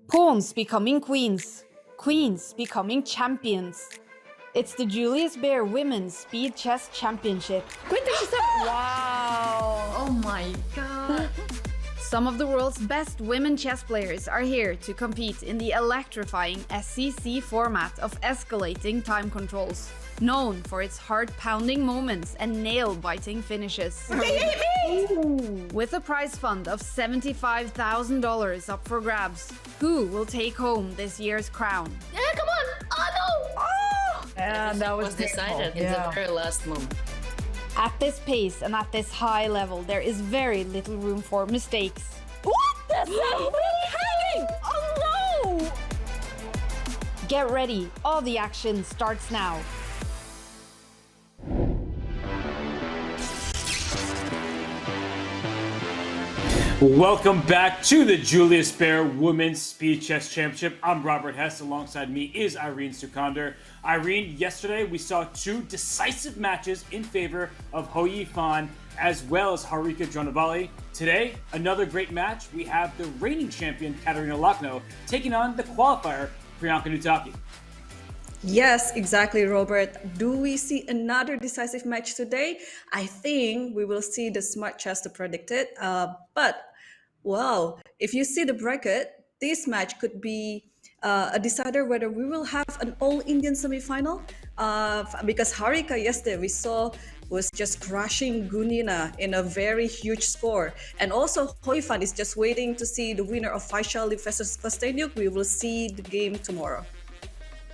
Pawns becoming queens, queens becoming champions. It's the Julius Baer Women's Speed Chess Championship. Wow! Oh my god! Some of the world's best women chess players are here to compete in the electrifying SCC format of escalating time controls, known for its heart-pounding moments and nail-biting finishes. With a prize fund of $75,000 up for grabs, who will take home this year's crown? Yeah, come on! Oh no! Oh! Yeah, that was decided in the very last moment. At this pace and at this high level, there is very little room for mistakes. What? That's not hanging! Oh no! Get ready, all the action starts now. Welcome back to the Julius Baer Women's Speed Chess Championship. I'm Robert Hess. Alongside me is Irene Sukander. Irene, yesterday we saw two decisive matches in favor of Yifan as well as Harika Dronavali. Today, another great match. We have the reigning champion Kateryna Lagno taking on the qualifier Priyanka. Yes, exactly, Robert. Do we see another decisive match today? I think we will see the smart chess to predict it. But, wow, if you see the bracket, this match could be a decider whether we will have an all-Indian semifinal. Because Harika yesterday we saw was just crushing Gunina in a very huge score. And also Yifan is just waiting to see the winner of Vaishali versus Kosteniuk. We will see the game tomorrow.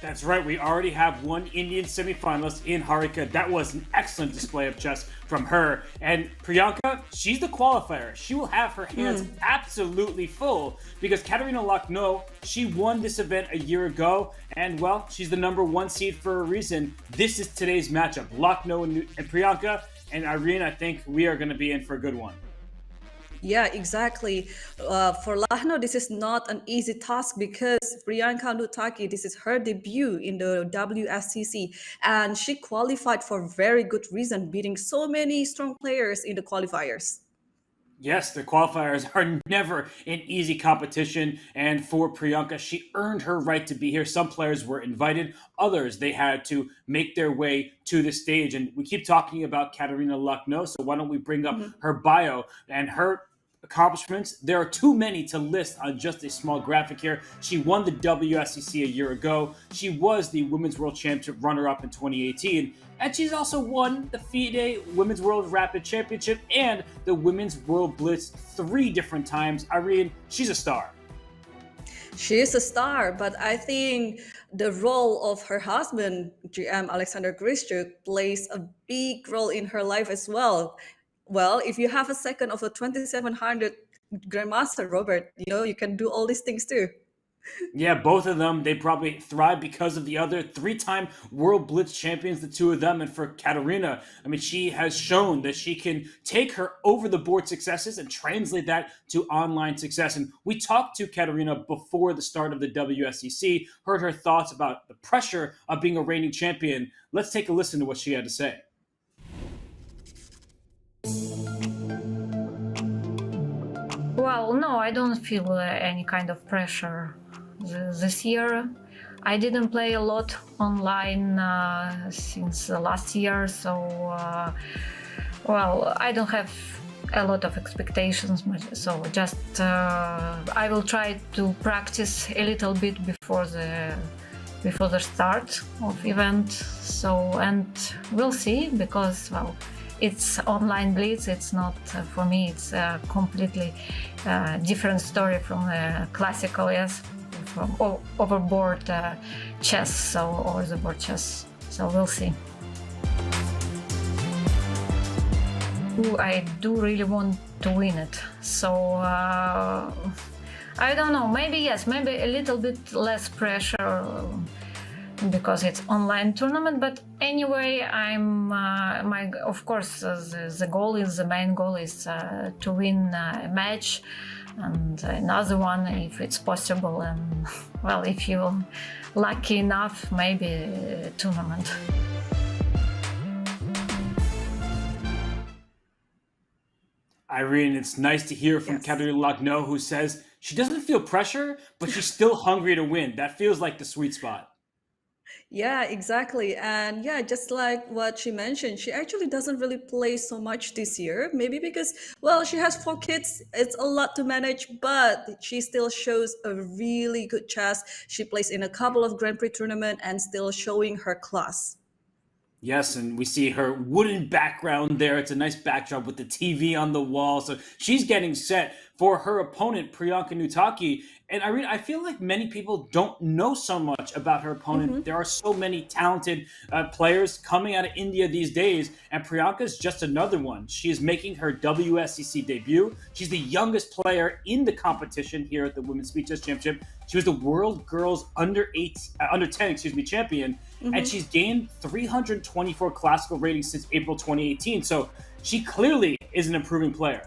That's right, we already have one Indian semifinalist in Harika. That was an excellent display of chess from her. And Priyanka, she's the qualifier. She will have her hands absolutely full because Kateryna Lagno, she won this event a year ago. And well, she's the #1 seed for a reason. This is today's matchup, Lagno and Priyanka. And Irene, I think we are going to be in for a good one. Yeah, exactly. For Lagno, this is not an easy task because Priyanka Nutaki, this is her debut in the WSCC, and she qualified for very good reason, beating so many strong players in the qualifiers. Yes, the qualifiers are never an easy competition, and for Priyanka, she earned her right to be here. Some players were invited, others they had to make their way to the stage. And we keep talking about Kateryna Lagno, so why don't we bring up her bio and her accomplishments. There are too many to list on just a small graphic here. She won the WSCC a year ago. She was the Women's World Championship runner-up in 2018. And she's also won the FIDE Women's World Rapid Championship and the Women's World Blitz 3 different times. Irene, she's a star. She is a star, but I think the role of her husband, GM Alexandra plays a big role in her life as well. Well, if you have a second of a 2700 Grandmaster, Robert, you can do all these things too. Yeah, both of them, they probably thrive because of the other. 3-time World Blitz champions, the two of them. And for Kateryna, I mean, she has shown that she can take her over-the-board successes and translate that to online success. And we talked to Kateryna before the start of the WSCC, heard her thoughts about the pressure of being a reigning champion. Let's take a listen to what she had to say. Well, no, I don't feel any kind of pressure this year. I didn't play a lot online since last year, so well, I don't have a lot of expectations. So just I will try to practice a little bit before the start of event. So and we'll see because well. It's online blitz. It's not for me. It's a completely different story from classical, yes, from overboard chess, so over the board chess. So we'll see. I do really want to win it. So I don't know. Maybe yes. Maybe a little bit less pressure. Because it's online tournament, but anyway, of course the main goal is to win a match and another one if it's possible, and well, if you're lucky enough, maybe a tournament. Irene, it's nice to hear from Yes. Kateryna Lagno, who says she doesn't feel pressure, but she's still hungry to win. That feels like the sweet spot. Yeah, exactly. And yeah, just like what she mentioned, she actually doesn't really play so much this year. Maybe because, well, she has 4 kids. It's a lot to manage, but she still shows a really good chess. She plays in a couple of Grand Prix tournament and still showing her class. Yes, and we see her wooden background there. It's a nice backdrop with the TV on the wall. So she's getting set for her opponent, Priyanka Nutaki. And Irene, I feel like many people don't know so much about her opponent. There are so many talented players coming out of India these days, and Priyanka is just another one. She is making her WSCC debut. She's the youngest player in the competition here at the Women's Speed Chess Championship. She was the World Girls under 10, champion, and she's gained 324 classical ratings since April 2018. So she clearly is an improving player.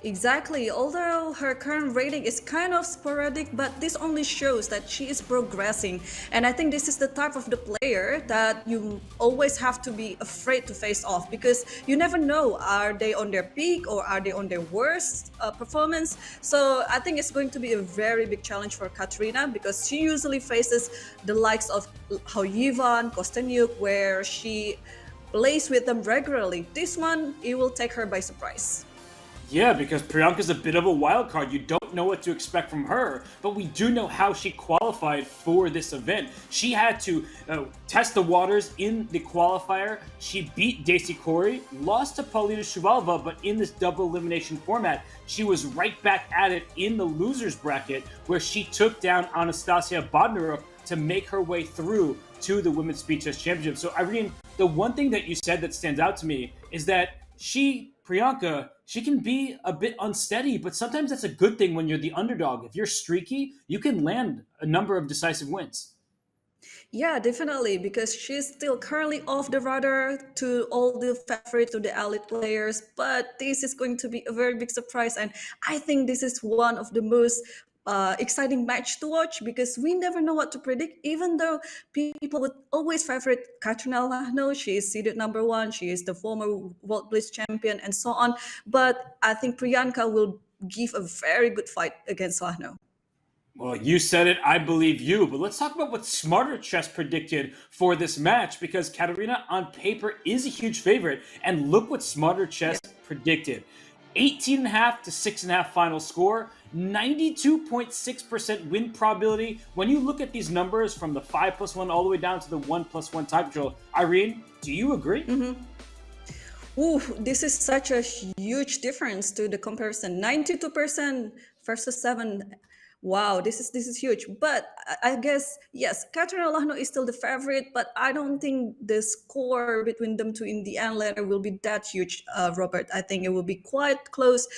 Exactly. Although her current rating is kind of sporadic, but this only shows that she is progressing. And I think this is the type of the player that you always have to be afraid to face off because you never know, are they on their peak or are they on their worst performance? So I think it's going to be a very big challenge for Kateryna because she usually faces the likes of Yifan, Kosteniuk, where she plays with them regularly. This one, it will take her by surprise. Yeah, because Priyanka's a bit of a wild card. You don't know what to expect from her, but we do know how she qualified for this event. She had to test the waters in the qualifier. She beat Daisy Corey, lost to Paulina Shuvalova, but in this double elimination format, she was right back at it in the losers bracket, where she took down Anastasia Bodnaruk to make her way through to the Women's Speed Chess Championship. So, Irene, the one thing that you said that stands out to me is that Priyanka, she can be a bit unsteady, but sometimes that's a good thing when you're the underdog. If you're streaky, you can land a number of decisive wins. Yeah, definitely, because she's still currently off the radar to all the favorites, to the elite players. But this is going to be a very big surprise, and I think this is one of the most exciting match to watch because we never know what to predict. Even though people would always favorite Kateryna Lagno, she is seeded number one, she is the former World Blitz champion, and so on. But I think Priyanka will give a very good fight against Lagno. Well, you said it, I believe you. But let's talk about what Smarter Chess predicted for this match because Kateryna on paper is a huge favorite. And look what Smarter Chess predicted. 18.5 to 6.5 final score, 92.6% win probability. When you look at these numbers from the 5+1 all the way down to the 1+1 type control, Irene, do you agree? Ooh, this is such a huge difference to the comparison. 92% versus 7. Wow, this is huge. But I guess yes, Kateryna Lagno is still the favorite, but I don't think the score between them two in the end later will be that huge, Robert. I think it will be quite close.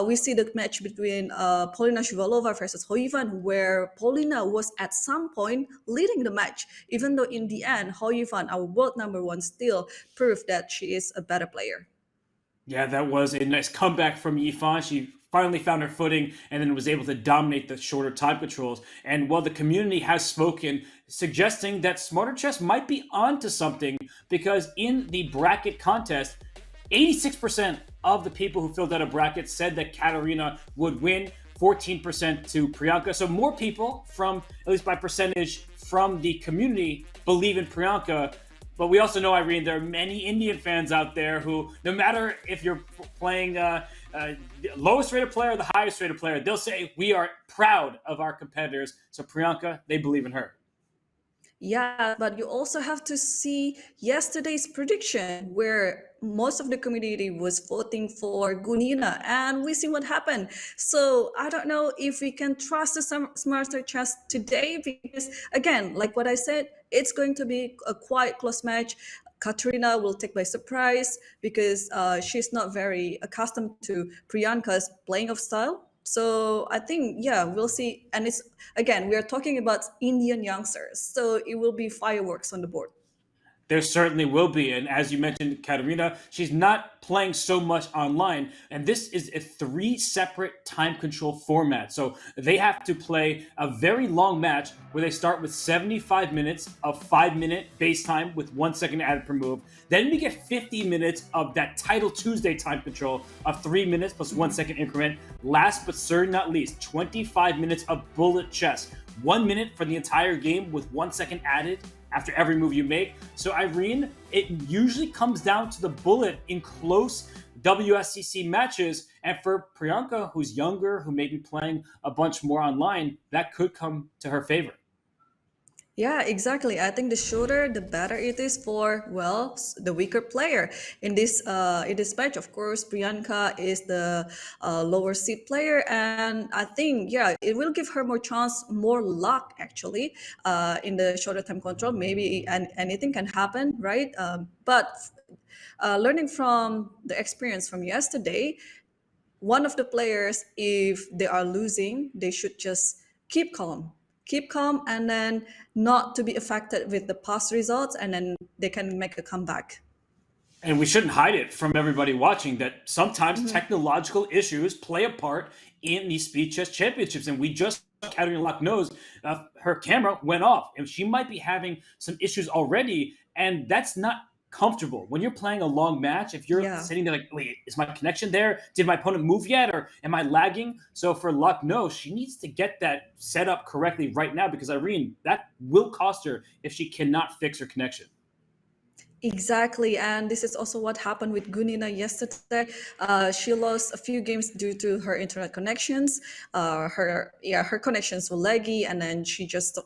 We see the match between Paulina Shuvalova versus Ho Yifan, where Paulina was at some point leading the match, even though in the end, Ho Yifan, our world number one, still proved that she is a better player. Yeah, that was a nice comeback from Yifan. She finally found her footing and then was able to dominate the shorter time controls. And while the community has spoken, suggesting that Smarter Chess might be onto something because in the bracket contest, 86% of the people who filled out a bracket said that Kateryna would win, 14% to Priyanka. So more people from, at least by percentage, from the community believe in Priyanka. But we also know, Irene, there are many Indian fans out there who, no matter if you're playing the lowest rated player or the highest rated player, they'll say, we are proud of our competitors. So Priyanka, they believe in her. Yeah, but you also have to see yesterday's prediction where most of the community was voting for Gunina, and we see what happened. So I don't know if we can trust the Smarter Chess today because, again, like what I said, it's going to be a quite close match. Kateryna will take by surprise because she's not very accustomed to Priyanka's playing of style. So I think, yeah, we'll see. And it's, again, we are talking about Indian youngsters. So it will be fireworks on the board. There certainly will be. And as you mentioned, Katerina, she's not playing so much online. And this is a three separate time control format. So they have to play a very long match where they start with 75 minutes of 5 minute base time with 1 second added per move. Then we get 50 minutes of that Title Tuesday time control of 3 minutes plus 1 second increment. Last but certainly not least, 25 minutes of bullet chess. 1 minute for the entire game with 1 second added after every move you make. So Irene, it usually comes down to the bullet in close WSCC matches. And for Priyanka, who's younger, who may be playing a bunch more online, that could come to her favor. Yeah, exactly. I think the shorter, the better it is for, well, the weaker player. In this match, of course, Priyanka is the lower seed player, and I think, yeah, it will give her more chance, more luck actually, in the shorter time control. Maybe anything can happen, right? But learning from the experience from yesterday, one of the players, if they are losing, they should just keep calm, and then not to be affected with the past results, and then they can make a comeback. And we shouldn't hide it from everybody watching that sometimes technological issues play a part in these speed chess championships. And we just, Kateryna Lagno's, her camera went off, and she might be having some issues already. And that's not comfortable when you're playing a long match. If you're Yeah. sitting there like, wait, is my connection there? Did my opponent move yet? Or am I lagging? So for Lagno, she needs to get that set up correctly right now, because Irene, that will cost her if she cannot fix her connection. Exactly, and this is also what happened with Gunina yesterday. She lost a few games due to her internet connections. Her connections were laggy, and then she just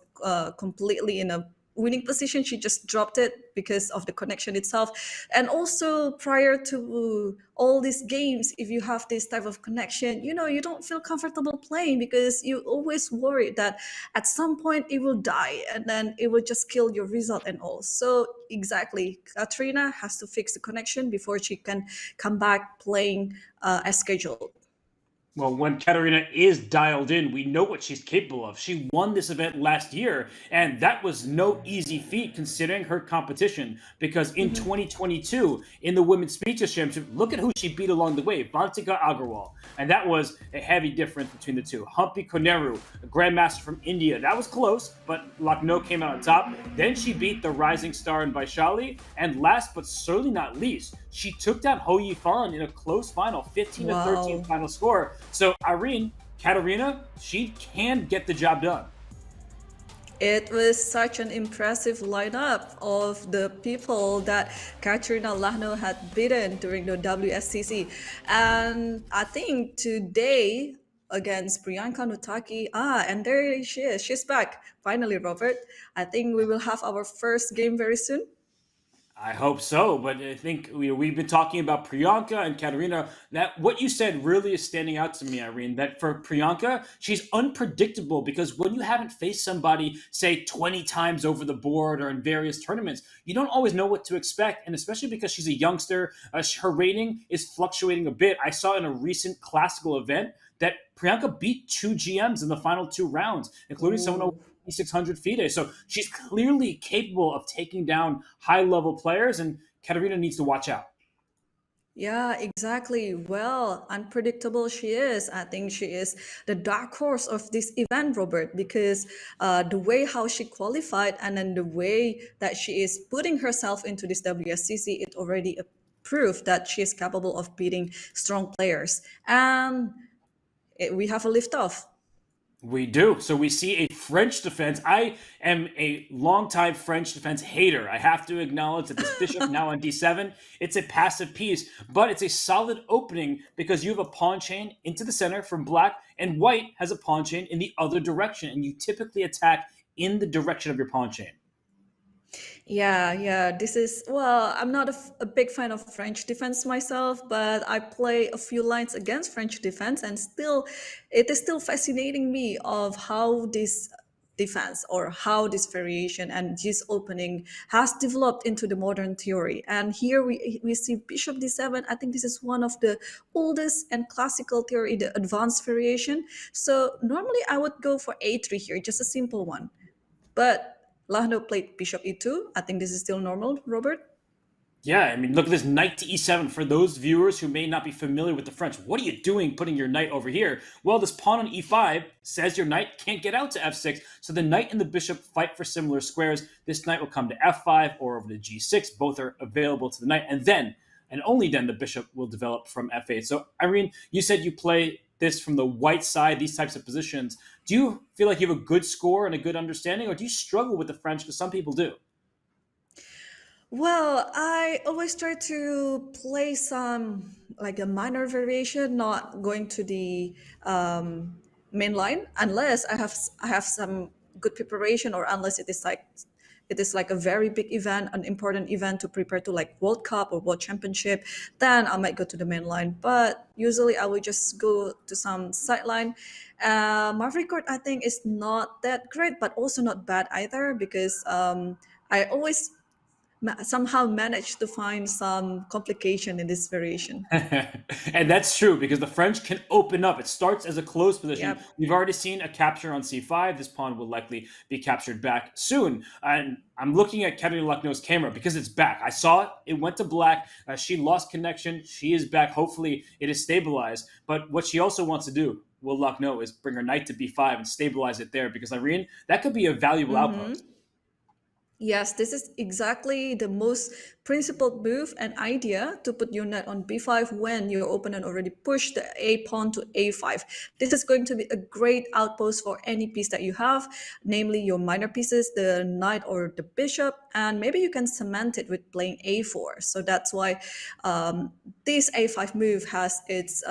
completely in a winning position. She just dropped it because of the connection itself. And also, prior to all these games, if you have this type of connection, you don't feel comfortable playing, because you always worry that at some point it will die, and then it will just kill your result and all. So exactly, Katrina has to fix the connection before she can come back playing as scheduled. Well, when Katerina is dialed in, we know what she's capable of. She won this event last year, and that was no easy feat considering her competition. Because in 2022, in the Women's Speeches Championship, look at who she beat along the way, Vantika Agarwal. And that was a heavy difference between the two. Humpy Koneru, a grandmaster from India. That was close, but Lagno came out on top. Then she beat the rising star in Vaishali. And last but certainly not least, she took down Yifan in a close final, 15 to 13 Wow. final score. So Irene, Katerina, she can get the job done. It was such an impressive lineup of the people that Kateryna Lagno had beaten during the WSCC. And I think today against Priyanka Nutaki, and there she is. She's back. Finally, Robert. I think we will have our first game very soon. I hope so, but I think we've been talking about Priyanka and Katerina. That what you said really is standing out to me, Irene. That for Priyanka, she's unpredictable, because when you haven't faced somebody, say 20 times over the board or in various tournaments, you don't always know what to expect. And especially because she's a youngster, her rating is fluctuating a bit. I saw in a recent classical event that Priyanka beat two GMs in the final two rounds, including someone over 600 FIDE. So she's clearly capable of taking down high level players, and Katerina needs to watch out. Yeah, exactly. Well, unpredictable she is. I think she is the dark horse of this event, Robert, because the way how she qualified, and then the way that she is putting herself into this WSCC, it already a proof that she is capable of beating strong players. And we have a lift off. We do. So we see a French defense. I am a longtime French defense hater. I have to acknowledge that this bishop now on d7, it's a passive piece, but it's a solid opening because you have a pawn chain into the center from black, and white has a pawn chain in the other direction, and you typically attack in the direction of your pawn chain. Yeah. This is, well, I'm not a big fan of French defense myself, but I play a few lines against French defense, and still, it is still fascinating me of how this defense, or how this variation and this opening has developed into the modern theory. And here we see Bishop d7. I think this is one of the oldest and classical theory, the advanced variation. So normally I would go for a3 here, just a simple one. But Lagno played bishop e2. I think this is still normal, Robert. Yeah, I mean, look at this knight to e7. For those viewers who may not be familiar with the French, what are you doing putting your knight over here? Well, this pawn on e5 says your knight can't get out to f6, so the knight and the bishop fight for similar squares. This knight will come to f5 or over to g6. Both are available to the knight, and then, and only then, the bishop will develop from f8. So, Irene, you said you play this from the white side, these types of positions. Do you feel like you have a good score and a good understanding, or do you struggle with the French? Because some people do. Well, I always try to play some like a minor variation, not going to the main line unless I have some good preparation, or unless it is like a very big event, an important event to prepare to, like World Cup or World Championship. Then I might go to the main line. But usually I will just go to some sideline. My record, I think, is not that great, but also not bad either, because I always somehow managed to find some complication in this variation. And that's true because the French can open up. It starts as a closed position. Yep. We've already seen a capture on c5. This pawn will likely be captured back soon. And I'm looking at Kateryna Lagno's camera because it's back. I saw it. It went to black. She lost connection. She is back. Hopefully, it is stabilized. But what she also wants to do, Will Lagno, is bring her knight to b5 and stabilize it there because, Irene, that could be a valuable outpost. Yes, this is exactly the most principled move and idea, to put your knight on b5 when your opponent already pushed the a pawn to a5. This is going to be a great outpost for any piece that you have, namely your minor pieces, the knight or the bishop, and maybe you can cement it with playing a4. So that's why this a5 move has its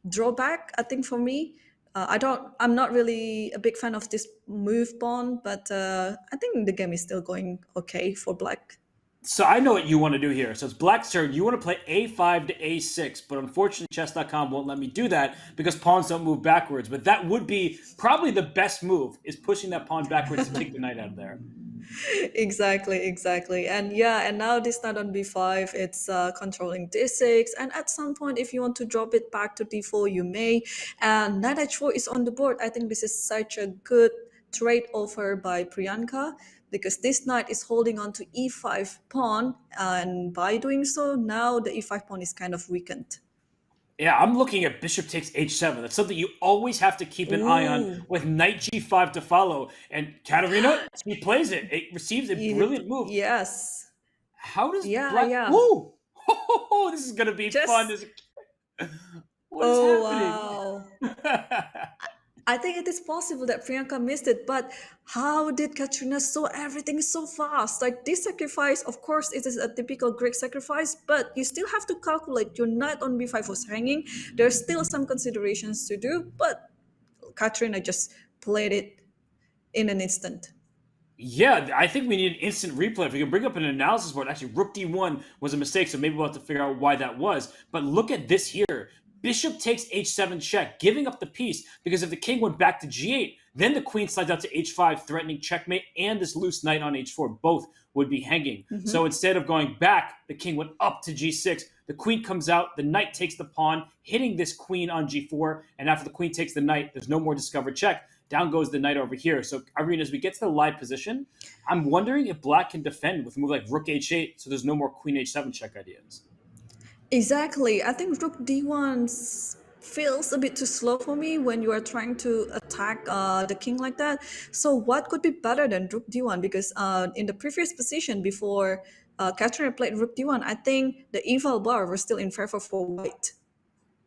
drawback, I think, for me. I'm not really a big fan of this move pawn, but I think the game is still going okay for black. So I know what you want to do here. So it's black's turn. You want to play a5 to a6, but unfortunately Chess.com won't let me do that because pawns don't move backwards. But that would be probably the best move, is pushing that pawn backwards to kick the knight out of there. Exactly. And yeah, and now this knight on b5, it's controlling d6. And at some point, if you want to drop it back to d4, you may. And knight h4 is on the board. I think this is such a good trade offer by Priyanka, because this knight is holding on to e5 pawn. And by doing so, now the e5 pawn is kind of weakened. Yeah, I'm looking at bishop takes h7. That's something you always have to keep an eye on, with knight g5 to follow. And Kateryna, she plays it. It receives a brilliant move. Yes. How does Yeah, black... yeah. Woo! This is going to be fun. What is happening? Wow. I think it is possible that Priyanka missed it, but how did Kateryna saw everything so fast? Like, this sacrifice, of course, it is a typical Greek sacrifice, but you still have to calculate your knight on b5 was hanging. There's still some considerations to do, but Kateryna just played it in an instant. Yeah, I think we need an instant replay. If we can bring up an analysis board. Actually, rook d1 was a mistake, so maybe we'll have to figure out why that was. But look at this here. Bishop takes h7 check, giving up the piece, because if the king went back to g8, then the queen slides out to h5, threatening checkmate, and this loose knight on h4 both would be hanging. So instead of going back, the king went up to g6. The queen comes out, the knight takes the pawn, hitting this queen on g4, and after the queen takes the knight, there's no more discovered check. Down goes the knight over here. So, Irene, as we get to the live position, I'm wondering if black can defend with a move like rook h8, so there's no more queen h7 check ideas. Exactly. I think rook d1 feels a bit too slow for me when you are trying to attack the king like that. So what could be better than rook d1? Because in the previous position before Kateryna played rook d1, I think the eval bar was still in favor for white.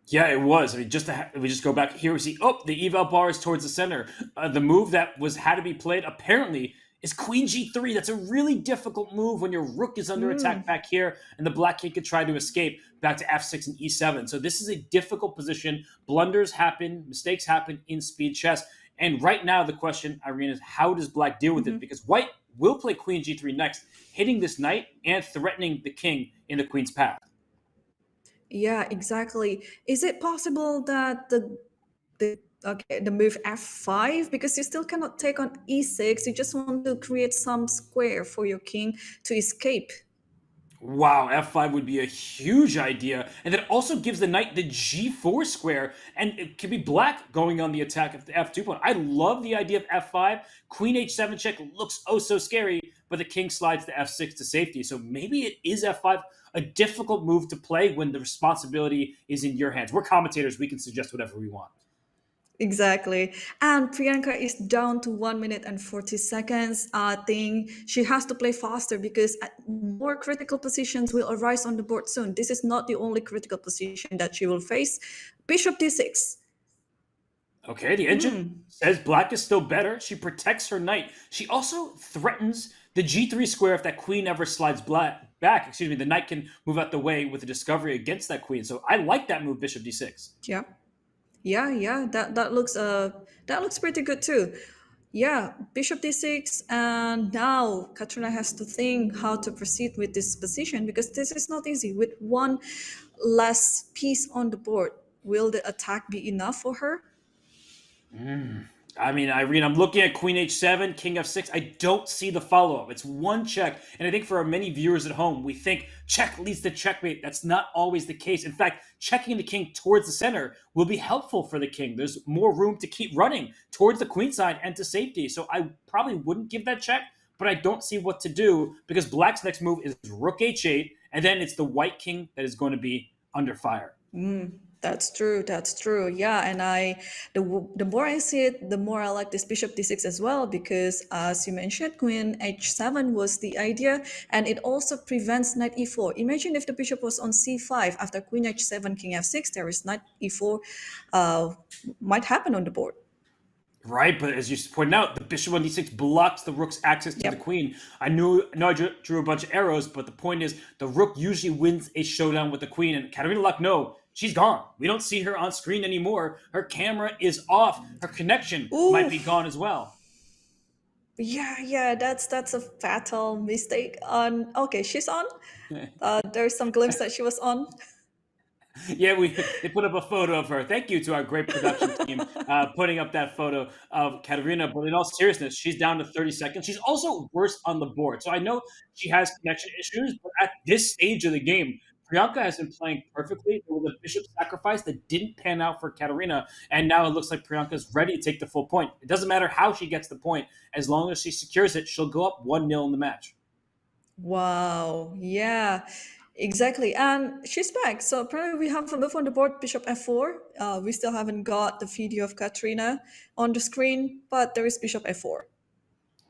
Yeah, it was. I mean, if we just go back here, we see, the eval bar is towards the center. The move that had to be played, apparently, is queen g3. That's a really difficult move when your rook is under attack back here, and the black king could try to escape back to f6 and e7. So this is a difficult position. Blunders happen, mistakes happen in speed chess. And right now, the question, Irene, is how does black deal with it? Because white will play queen g3 next, hitting this knight and threatening the king in the queen's path. Yeah, exactly. Is it possible that the move f5, because you still cannot take on e6, you just want to create some square for your king to escape? Wow, f5 would be a huge idea. And that also gives the knight the g4 square, and it could be black going on the attack of the f2 pawn. I love the idea of f5. Queen h7 check looks oh so scary, but the king slides to f6 to safety. So maybe it is f5, a difficult move to play when the responsibility is in your hands. We're commentators, we can suggest whatever we want. Exactly. And Priyanka is down to 1 minute and 40 seconds. I think she has to play faster because more critical positions will arise on the board soon. This is not the only critical position that she will face. Bishop d6. Okay, the engine says black is still better. She protects her knight. She also threatens the g3 square if that queen ever slides back. Excuse me, the knight can move out the way with a discovery against that queen. So I like that move, bishop d6. Yeah. Yeah, that looks pretty good too. Yeah, bishop d6, and now Katrina has to think how to proceed with this position because this is not easy. With one less piece on the board, will the attack be enough for her? I mean, Irene, I'm looking at queen h7, king f6. I don't see the follow-up. It's one check. And I think for many viewers at home, we think check leads to checkmate. That's not always the case. In fact, checking the king towards the center will be helpful for the king. There's more room to keep running towards the queen side and to safety. So I probably wouldn't give that check, but I don't see what to do because black's next move is rook h8, and then it's the white king that is going to be under fire. That's true. That's true. Yeah, and the more I see it, the more I like this bishop d6 as well because, as you mentioned, queen h7 was the idea, and it also prevents knight e4. Imagine if the bishop was on c5 after queen h7, king f6. There is knight e4, might happen on the board. Right, but as you pointed out, the bishop on d6 blocks the rook's access to the queen. I know I drew a bunch of arrows, but the point is the rook usually wins a showdown with the queen, and Kateryna Lagno, she's gone. We don't see her on screen anymore. Her camera is off. Her connection might be gone as well. Yeah, that's a fatal mistake. Okay, she's on. There's some glimpse that she was on. Yeah, they put up a photo of her. Thank you to our great production team putting up that photo of Kateryna. But in all seriousness, she's down to 30 seconds. She's also worse on the board. So I know she has connection issues, but at this stage of the game, Priyanka has been playing perfectly. There was a bishop sacrifice that didn't pan out for Kateryna, and now it looks like Priyanka's ready to take the full point. It doesn't matter how she gets the point. As long as she secures it, she'll go up 1-0 in the match. Wow. Yeah. Exactly, and she's back. So apparently we have a move on the board, bishop f4. We still haven't got the video of Kateryna on the screen, but there is bishop f4.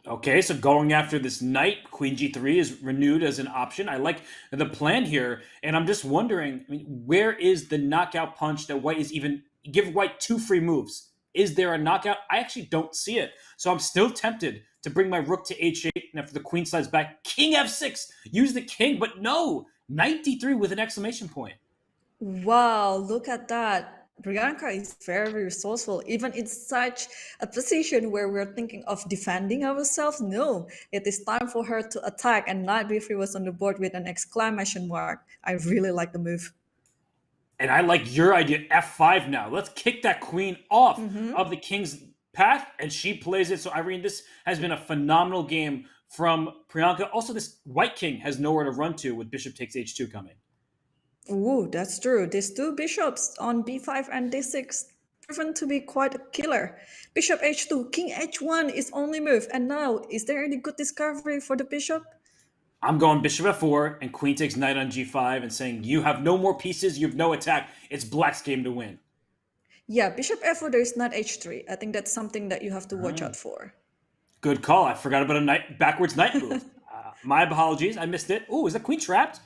Okay, so going after this knight, queen g3 is renewed as an option. I like the plan here, and I'm just wondering, where is the knockout punch that white is even give white two free moves? Is there a knockout? I actually don't see it. So I'm still tempted to bring my rook to h8, and after the queen slides back, king f6, use the king, but no, knight d3 with an exclamation point. Wow, look at that. Priyanka is very resourceful, even in such a position where we're thinking of defending ourselves. No, it is time for her to attack, and knight b3 was on the board with an exclamation mark. I really like the move. And I like your idea, f5 now. Let's kick that queen off of the king's path, and she plays it. So, Irene, this has been a phenomenal game from Priyanka. Also, this white king has nowhere to run to with bishop takes h2 coming. Ooh, that's true. These two bishops on b5 and d6 proven to be quite a killer. Bishop h2, king h1 is only move. And now, is there any good discovery for the bishop? I'm going bishop f4 and queen takes knight on g5 and saying, you have no more pieces, you have no attack. It's black's game to win. Yeah, bishop f4, there is knight h3. I think that's something that you have to watch out for. Good call. I forgot about a backwards knight move. My apologies. I missed it. Oh, is the queen trapped?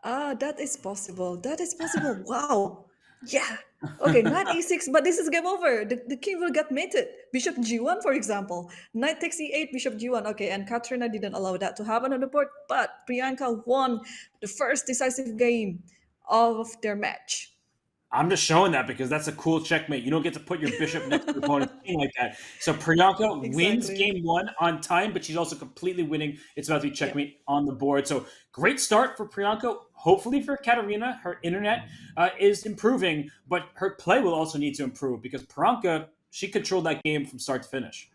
That is possible. That is possible. Wow. Yeah. Okay, knight e6, but this is game over. The king will get mated. Bishop g1, for example. Knight takes e8, bishop g1. Okay, and Kateryna didn't allow that to happen on the board, but Priyanka won the first decisive game of their match. I'm just showing that because that's a cool checkmate. You don't get to put your bishop next to your opponent's king like that. So Priyanka wins game one on time, but she's also completely winning. It's about to be checkmate on the board. So great start for Priyanka. Hopefully for Kateryna, her internet is improving, but her play will also need to improve because Priyanka, she controlled that game from start to finish.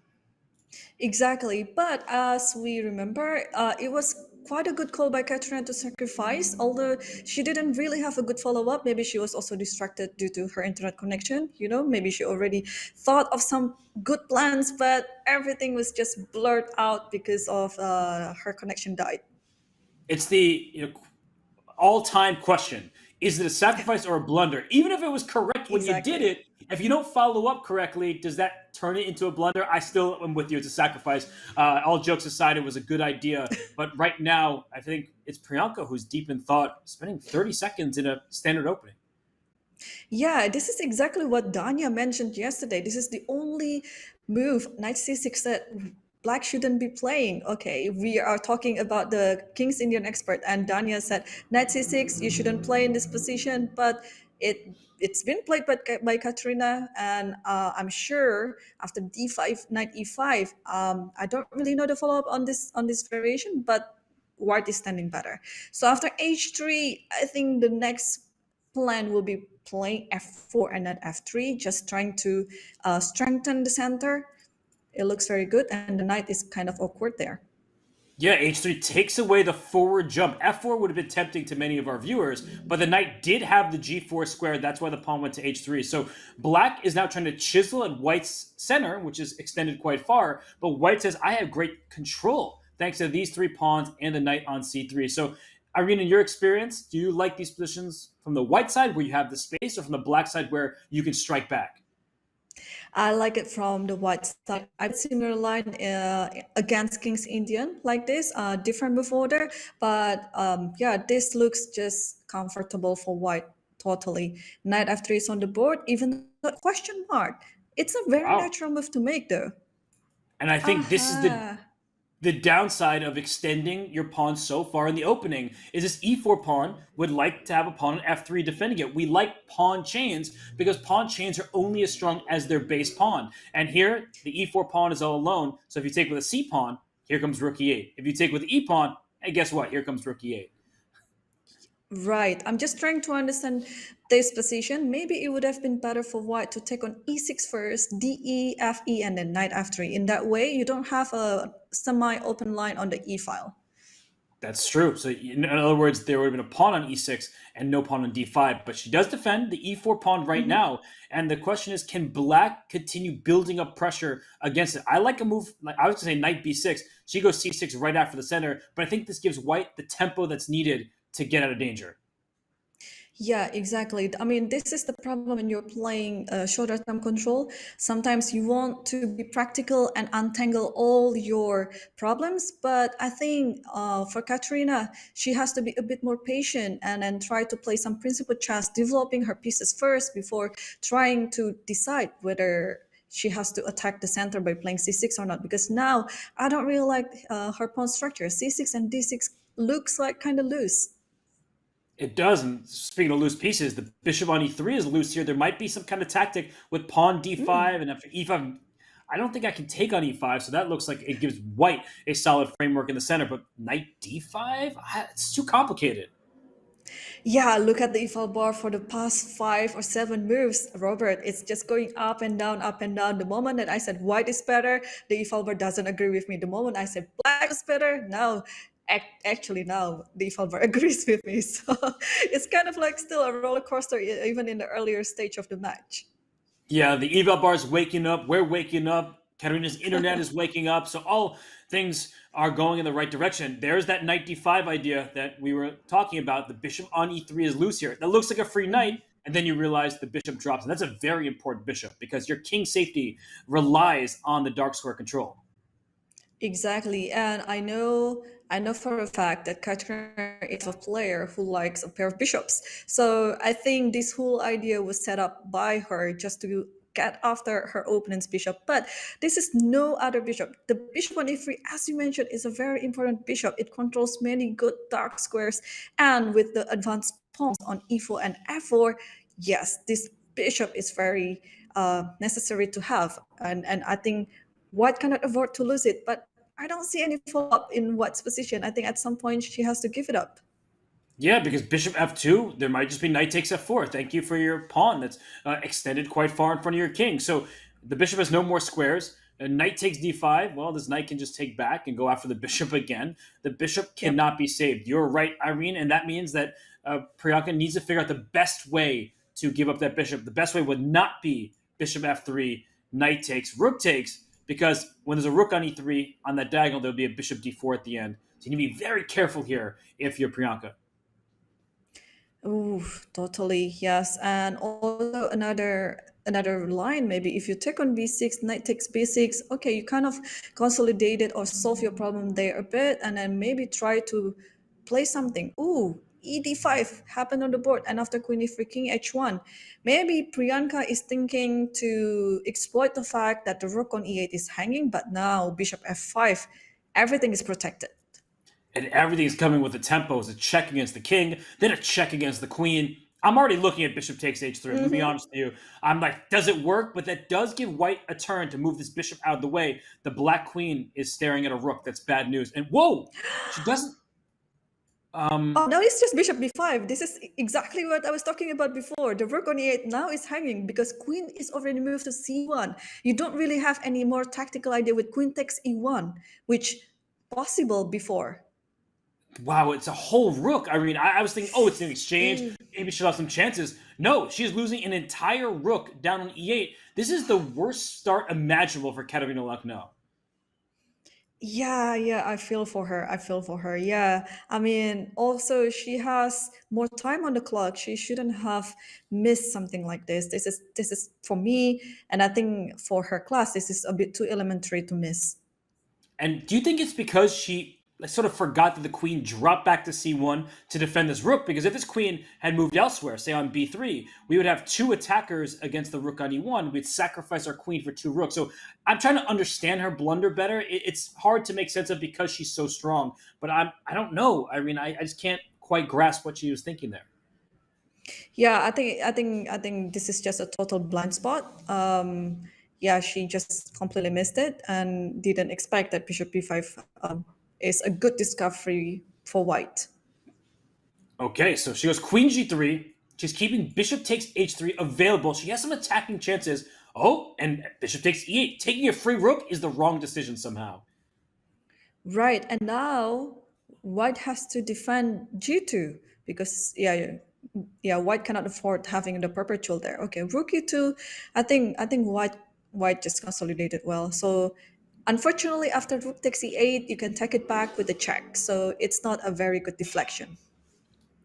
Exactly. But as we remember, it was quite a good call by Kateryna to sacrifice, although she didn't really have a good follow-up. Maybe she was also distracted due to her internet connection. Maybe she already thought of some good plans, but everything was just blurred out because of her connection died. It's the all-time question. Is it a sacrifice or a blunder? Even if it was correct when you did Exactly. it, if you don't follow up correctly, does that turn it into a blunder? I still am with you. It's a sacrifice. All jokes aside, it was a good idea. But right now, I think it's Priyanka who's deep in thought, spending 30 seconds in a standard opening. Yeah, this is exactly what Danya mentioned yesterday. This is the only move, knight c6, that black shouldn't be playing. Okay, we are talking about the King's Indian expert, and Danya said knight c6, you shouldn't play in this position, but it's been played by Kateryna, and I'm sure after d5, knight e5, I don't really know the follow-up on this variation, but white is standing better. So after h3, I think the next plan will be playing f4 and not f3, just trying to strengthen the center. It looks very good, and the knight is kind of awkward there. Yeah, h3 takes away the forward jump. f4 would have been tempting to many of our viewers, but the knight did have the g4 square. That's why the pawn went to h3. So black is now trying to chisel at white's center, which is extended quite far, but white says, I have great control thanks to these three pawns and the knight on c3. So Irene, in your experience, do you like these positions from the white side where you have the space or from the black side where you can strike back? I like it from the white side. I've seen a line against King's Indian like this, different move order, but yeah, this looks just comfortable for white totally. Knight f3 is on the board, even the question mark. It's a very Wow. natural move to make, though. And I think this is Aha. the downside of extending your pawn so far in the opening is this e4 pawn would like to have a pawn on f3 defending it. We like pawn chains because pawn chains are only as strong as their base pawn. And here, the e4 pawn is all alone. So if you take with a c pawn, here comes rook e8. If you take with the e pawn, and guess what? Here comes rook e8. Right. I'm just trying to understand this position. Maybe it would have been better for white to take on e6 first, de, fe, and then knight f3. In that way, you don't have a semi-open line on the e file. That's true. So in other words, there would have been a pawn on e6 and no pawn on d5. But she does defend the e4 pawn right now. And the question is, can black continue building up pressure against it? I like a move, like I was going to say knight b6. She goes c6 right after the center. But I think this gives white the tempo that's needed to get out of danger. Yeah, exactly. I mean, this is the problem when you're playing shorter term control. Sometimes you want to be practical and untangle all your problems. But I think for Kateryna, she has to be a bit more patient and then try to play some principal chess, developing her pieces first before trying to decide whether she has to attack the center by playing c6 or not. Because now I don't really like her pawn structure. c6 and d6 looks like kind of loose. It does. And speaking of loose pieces, the bishop on e3 is loose here. There might be some kind of tactic with pawn d5 and after e5. I don't think I can take on e5, so that looks like it gives white a solid framework in the center. But knight d5? It's too complicated. Yeah, look at the e-file bar for the past 5 or 7 moves, Robert. It's just going up and down, up and down. The moment that I said white is better, the e-file bar doesn't agree with me. The moment I said black is better, now actually now the e-file bar agrees with me. So it's kind of like still a roller coaster, even in the earlier stage of the match. Yeah, the eval bar is waking up. We're waking up. Kateryna's internet is waking up. So all things are going in the right direction. There's that knight d5 idea that we were talking about. The bishop on e3 is loose here. That looks like a free knight. And then you realize the bishop drops. And that's a very important bishop because your king safety relies on the dark square control. Exactly, and I know for a fact that Kateryna is a player who likes a pair of bishops. So I think this whole idea was set up by her just to get after her opponent's bishop. But this is no other bishop. The bishop on e3, as you mentioned, is a very important bishop. It controls many good dark squares, and with the advanced pawns on e4 and f4, yes, this bishop is very necessary to have. And I think White cannot afford to lose it, but I don't see any follow-up in White's position. I think at some point she has to give it up. Yeah, because bishop f2, there might just be knight takes f4. Thank you for your pawn that's extended quite far in front of your king. So the bishop has no more squares. Knight takes d5. Well, this knight can just take back and go after the bishop again. The bishop cannot be saved. You're right, Irene, and that means that Priyanka needs to figure out the best way to give up that bishop. The best way would not be bishop f3, knight takes, rook takes, because when there's a rook on e3 on that diagonal, there'll be a bishop d4 at the end. So you need to be very careful here if you're Priyanka. Ooh, totally, yes. And also another line, maybe if you take on b6, knight takes b6, okay, you kind of consolidated or solve your problem there a bit, and then maybe try to play something. Ooh, ed5 happened on the board, and after queen e3, king h1. Maybe Priyanka is thinking to exploit the fact that the rook on e8 is hanging, but now bishop f5, everything is protected. And everything's coming with the tempos, a check against the king, then a check against the queen. I'm already looking at bishop takes h3. I'm going to be honest with you. I'm like, does it work? But that does give white a turn to move this bishop out of the way. The black queen is staring at a rook. That's bad news. And whoa, she doesn't... Oh, now it's just bishop b5. This is exactly what I was talking about before. The rook on e8 now is hanging because queen is already moved to c1. You don't really have any more tactical idea with queen takes e1, which possible before. Wow, it's a whole rook. I mean, I was thinking, oh, it's an exchange. Maybe she'll have some chances. No, she's losing an entire rook down on e8. This is the worst start imaginable for Kateryna Lagno. Yeah, I feel for her. Yeah, I mean, also she has more time on the clock. She shouldn't have missed something like this. This is for me, and I think for her class, this is a bit too elementary to miss. And do you think it's because she sort of forgot that the queen dropped back to c1 to defend this rook? Because if this queen had moved elsewhere, say on b3, we would have two attackers against the rook on e1. We'd sacrifice our queen for two rooks. So I'm trying to understand her blunder better. It's hard to make sense of because she's so strong. But I don't know. I mean, I just can't quite grasp what she was thinking there. Yeah, I think this is just a total blind spot. Yeah, she just completely missed it and didn't expect that bishop b5 is a good discovery for white. Okay, so she goes queen g3. She's keeping bishop takes h3 available. She has some attacking chances. Oh, and bishop takes e8. Taking a free rook is the wrong decision somehow. Right, and now white has to defend g2 because white cannot afford having the perpetual there. Okay, rook e2. I think white just consolidated well. So unfortunately, after rook takes e8, you can take it back with a check. So it's not a very good deflection.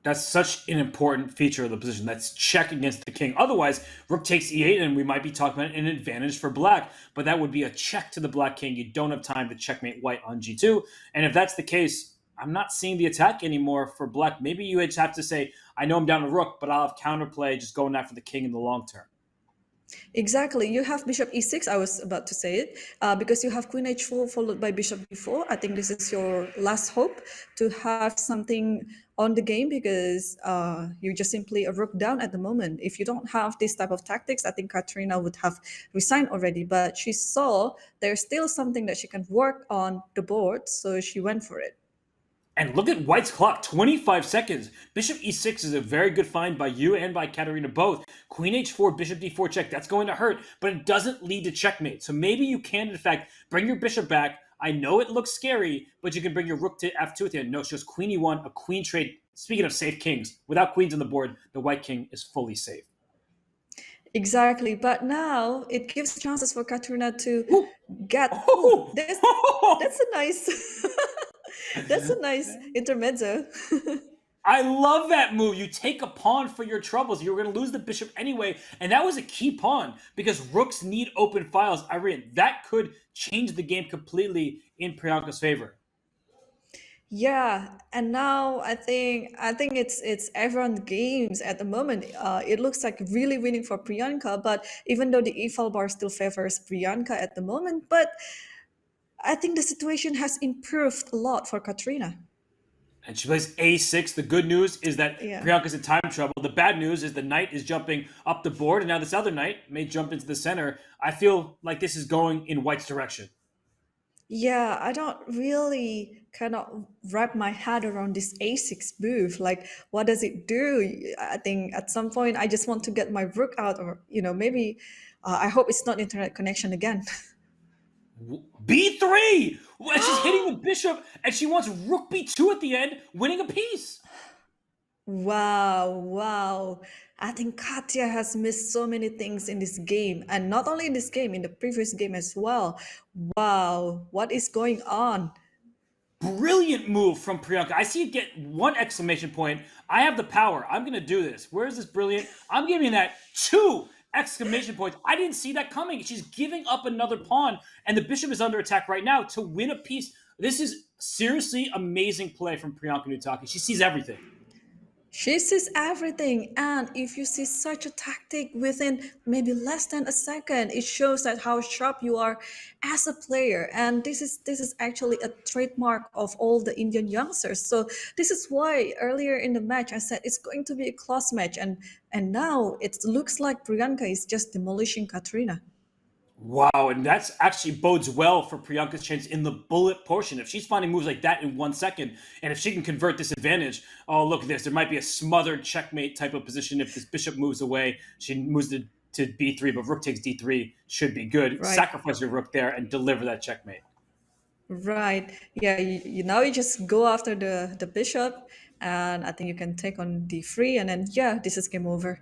That's such an important feature of the position. That's check against the king. Otherwise, rook takes e8, and we might be talking about an advantage for black. But that would be a check to the black king. You don't have time to checkmate white on g2. And if that's the case, I'm not seeing the attack anymore for black. Maybe you just have to say, I know I'm down a rook, but I'll have counterplay just going after the king in the long term. Exactly. You have bishop e6, I was about to say it, because you have queen h4 followed by bishop b4. I think this is your last hope to have something on the game because you're just simply a rook down at the moment. If you don't have this type of tactics, I think Kateryna would have resigned already, but she saw there's still something that she can work on the board, so she went for it. And look at white's clock, 25 seconds. Bishop e6 is a very good find by you and by Kateryna both. Queen h4, bishop d4 check, that's going to hurt, but it doesn't lead to checkmate. So maybe you can, in fact, bring your bishop back. I know it looks scary, but you can bring your rook to f2 at the end. No, it's just queen e1, a queen trade. Speaking of safe kings, without queens on the board, the white king is fully safe. Exactly, but now it gives chances for Kateryna to get... that's a nice... That's a nice intermezzo. I love that move. You take a pawn for your troubles. You were going to lose the bishop anyway, and that was a key pawn because rooks need open files. Irene, that could change the game completely in Priyanka's favor. Yeah, and now I think it's everyone's games at the moment. It looks like really winning for Priyanka, but even though the e-file bar still favors Priyanka at the moment, but I think the situation has improved a lot for Kateryna. And she plays a6. The good news is that Priyanka's in time trouble. The bad news is the knight is jumping up the board, and now this other knight may jump into the center. I feel like this is going in white's direction. Yeah, I don't really kind of wrap my head around this a6 move. Like, what does it do? I think at some point I just want to get my rook out, or maybe I hope it's not internet connection again. B3! And she's hitting the bishop, and she wants rook B2 at the end, winning a piece. Wow, wow. I think Katya has missed so many things in this game, and not only in this game, in the previous game as well. Wow, what is going on? Brilliant move from Priyanka. I see it get one exclamation point. I have the power. I'm going to do this. Where is this brilliant? I'm giving that 2 exclamation points. I didn't see that coming. She's giving up another pawn, and the bishop is under attack right now to win a piece. This is seriously amazing play from Priyanka Nutaki. She sees everything. She sees everything, and if you see such a tactic within maybe less than a second, it shows that how sharp you are as a player. And this is actually a trademark of all the Indian youngsters. So this is why earlier in the match I said it's going to be a close match, and now it looks like Priyanka is just demolishing Kateryna. Wow, and that's actually bodes well for Priyanka's chance in the bullet portion. If she's finding moves like that in 1 second, and if she can convert this advantage, oh, look at this. There might be a smothered checkmate type of position if this bishop moves away. She moves to b3, but rook takes d3 should be good. Right. Sacrifice your rook there and deliver that checkmate. Right. Yeah, now you just go after the bishop, and I think you can take on d3, and then, yeah, this is game over.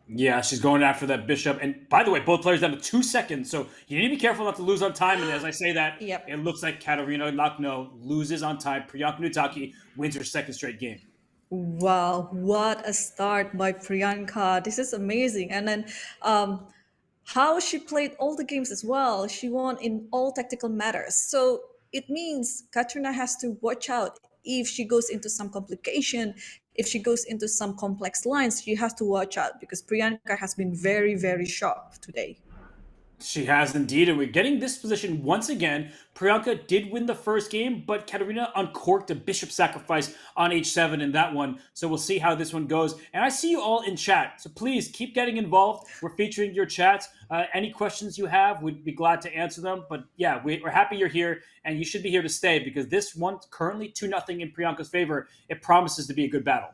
Yeah, she's going after that bishop. And by the way, both players down to 2 seconds, so you need to be careful not to lose on time. And as I say that, Yep. It looks like Kateryna Lagno loses on time. Priyanka Nutaki wins her second straight game. Wow, what a start by Priyanka. This is amazing. And then how she played all the games as well. She won in all tactical matters. So it means Kateryna has to watch out if she goes into some complication, if she goes into some complex lines, she has to watch out because Priyanka has been very, very sharp today. She has indeed, and we're getting this position once again. Priyanka did win the first game, but Kateryna uncorked a bishop sacrifice on h7 in that one. So we'll see how this one goes. And I see you all in chat, so please keep getting involved. We're featuring your chats. Any questions you have, we'd be glad to answer them. But yeah, we're happy you're here, and you should be here to stay because this one currently 2-0 in Priyanka's favor. It promises to be a good battle.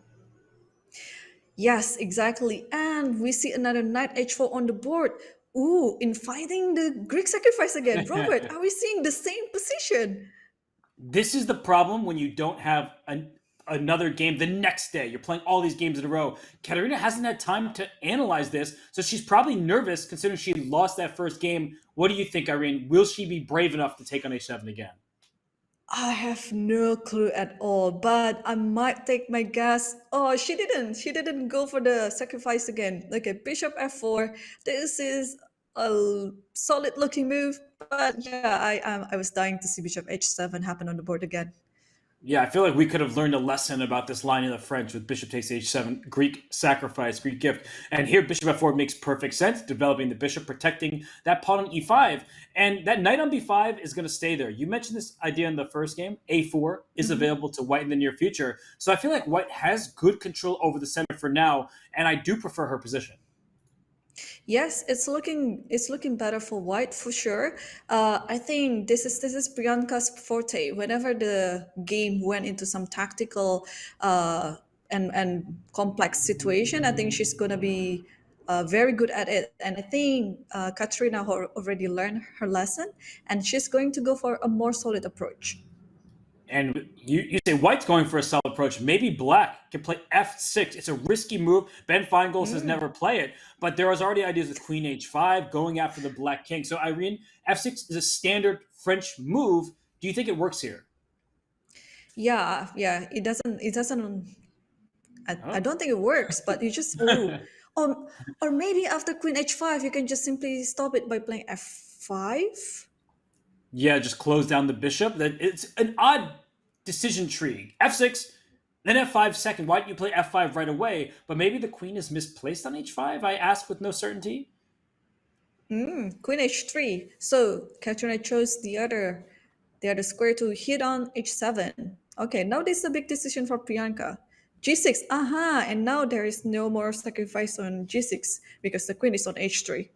Yes, exactly. And we see another knight h4 on the board. Ooh, inviting the Greek sacrifice again. Robert, are we seeing the same position? This is the problem when you don't have another game the next day. You're playing all these games in a row. Kateryna hasn't had time to analyze this, so she's probably nervous considering she lost that first game. What do you think, Irene? Will she be brave enough to take on h7 again? I have no clue at all, but I might take my guess. Oh, she didn't. She didn't go for the sacrifice again. Okay, bishop f4. This is a solid looking move, but yeah, I was dying to see bishop h7 happen on the board again. Yeah, I feel like we could have learned a lesson about this line in the French with bishop takes h7, Greek sacrifice, Greek gift. And here bishop f4 makes perfect sense, developing the bishop, protecting that pawn on e5. And that knight on b5 is going to stay there. You mentioned this idea in the first game. a4 is available to white in the near future. So I feel like white has good control over the center for now, and I do prefer her position. Yes, it's looking better for white for sure. I think this is Priyanka's forte. Whenever the game went into some tactical and complex situation, I think she's gonna be very good at it. And I think Kateryna already learned her lesson, and she's going to go for a more solid approach. And you say white's going for a solid approach. Maybe black can play f6. It's a risky move. Ben Feingold says never play it. But there is already ideas with queen h5, going after the black king. So, Irene, f6 is a standard French move. Do you think it works here? Yeah, it doesn't. I don't think it works, but you just ooh. Or maybe after queen h5, you can just simply stop it by playing f5. Yeah, just close down the bishop. It's an odd decision tree. f6, then f5 second. Why don't you play f5 right away? But maybe the queen is misplaced on h5, I ask with no certainty. Queen h3. So Kateryna chose the other square to hit on h7. Okay, now this is a big decision for Priyanka. g6, and now there is no more sacrifice on g6 because the queen is on h3.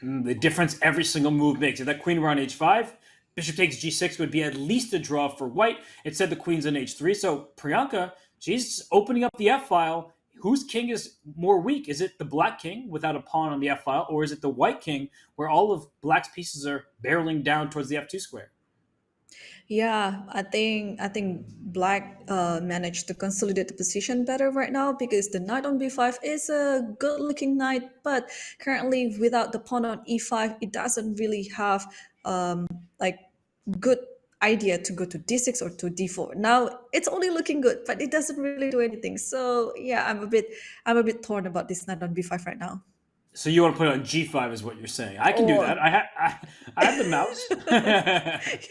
The difference every single move makes. If that queen were on h5, bishop takes g6 would be at least a draw for white. It said the queen's on h3. So Priyanka, she's opening up the f-file, whose king is more weak? Is it the black king without a pawn on the f file, or is it the white king where all of black's pieces are barreling down towards the f2 square? Yeah, I think Black managed to consolidate the position better right now because the knight on b5 is a good-looking knight, but currently without the pawn on e5, it doesn't really have like good idea to go to d6 or to d4. Now it's only looking good, but it doesn't really do anything. So yeah, I'm a bit torn about this knight on b5 right now. So you want to put it on g5 is what you're saying. I can do Or that. I have the mouse.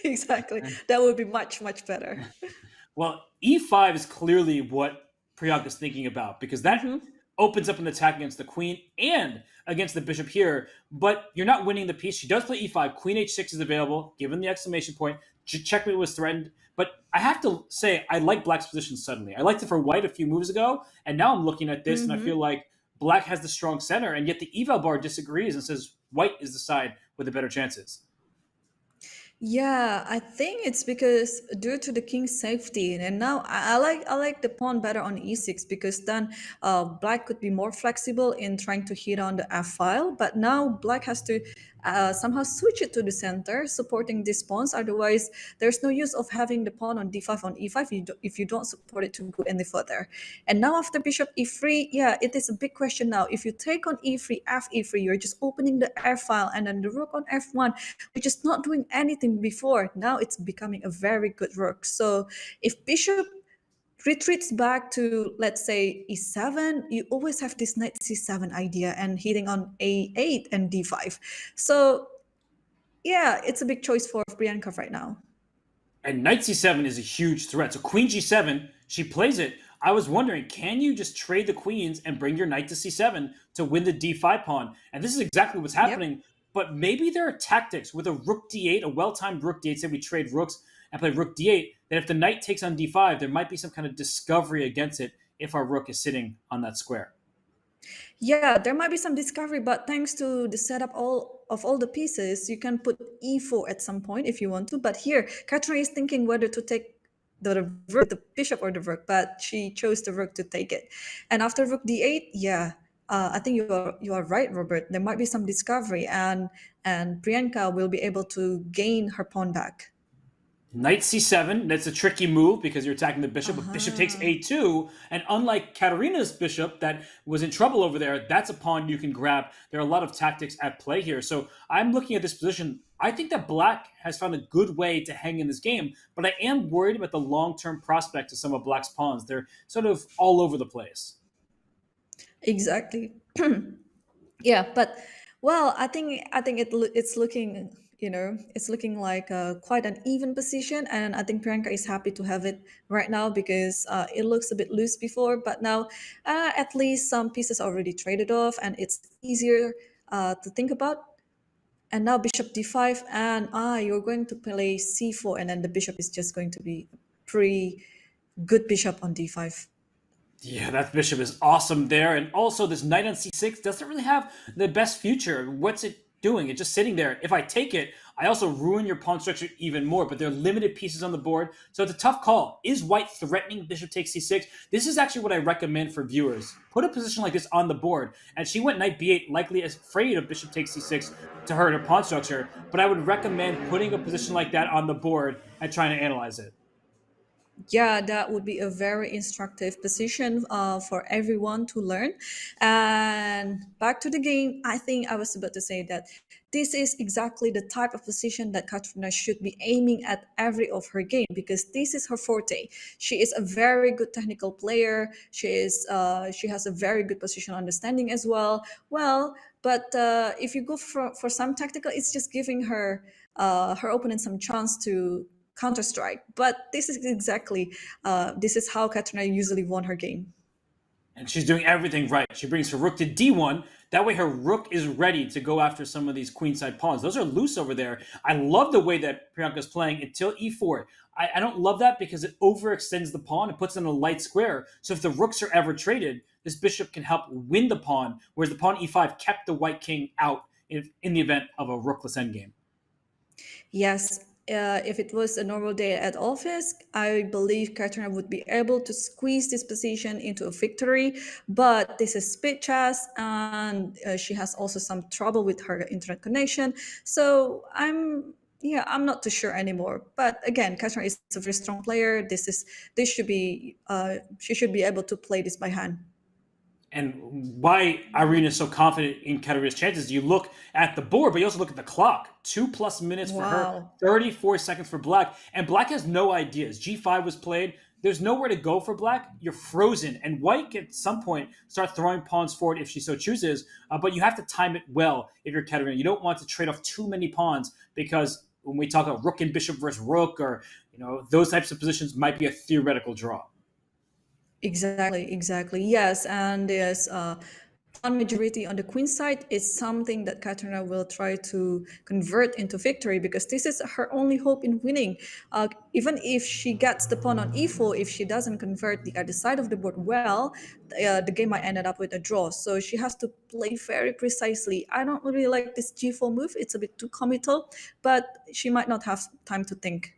exactly, that would be much much better. Well, e5 is clearly what Priyanka's thinking about because that opens up an attack against the queen and against the bishop here. But you're not winning the piece. She does play e5. Queen h6 is available, given the exclamation point. Checkmate was threatened. But I have to say, I like black's position suddenly. I liked it for white a few moves ago, and now I'm looking at this and I feel like black has the strong center, and yet the eval bar disagrees and says white is the side with the better chances. Yeah, I think it's because due to the king's safety, and now I like the pawn better on e6 because then black could be more flexible in trying to hit on the f file. But now black has to somehow switch it to the center, supporting these pawns. Otherwise, there's no use of having the pawn on d5 on e5 if you don't support it to go any further. And now after bishop e3, yeah, it is a big question now. If you take on e3, f e3, you're just opening the f file, and then the rook on f1, which is not doing anything before. Now it's becoming a very good rook. So if bishop retreats back to, let's say, e7, you always have this knight c7 idea and hitting on a8 and d5. So yeah, it's a big choice for Priyanka right now. And knight c7 is a huge threat. So queen g7, she plays it. I was wondering, can you just trade the queens and bring your knight to c7 to win the d5 pawn? And this is exactly what's happening. But maybe there are tactics with a rook d8, a well-timed rook d8, say we trade rooks and play rook d8, that if the knight takes on d5, there might be some kind of discovery against it if our rook is sitting on that square. Yeah, there might be some discovery, but thanks to the setup all the pieces, you can put e4 at some point if you want to. But here, Kateryna is thinking whether to take the rook, the bishop, or the rook, but she chose the rook to take it. And after rook d8, yeah, I think you are right, Robert. There might be some discovery, and Priyanka will be able to gain her pawn back. Knight c7, that's a tricky move because you're attacking the bishop, but bishop takes a2, and unlike Kateryna's bishop that was in trouble over there, that's a pawn you can grab. There are a lot of tactics at play here. So I'm looking at this position. I think that black has found a good way to hang in this game, but I am worried about the long-term prospect of some of black's pawns. They're sort of all over the place. Exactly. Yeah, but well, I think it's looking, it's looking like quite an even position, and I think Priyanka is happy to have it right now because it looks a bit loose before, but now at least some pieces are already traded off, and it's easier to think about. And now bishop d5, and you're going to play c4, and then the bishop is just going to be a pretty good bishop on d5. Yeah, that bishop is awesome there. And also this knight on c6 doesn't really have the best future. What's it doing? It's just sitting there. If I take it, I also ruin your pawn structure even more, but there are limited pieces on the board. So it's a tough call. Is white threatening bishop takes c6? This is actually what I recommend for viewers. Put a position like this on the board. And she went knight b8, likely afraid of bishop takes c6 to hurt her pawn structure. But I would recommend putting a position like that on the board and trying to analyze it. Yeah, that would be a very instructive position for everyone to learn. And back to the game, I think I was about to say that this is exactly the type of position that Kateryna should be aiming at every of her game because this is her forte. She is a very good technical player. She has a very good position understanding as well. But if you go for some tactical, it's just giving her opponent some chance to counter-strike. But this is exactly this is how Kateryna usually won her game. And she's doing everything right. She brings her rook to d1. That way her rook is ready to go after some of these queenside pawns. Those are loose over there. I love the way that Priyanka's playing until e4. I don't love that because it overextends the pawn. It puts it in a light square. So if the rooks are ever traded, this bishop can help win the pawn, whereas the pawn e5 kept the white king out in the event of a rookless endgame. Yes, if it was a normal day at office, I believe Kateryna would be able to squeeze this position into a victory. But this is speed chess, and she has also some trouble with her internet connection. So I'm not too sure anymore. But again, Kateryna is a very strong player. This should be she should be able to play this by hand. And why Irina is so confident in Kateryna's chances, you look at the board, but you also look at the clock. 2+ minutes for her, Wow. 34 seconds for Black. And Black has no ideas. G5 was played. There's nowhere to go for Black. You're frozen. And White can at some point start throwing pawns forward if she so chooses. But you have to time it well if you're Kateryna. You don't want to trade off too many pawns, because when we talk about rook and bishop versus rook, or those types of positions might be a theoretical draw. Exactly. Yes, and there's pawn majority on the queen side is something that Kateryna will try to convert into victory, because this is her only hope in winning. Even if she gets the pawn on e4, if she doesn't convert the other side of the board well, the game might end up with a draw. So she has to play very precisely. I don't really like this g4 move. It's a bit too committal, but she might not have time to think.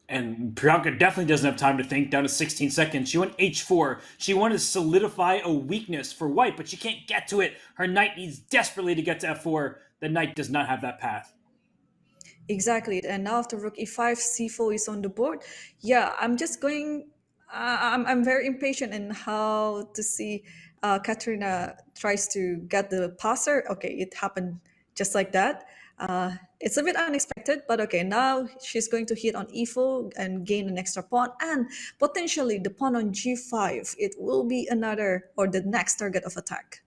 And Priyanka definitely doesn't have time to think. Down to 16 seconds. She went h4. She wanted to solidify a weakness for White, but she can't get to it. Her knight needs desperately to get to f4. The knight does not have that path. Exactly. And now after rook e5, c4 is on the board. Yeah, I'm just going. I'm very impatient in how to see Kateryna tries to get the passer. Okay, it happened just like that. It's a bit unexpected, but okay, now she's going to hit on e4 and gain an extra pawn, and potentially the pawn on g5. It will be another or the next target of attack.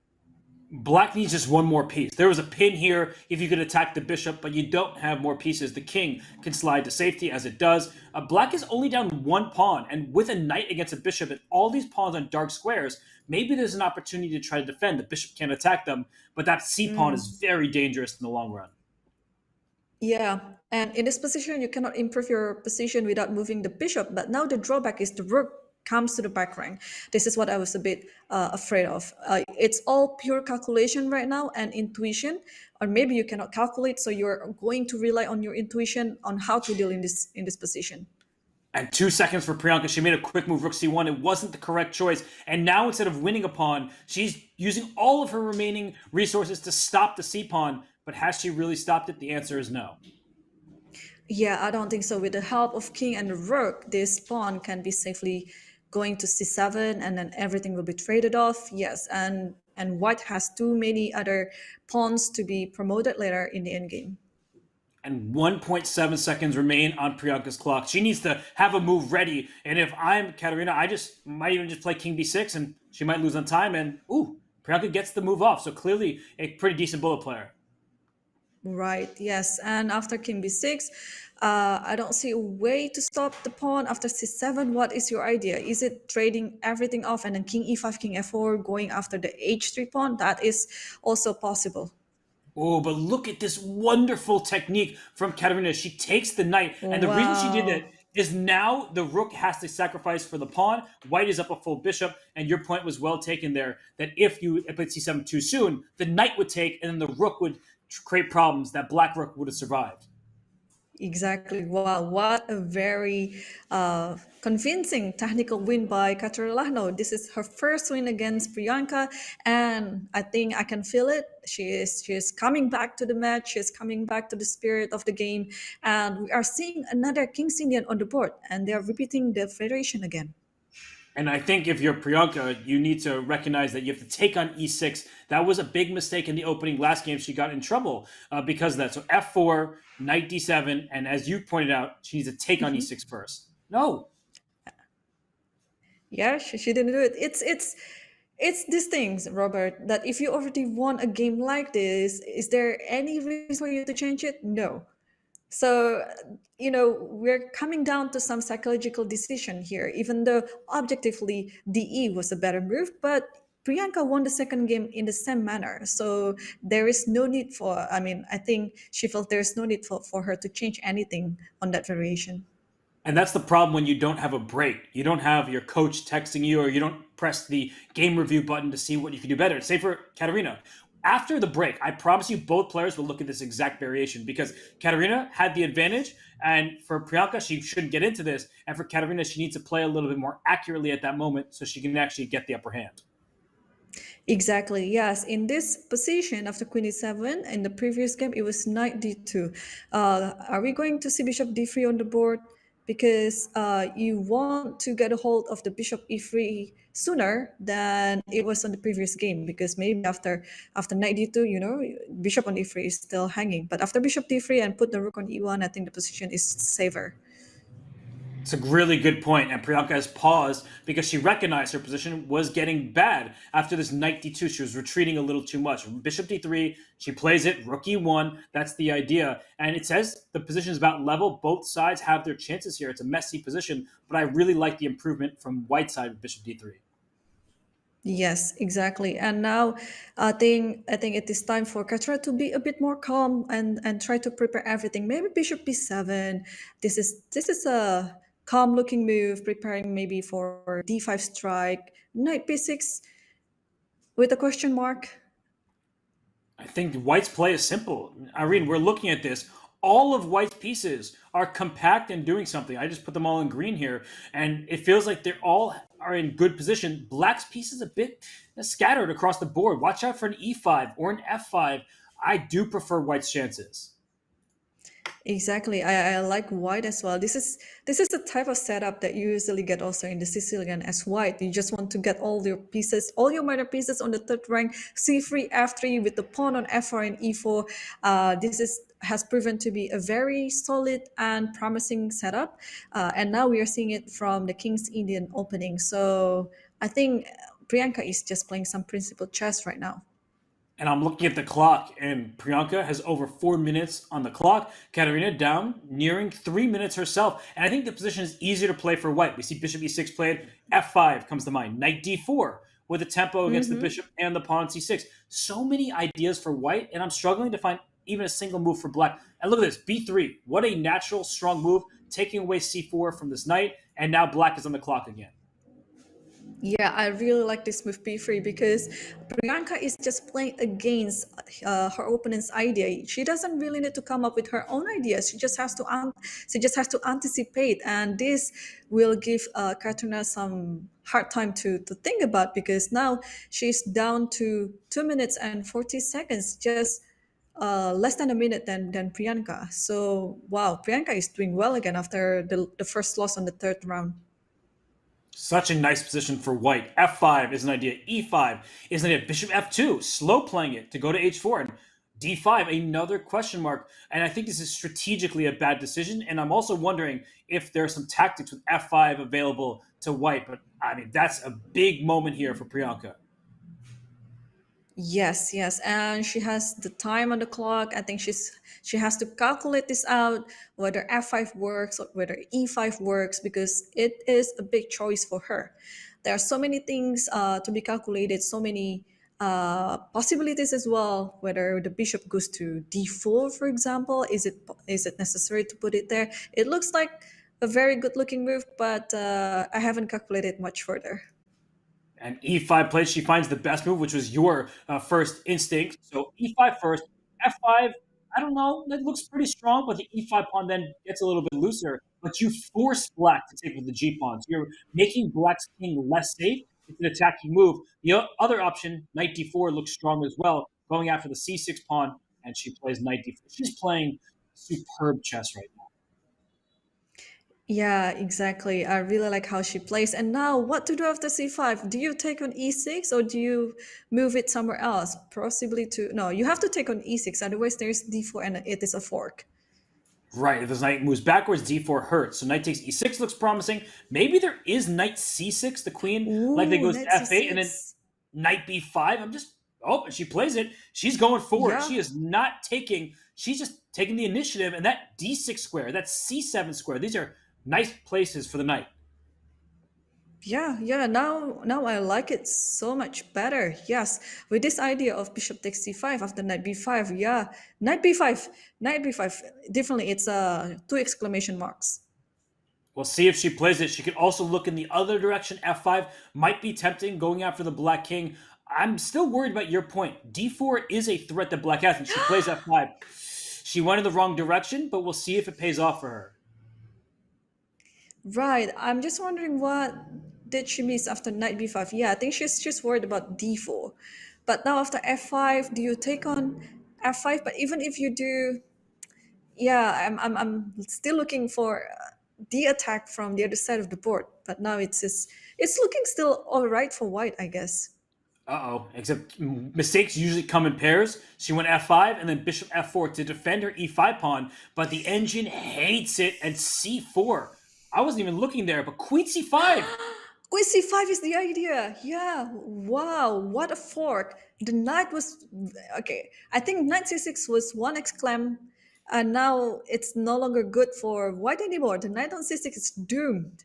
Black needs just one more piece. There was a pin here if you could attack the bishop, but you don't have more pieces. The king can slide to safety, as it does. Black is only down one pawn, and with a knight against a bishop and all these pawns on dark squares, maybe there's an opportunity to try to defend. The bishop can't attack them, but that c-pawn is very dangerous in the long run. Yeah, and in this position, you cannot improve your position without moving the bishop. But now the drawback is the rook comes to the back rank. This is what I was a bit afraid of. It's all pure calculation right now and intuition, or maybe you cannot calculate, so you're going to rely on your intuition on how to deal in this position. And 2 seconds for Priyanka. She made a quick move, rook c1. It wasn't the correct choice. And now instead of winning a pawn, she's using all of her remaining resources to stop the c-pawn. But has she really stopped it? The answer is no. Yeah, I don't think so. With the help of king and the rook, this pawn can be safely going to c7, and then everything will be traded off. Yes, and white has too many other pawns to be promoted later in the endgame. And 1.7 seconds remain on Priyanka's clock. She needs to have a move ready. And if I'm Kateryna, I might even play king b6, and she might lose on time. And Priyanka gets the move off. So clearly a pretty decent bullet player. Right, yes. And after king b6, I don't see a way to stop the pawn. After c7, what is your idea? Is it trading everything off and then king e5, king f4, going after the h3 pawn? That is also possible. Oh, but look at this wonderful technique from Kateryna. She takes the knight, and the reason she did it is now the rook has to sacrifice for the pawn. White is up a full bishop, and your point was well taken there, that if you played c7 too soon, the knight would take, and then the rook would create problems that black rook would have survived. Exactly. Wow, what a very convincing technical win by Kateryna Lagno. This is her first win against Priyanka, and I think I can feel it. She is coming back to the match. She's coming back to the spirit of the game, and we are seeing another King's Indian on the board, and they are repeating the federation again. And I think if you're Priyanka, you need to recognize that you have to take on e6. That was a big mistake in the opening last game. She got in trouble because of that. So f4, knight d7, and as you pointed out, she needs to take on e6 first. No. Yeah, she didn't do it. It's these things, Robert, that if you already won a game like this, is there any reason for you to change it? No. So, we're coming down to some psychological decision here, even though objectively DE was a better move, but Priyanka won the second game in the same manner. So there is no need I think she felt there's no need for her to change anything on that variation. And that's the problem when you don't have a break. You don't have your coach texting you, or you don't press the game review button to see what you can do better. Say for Kateryna, After the break, I promise you both players will look at this exact variation because Kateryna had the advantage, and for Priyanka, she shouldn't get into this. And for Kateryna, she needs to play a little bit more accurately at that moment so she can actually get the upper hand. Exactly, yes. In this position after queen e7, in the previous game, it was knight d2. Are we going to see bishop d3 on the board? Because you want to get a hold of the bishop e3 sooner than it was on the previous game. Because maybe after knight d2, bishop on e3 is still hanging. But after bishop d3 and put the rook on e1, I think the position is safer. It's a really good point, and Priyanka has paused because she recognized her position was getting bad after this knight d2. She was retreating a little too much. Bishop d3, she plays it, rook e1. That's the idea, and it says the position is about level. Both sides have their chances here. It's a messy position, but I really like the improvement from white side with bishop d3. Yes, exactly. And now I think it is time for Katra to be a bit more calm and try to prepare everything. Maybe bishop b7. This is a calm looking move, preparing maybe for d5 strike, knight b6 with a question mark. I think White's play is simple. Irene, we're looking at this. All of White's pieces are compact and doing something. I just put them all in green here, and it feels like they're all are in good position. Black's piece is a bit scattered across the board. Watch out for an e5 or an f5. I do prefer White's chances. Exactly. I like white as well. This is the type of setup that you usually get also in the Sicilian as white. You just want to get all your pieces, all your minor pieces on the third rank, c3, f3 with the pawn on f4 and e4. Has proven to be a very solid and promising setup. And now we are seeing it from the King's Indian opening. So I think Priyanka is just playing some principled chess right now. And I'm looking at the clock, and Priyanka has over 4 minutes on the clock. Kateryna down, nearing 3 minutes herself. And I think the position is easier to play for white. We see bishop e6 played, f5 comes to mind, knight d4 with a tempo against the bishop and the pawn c6. So many ideas for white, and I'm struggling to find even a single move for black. And look at this, b3. What a natural, strong move, taking away c4 from this knight, and now black is on the clock again. Yeah, I really like this move b3 because Priyanka is just playing against her opponent's idea. She doesn't really need to come up with her own ideas. She just has to anticipate, and this will give Katrina some hard time to think about because now she's down to 2 minutes and 40 seconds, just less than a minute than Priyanka. So wow, Priyanka is doing well again after the first loss on the third round. Such a nice position for white. f5 is an idea. e5 is an idea. Bishop f2, slow playing it to go to h4. And d5, another question mark. And I think this is strategically a bad decision. And I'm also wondering if there are some tactics with f5 available to white. But I mean, that's a big moment here for Priyanka. Yes, yes, and she has the time on the clock. I think she has to calculate this out, whether f5 works or whether e5 works, because it is a big choice for her. There are so many things to be calculated, so many possibilities as well. Whether the bishop goes to d4, for example, is it necessary to put it there? It looks like a very good looking move, but I haven't calculated much further. And e5 plays, she finds the best move, which was your first instinct. So e5 first, f5, I don't know, that looks pretty strong, but the e5 pawn then gets a little bit looser. But you force black to take with the g pawn. So you're making black's king less safe. It's an attacking move. The other option, knight d4, looks strong as well, going after the c6 pawn, and she plays knight d4. She's playing superb chess right now. Yeah, exactly. I really like how she plays. And now, what to do after c5? Do you take on e6 or do you move it somewhere else? Possibly to. No, you have to take on e6, otherwise, there's d4 and it is a fork. Right, if this knight moves backwards, d4 hurts. So knight takes e6 looks promising. Maybe there is knight c6, the queen, like they Ooh, goes to knight f8, and then c6. knight b5. And she plays it. She's going forward. Yeah. She is not taking, she's just taking the initiative. And that d6 square, that c7 square, these are nice places for the knight. Yeah. Now I like it so much better. Yes, with this idea of bishop takes c5 after knight b5. Yeah, knight b5. Definitely, it's two exclamation marks. We'll see if she plays it. She could also look in the other direction. f5 might be tempting, going after the black king. I'm still worried about your point. D4 is a threat that black has, and she plays F5. She went in the wrong direction, but we'll see if it pays off for her. Right. I'm just wondering what did she miss after knight b5? Yeah, I think she's worried about d4. But now after f5, do you take on f5? But even if you do, yeah, I'm still looking for the attack from the other side of the board. But now it's looking still all right for white, I guess. Uh-oh. Except mistakes usually come in pairs. She went f5 and then bishop f4 to defend her e5 pawn, but the engine hates it and c4. I wasn't even looking there, but queen c5. Queen c5 is the idea. Yeah. Wow. What a fork. The knight was okay. I think knight c6 was one exclam, and now it's no longer good for white anymore. The knight on c6 is doomed.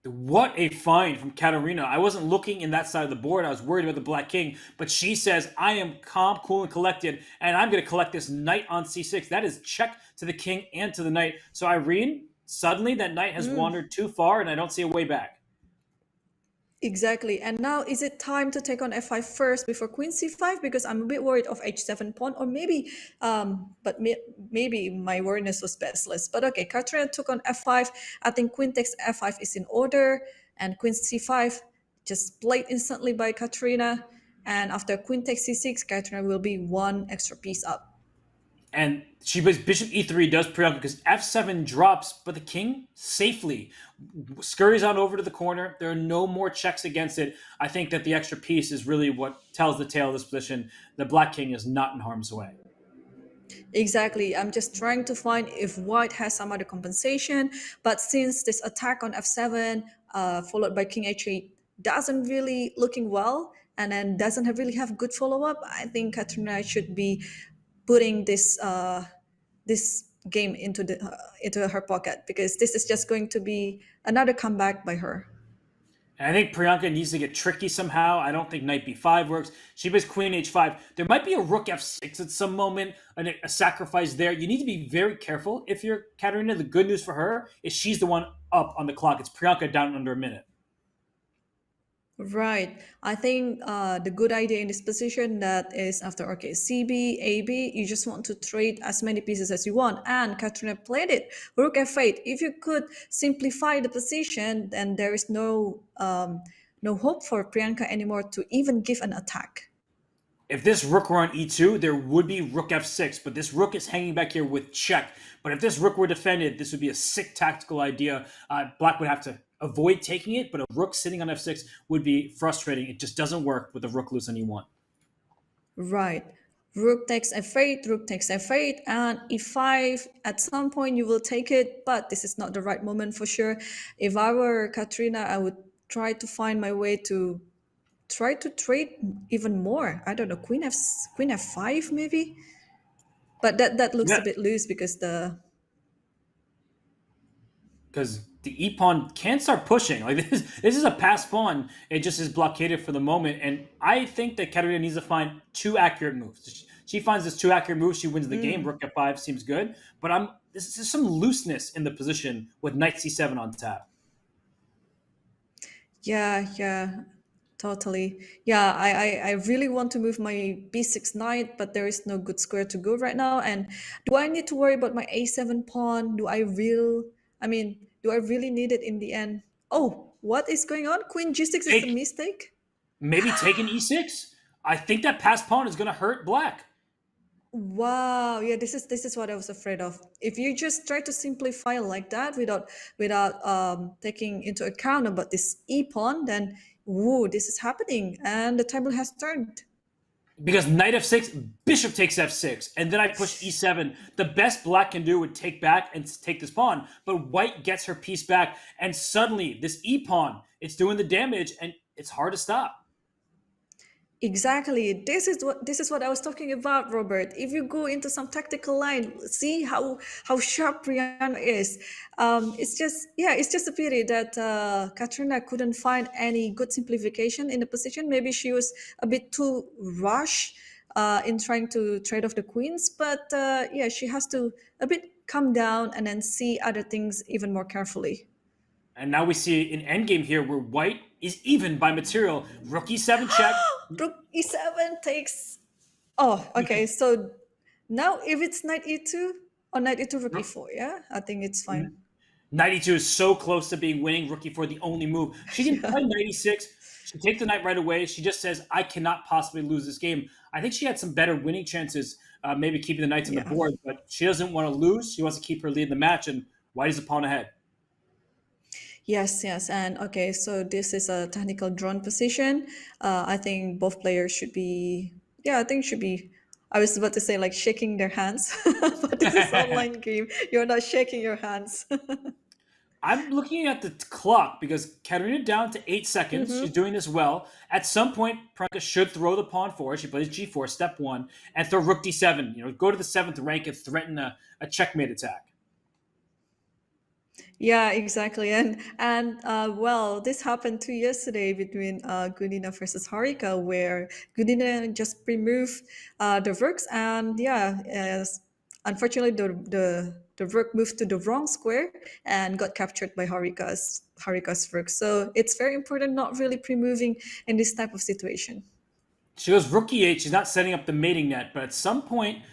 What a find from Kateryna. I wasn't looking in that side of the board. I was worried about the black king, but she says, I am calm, cool, and collected, and I'm going to collect this knight on c6. That is check to the king and to the knight. So Irene, suddenly that knight has wandered too far, and I don't see a way back. Exactly. And now is it time to take on f5 first before queen c5? Because I'm a bit worried of h7 pawn, or maybe, maybe my worriness was baseless. But okay, Kateryna took on f5. I think queen takes f5 is in order, and queen c5 just played instantly by Kateryna. And after queen takes c6, Kateryna will be one extra piece up. And she plays bishop e3, does Priyanka, because f7 drops, but the king safely scurries on over to the corner. There are no more checks against it. I think that the extra piece is really what tells the tale of this position. The black king is not in harm's way. Exactly. I'm just trying to find if white has some other compensation. But since this attack on f7, followed by king h8, doesn't really looking well, and then doesn't really have good follow-up, I think Kateryna should be putting this game into her pocket, because this is just going to be another comeback by her. And I think Priyanka needs to get tricky somehow. I don't think knight b5 works. She plays queen h5. There might be a rook f6 at some moment, a sacrifice there. You need to be very careful if you're Kateryna. The good news for her is she's the one up on the clock. It's Priyanka down under a minute. Right. I think the good idea in this position that is after, okay, CB, AB, you just want to trade as many pieces as you want. And Kateryna played it. Rook F8. If you could simplify the position, then there is no hope for Priyanka anymore to even give an attack. If this rook were on e2, there would be rook f6, but this rook is hanging back here with check. But if this rook were defended, this would be a sick tactical idea. Black would have to avoid taking it, but a rook sitting on f6 would be frustrating. It just doesn't work with a rook loose on e1. Right. Rook takes f8, rook takes f8, and e5. At some point you will take it, but this is not the right moment for sure. If I were Kateryna, I would try to find my way to try to trade even more. I don't know, queen f5 maybe? But that looks a bit loose because the e-pawn can start pushing. Like this is a passed pawn. It just is blockaded for the moment. And I think that Kateryna needs to find two accurate moves. She finds this two accurate moves, she wins the game. Rook f5 seems good. But this is some looseness in the position with knight c7 on tap. Yeah, totally. Yeah, I really want to move my b6 knight, but there is no good square to go right now. And do I need to worry about my a7 pawn? Do I really need it in the end? Oh, what is going on? Queen g6 is a mistake? Maybe take an e6? I think that passed pawn is going to hurt black. Wow, yeah, this is what I was afraid of. If you just try to simplify like that without taking into account about this e-pawn, then woo, this is happening and the table has turned. Because knight f6, bishop takes f6, and then I push e7. The best black can do would take back and take this pawn, but white gets her piece back, and suddenly this e-pawn, it's doing the damage, and it's hard to stop. Exactly. This is what I was talking about, Robert. If you go into some tactical line, see how sharp Priyanka is. It's just a pity that Kateryna couldn't find any good simplification in the position. Maybe she was a bit too rushed in trying to trade off the queens. But she has to a bit calm down and then see other things even more carefully. And now we see an endgame here where white is even by material. Rook e7 check. Rook e7 takes. Oh, okay. So now if it's knight e2 or knight e2 rook e4, yeah, I think it's fine. Knight e2 is so close to being winning. Rook e4, the only move. She didn't play knight e6. She takes the knight right away. She just says, I cannot possibly lose this game. I think she had some better winning chances, maybe keeping the knights on the board, but she doesn't want to lose. She wants to keep her lead in the match, and white is a pawn ahead. Yes, yes. And okay, so this is a technical drawn position. I think both players should be, yeah, I think should be, I was about to say like shaking their hands, but this is online game. You're not shaking your hands. I'm looking at the clock because Kateryna down to 8 seconds. She's doing this well. At some point, Priyanka should throw the pawn forward. She plays g4, step 1, and throw rook d7. Go to the 7th rank and threaten a checkmate attack. Yeah, exactly. And well, this happened too yesterday between Gunina versus Harika, where Gunina just removed the rooks, and yeah, unfortunately the rook moved to the wrong square and got captured by Harika's rook. So it's very important not really pre-moving in this type of situation. She goes rook e8. She's not setting up the mating net, but at some point,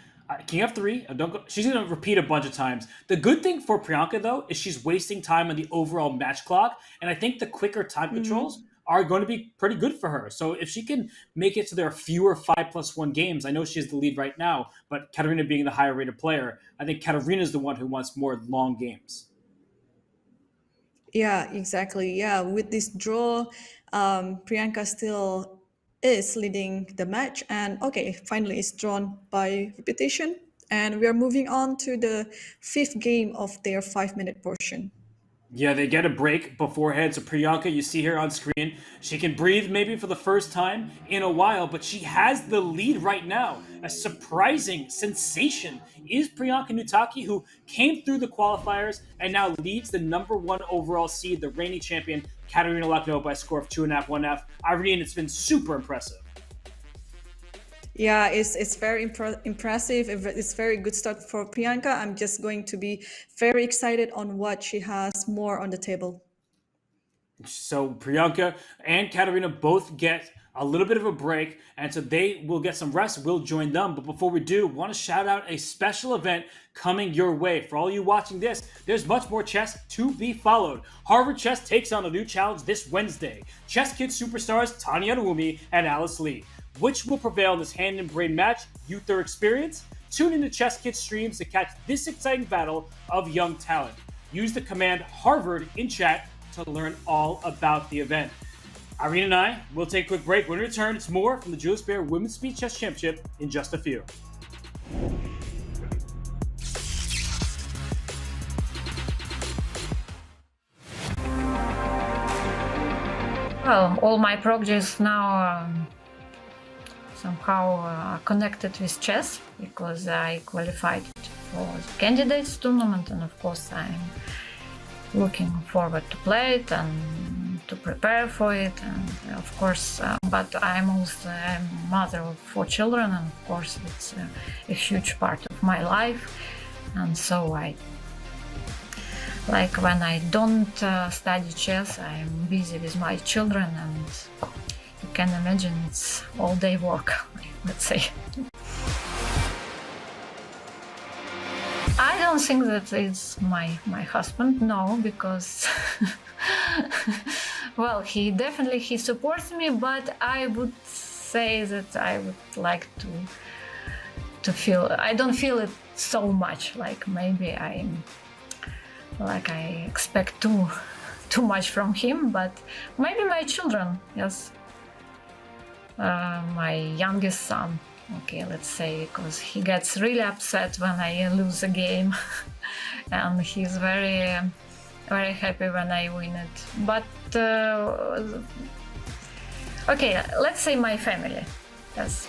king f3. Don't go. She's going to repeat a bunch of times. The good thing for Priyanka, though, is she's wasting time on the overall match clock, and I think the quicker time controls are going to be pretty good for her. So if she can make it so there are fewer 5+1 games, I know she has the lead right now, but Kateryna being the higher rated player, I think Kateryna is the one who wants more long games. Yeah, exactly. Yeah, with this draw, Priyanka still is leading the match, and okay, finally it's drawn by repetition, and we are moving on to the 5th game of their 5-minute portion. Yeah, they get a break beforehand. So Priyanka, you see here on screen, she can breathe maybe for the first time in a while, but she has the lead right now. A surprising sensation is Priyanka Nutaki, who came through the qualifiers and now leads the #1 overall seed, the reigning champion, Kateryna Lagno, by a score of 2.5, 1F. Irene, it's been super impressive. Yeah, it's very impressive. It's very good start for Priyanka. I'm just going to be very excited on what she has more on the table. So Priyanka and Kateryna both get a little bit of a break, and so they will get some rest. We'll join them. But before we do, want to shout out a special event coming your way. For all you watching this, there's much more chess to be followed. Harvard Chess takes on a new challenge this Wednesday. Chess Kids superstars Tanya Nawumi and Alice Lee. Which will prevail in this hand and brain match? Youth or experience? Tune into Chess Kids streams to catch this exciting battle of young talent. Use the command Harvard in chat to learn all about the event. Irene and I will take a quick break. When we return, it's more from the Julius Baer Women's Speed Chess Championship in just a few. Well, all my projects now somehow connected with chess, because I qualified for the candidates tournament, and of course I'm looking forward to play it and to prepare for it, and of course but I'm also a mother of 4 children, and of course it's a huge part of my life, and so I like when I don't study chess, I'm busy with my children, and you can imagine it's all day work, let's say. I don't think that it's my husband, no, because well, he supports me, but I would say that I would like to feel, I don't feel it so much, like maybe I expect too much from him, but maybe my children, yes. My youngest son, okay, let's say, because he gets really upset when I lose a game and he's very, very happy when I win it. But okay, let's say my family, yes.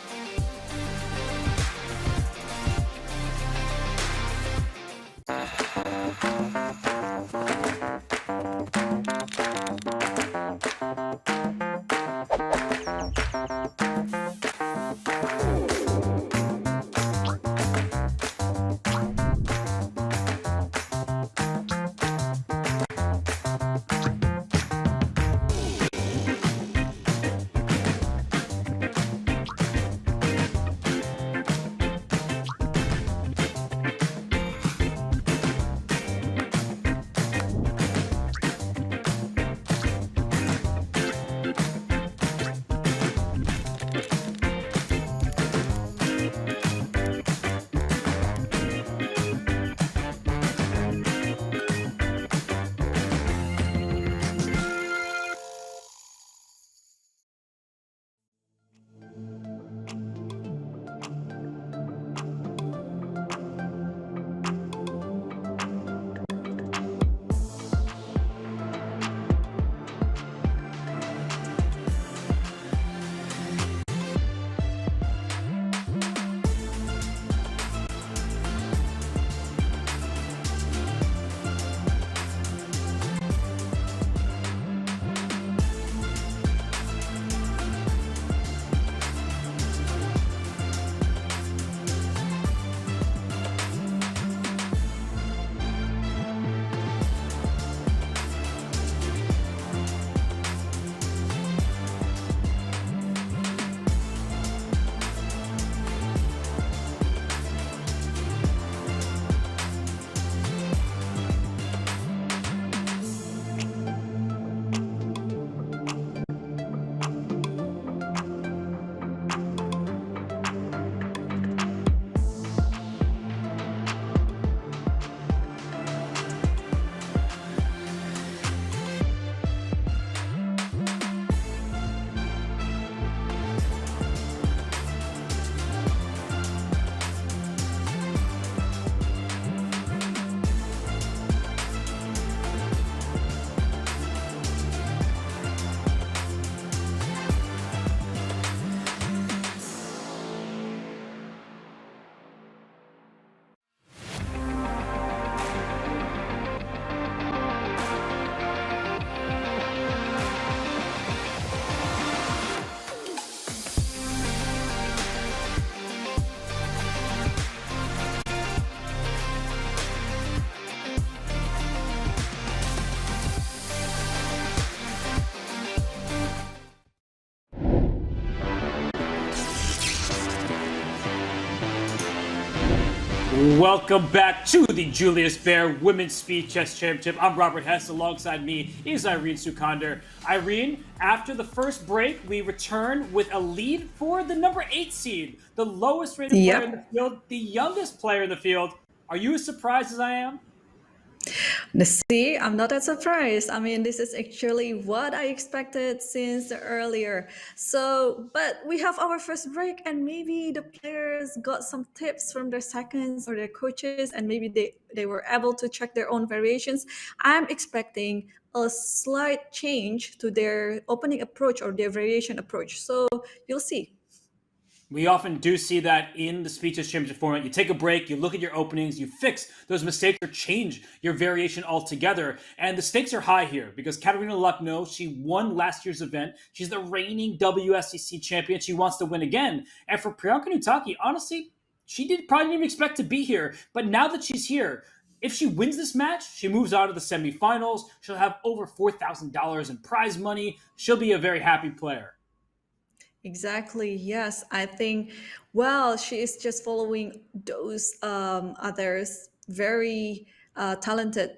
Welcome back to the Julius Baer Women's Speed Chess Championship. I'm Robert Hess. Alongside me is Irene Sukander. Irene, after the first break, we return with a lead for the number 8 seed, the lowest rated player in the field, the youngest player in the field. Are you as surprised as I am? See, I'm not that surprised. I mean, this is actually what I expected since earlier. So, but we have our first break, and maybe the players got some tips from their seconds or their coaches, and maybe they were able to check their own variations. I'm expecting a slight change to their opening approach or their variation approach. So you'll see. We often do see that in the Speed Chess Championship format. You take a break, you look at your openings, you fix those mistakes or change your variation altogether. And the stakes are high here because Kateryna Lagno, she won last year's event. She's the reigning WSCC champion. She wants to win again. And for Priyanka, honestly, probably didn't even expect to be here. But now that she's here, if she wins this match, she moves on to the semifinals. She'll have over $4,000 in prize money. She'll be a very happy player. Exactly. Yes, I think. Well, she is just following those others very talented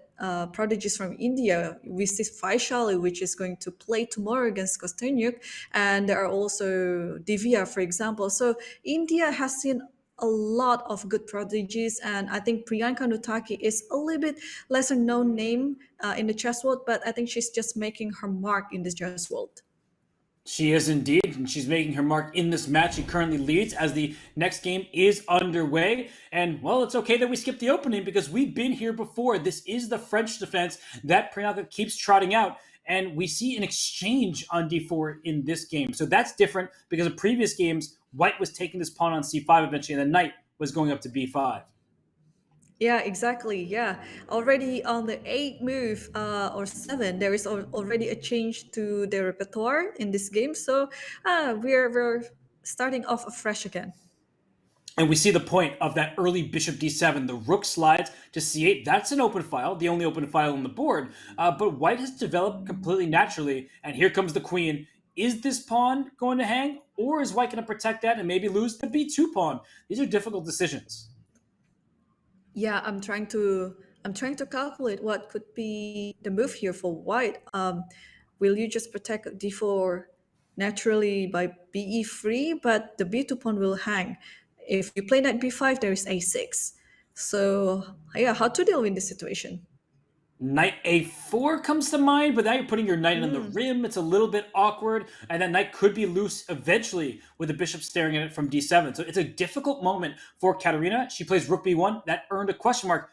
prodigies from India. We see Vaishali, which is going to play tomorrow against Kosteniuk, and there are also Divya, for example. So India has seen a lot of good prodigies, and I think Priyanka Nutaki is a little bit lesser known name in the chess world, but I think she's just making her mark in the chess world. She is indeed, and she's making her mark in this match. She currently leads as the next game is underway. And, well, it's okay that we skipped the opening because we've been here before. This is the French defense that Priyanka keeps trotting out. And we see an exchange on d4 in this game. So that's different because in previous games, White was taking this pawn on c5 eventually, and the knight was going up to b5. Yeah, exactly. Yeah, already on the 8th move or 7, there is already a change to the repertoire in this game. So we're starting off afresh again. And we see the point of that early bishop d7. The rook slides to c8. That's an open file, the only open file on the board. But White has developed completely naturally. And here comes the queen. Is this pawn going to hang? Or is White going to protect that and maybe lose the b2 pawn? These are difficult decisions. Yeah, I'm trying to calculate what could be the move here for White. Will you just protect d4 naturally by be3, but the b2 pawn will hang. If you play knight b5, there is a6. So yeah, how to deal with this situation? Knight a4 comes to mind, but now you're putting your knight on the rim. It's a little bit awkward, and that knight could be loose eventually with the bishop staring at it from d7. So it's a difficult moment for Kateryna. She plays rook b1. That earned a question mark.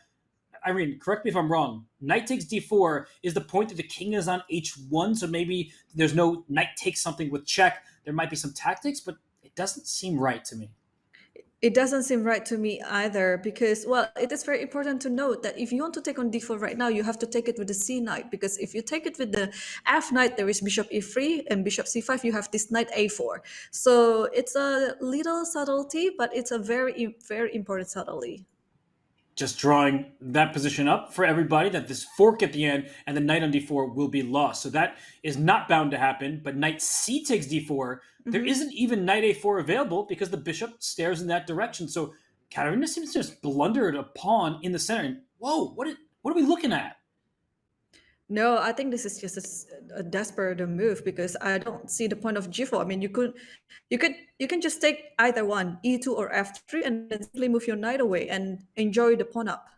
Irene, correct me if I'm wrong. Knight takes d4 is the point that the king is on h1, so maybe there's no knight takes something with check. There might be some tactics, but it doesn't seem right to me. It doesn't seem right to me either because, well, it is very important to note that if you want to take on d4 right now, you have to take it with the c knight, because if you take it with the f knight, there is bishop e3 and bishop c5, you have this knight a4. So it's a little subtlety, but it's a very, very important subtlety. Just drawing that position up for everybody, that this fork at the end and the knight on d4 will be lost. So that is not bound to happen, but knight c takes d4. There isn't even knight a4 available because the bishop stares in that direction. So Kateryna seems to just blundered a pawn in the center. And, whoa, what are we looking at? No, I think this is just a desperate move because I don't see the point of g4. I mean, you can just take either one, e2 or f3, and then simply move your knight away and enjoy the pawn up.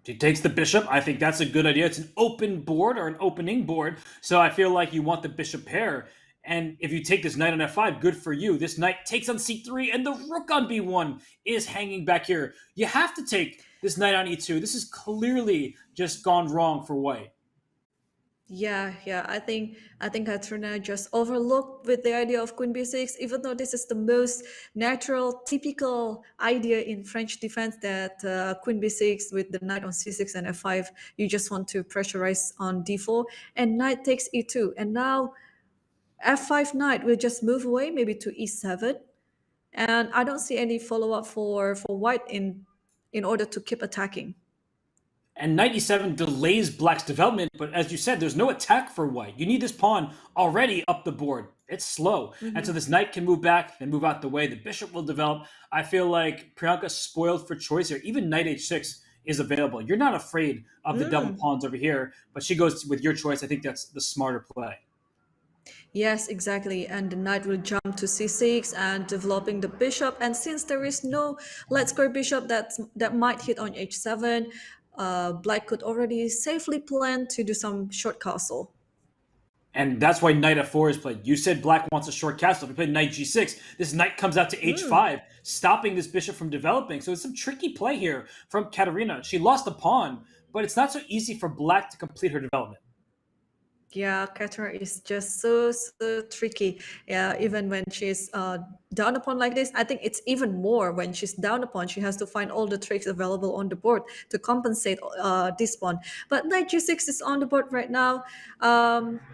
She takes the bishop. I think that's a good idea. It's an open board or an opening board, so I feel like you want the bishop pair. And if you take this knight on f5, good for you. This knight takes on c3, and the rook on b1 is hanging back here. You have to take this knight on e2. This is clearly just gone wrong for White. Yeah, I think Kateryna just overlooked with the idea of queen b6, even though this is the most natural, typical idea in French defense that queen b6 with the knight on c6 and f5, you just want to pressurize on d4, and knight takes e2, and now f5 knight will just move away maybe to e7, and I don't see any follow-up for White in order to keep attacking. And knight e7 delays black's development, but as you said, there's no attack for White. You need this pawn already up the board. It's slow. And so Mhm. this knight can move back, then move out the way. The bishop will develop. I feel like Priyanka's spoiled for choice here. Even knight h6 is available. You're not afraid of the double Mm. pawns over here, but she goes with your choice. I think that's the smarter play. Yes, exactly. And the knight will jump to c6 and developing the bishop. And since there is no light square bishop that might hit on h7, black could already safely plan to do some short castle. And that's why knight f4 is played. You said black wants a short castle. If you play knight g6, this knight comes out to Mm. h5, stopping this bishop from developing. So it's some tricky play here from Kateryna. She lost a pawn, but it's not so easy for black to complete her development. Yeah, Kateryna is just so tricky. Yeah, even when she's down upon like this, I think it's even more when she's down upon. She has to find all the tricks available on the board to compensate this pawn. But knight g6 is on the board right now.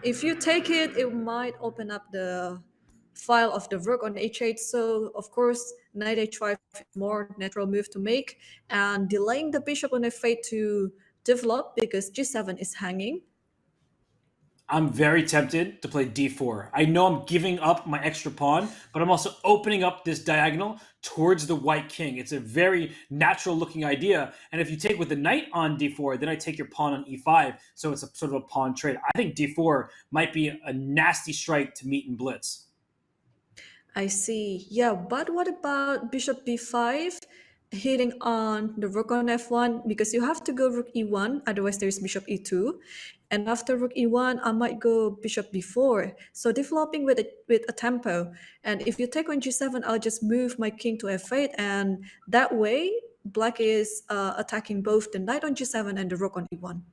If you take it, it might open up the file of the rook on h8. So of course, knight h5 is more natural move to make, and delaying the bishop on f8 to develop because g7 is hanging. I'm very tempted to play d4. I know I'm giving up my extra pawn, but I'm also opening up this diagonal towards the white king. It's a very natural looking idea. And if you take with the knight on d4, then I take your pawn on e5. So it's a sort of a pawn trade. I think d4 might be a nasty strike to meet in blitz. I see. Yeah, but what about bishop b5 hitting on the rook on f1? Because you have to go rook e1, otherwise there's bishop e2. And after rook e1, I might go bishop b4. So developing with a tempo. And if you take on g7, I'll just move my king to f8. And that way, black is attacking both the knight on g7 and the rook on e1.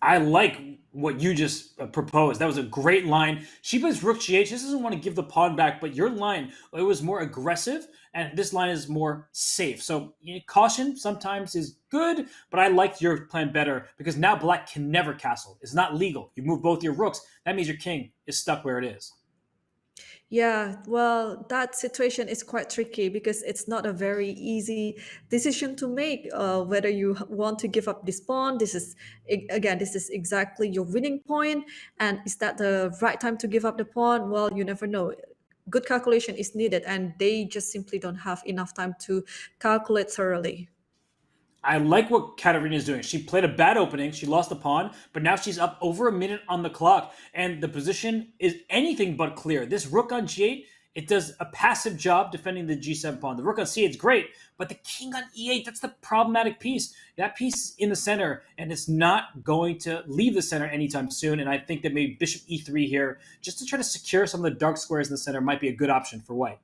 I like what you just proposed. That was a great line. She plays rook g8. She doesn't want to give the pawn back, but your line, it was more aggressive, and this line is more safe. So caution sometimes is good, but I liked your plan better because now black can never castle. It's not legal. You move both your rooks. That means your king is stuck where it is. Yeah, well, that situation is quite tricky because it's not a very easy decision to make. Whether you want to give up this pawn, again, this is exactly your winning point, and is that the right time to give up the pawn? Well, you never know. Good calculation is needed, and they just simply don't have enough time to calculate thoroughly. I like what Katerina is doing. She played a bad opening. She lost the pawn, but now she's up over a minute on the clock, and the position is anything but clear. This rook on g8, it does a passive job defending the g7 pawn. The rook on c8 is great, but the king on e8, that's the problematic piece. That piece is in the center, and it's not going to leave the center anytime soon. And I think that maybe bishop e3 here, just to try to secure some of the dark squares in the center, might be a good option for white.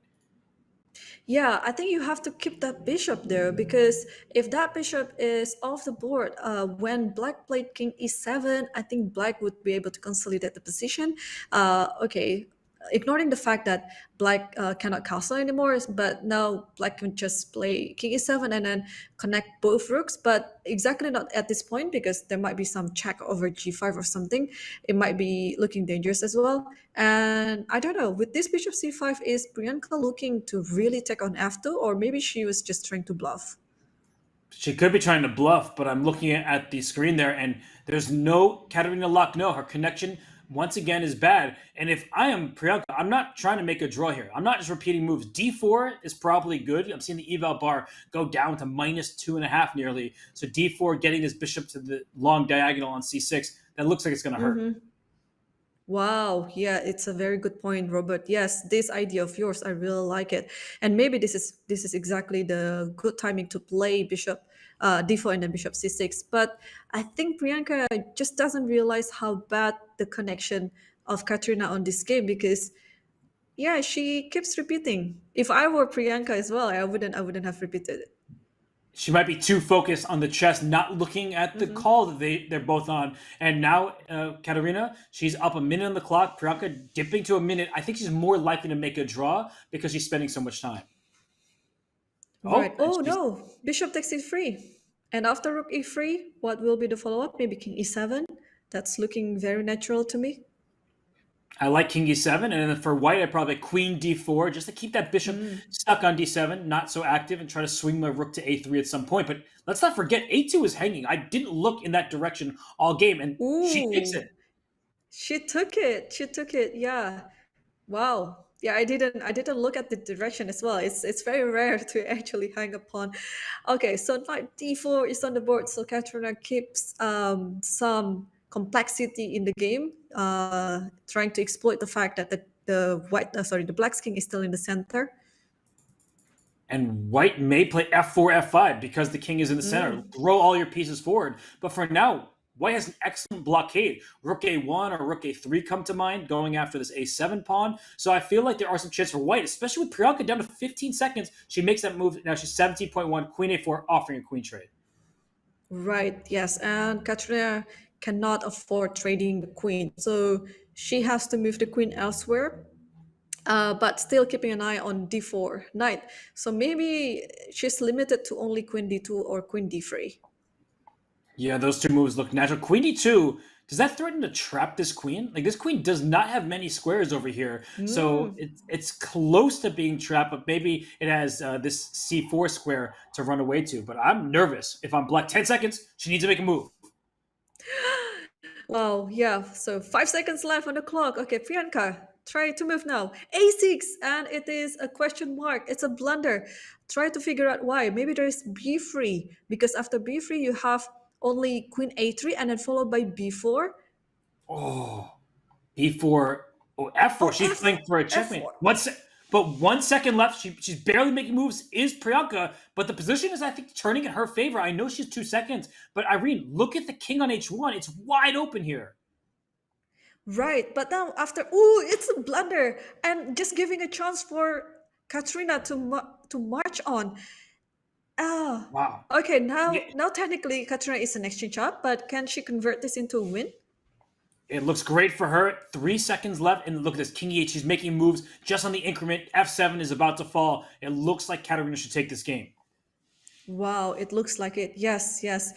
Yeah, I think you have to keep that bishop there because if that bishop is off the board, when black played king e7, I think black would be able to consolidate the position. Okay, ignoring the fact that black cannot castle anymore, but now black can just play king e7 and then connect both rooks, but exactly not at this point because there might be some check over g5 or something. It might be looking dangerous as well. And I don't know, with this bishop c5, is Priyanka looking to really take on f2, or maybe she was just trying to bluff? She could be trying to bluff, but I'm looking at the screen there, and there's no Kateryna Lagno. Her connection, once again, is bad. And if I am Priyanka, I'm not trying to make a draw here. I'm not just repeating moves. D4 is probably good. I'm seeing the eval bar go down to -2.5 nearly. So D4 getting this bishop to the long diagonal on C6, that looks like it's going to hurt. Mm-hmm. Wow, yeah, it's a very good point, Robert. Yes, this idea of yours, I really like it. And maybe this is exactly the good timing to play bishop d4 and then bishop c6. But I think Priyanka just doesn't realize how bad the connection of Katrina on this game because yeah, she keeps repeating. If I were Priyanka as well, I wouldn't have repeated it. She might be too focused on the chess, not looking at the Mm-hmm. call that they're both on. And now, Katerina, she's up a minute on the clock. Priyanka dipping to a minute. I think she's more likely to make a draw because she's spending so much time. Right. Oh, and Oh she's no, bishop takes e3. And after rook e3, what will be the follow-up? Maybe king e7. That's looking very natural to me. I like king e7, and then for white, I probably queen d4 just to keep that bishop Mm. stuck on d7, not so active, and try to swing my rook to a3 at some point. But let's not forget, a2 is hanging. I didn't look in that direction all game, and she takes Ooh, it. she took it. She took it. Yeah. Wow. Yeah, I didn't look at the direction as well. It's very rare to actually hang a pawn. Okay, so knight d4 is on the board, so Katrina keeps some complexity in the game, trying to exploit the fact that the black's king is still in the center. And white may play f4, f5 because the king is in the center. Throw all your pieces forward. But for now, white has an excellent blockade. Rook a1 or rook a3 come to mind going after this a7 pawn. So I feel like there are some chances for white, especially with Priyanka down to 15 seconds. She makes that move. Now she's 17.1, queen a4, offering a queen trade. Right, yes, and Katrina cannot afford trading the queen, so she has to move the queen elsewhere. But still keeping an eye on d4 knight. So maybe she's limited to only queen d2 or queen d3. Yeah, those two moves look natural. Queen d2, does that threaten to trap this queen? Like, this queen does not have many squares over here. So it's close to being trapped, but maybe it has this c4 square to run away to. But I'm nervous if I'm black. 10 seconds, she needs to make a move. Wow, yeah, so 5 seconds left on the clock. Okay, Priyanka, try to move now. A6, and it is a question mark. It's a blunder. Try to figure out why. Maybe there is b3, because after b3 you have only queen a3 and then followed by b4. Oh, b4, oh, f4. Oh, She's playing for a checkmate. f4. But 1 second left. She's barely making moves. Is Priyanka, but the position is, I think, turning in her favor. I know she's 2 seconds, but Irene, look at the king on h1. It's wide open here. Right, but now after, ooh, it's a blunder and just giving a chance for Katrina to march on. Ah, Wow. okay. Yeah, Now technically Katrina is an exchange up, but can she convert this into a win? it looks great for her. 3 seconds left, and look at this king e8. She's making moves just on the increment. f7 is about to fall. It looks like Katerina should take this game. Wow, it looks like it. Yes, yes,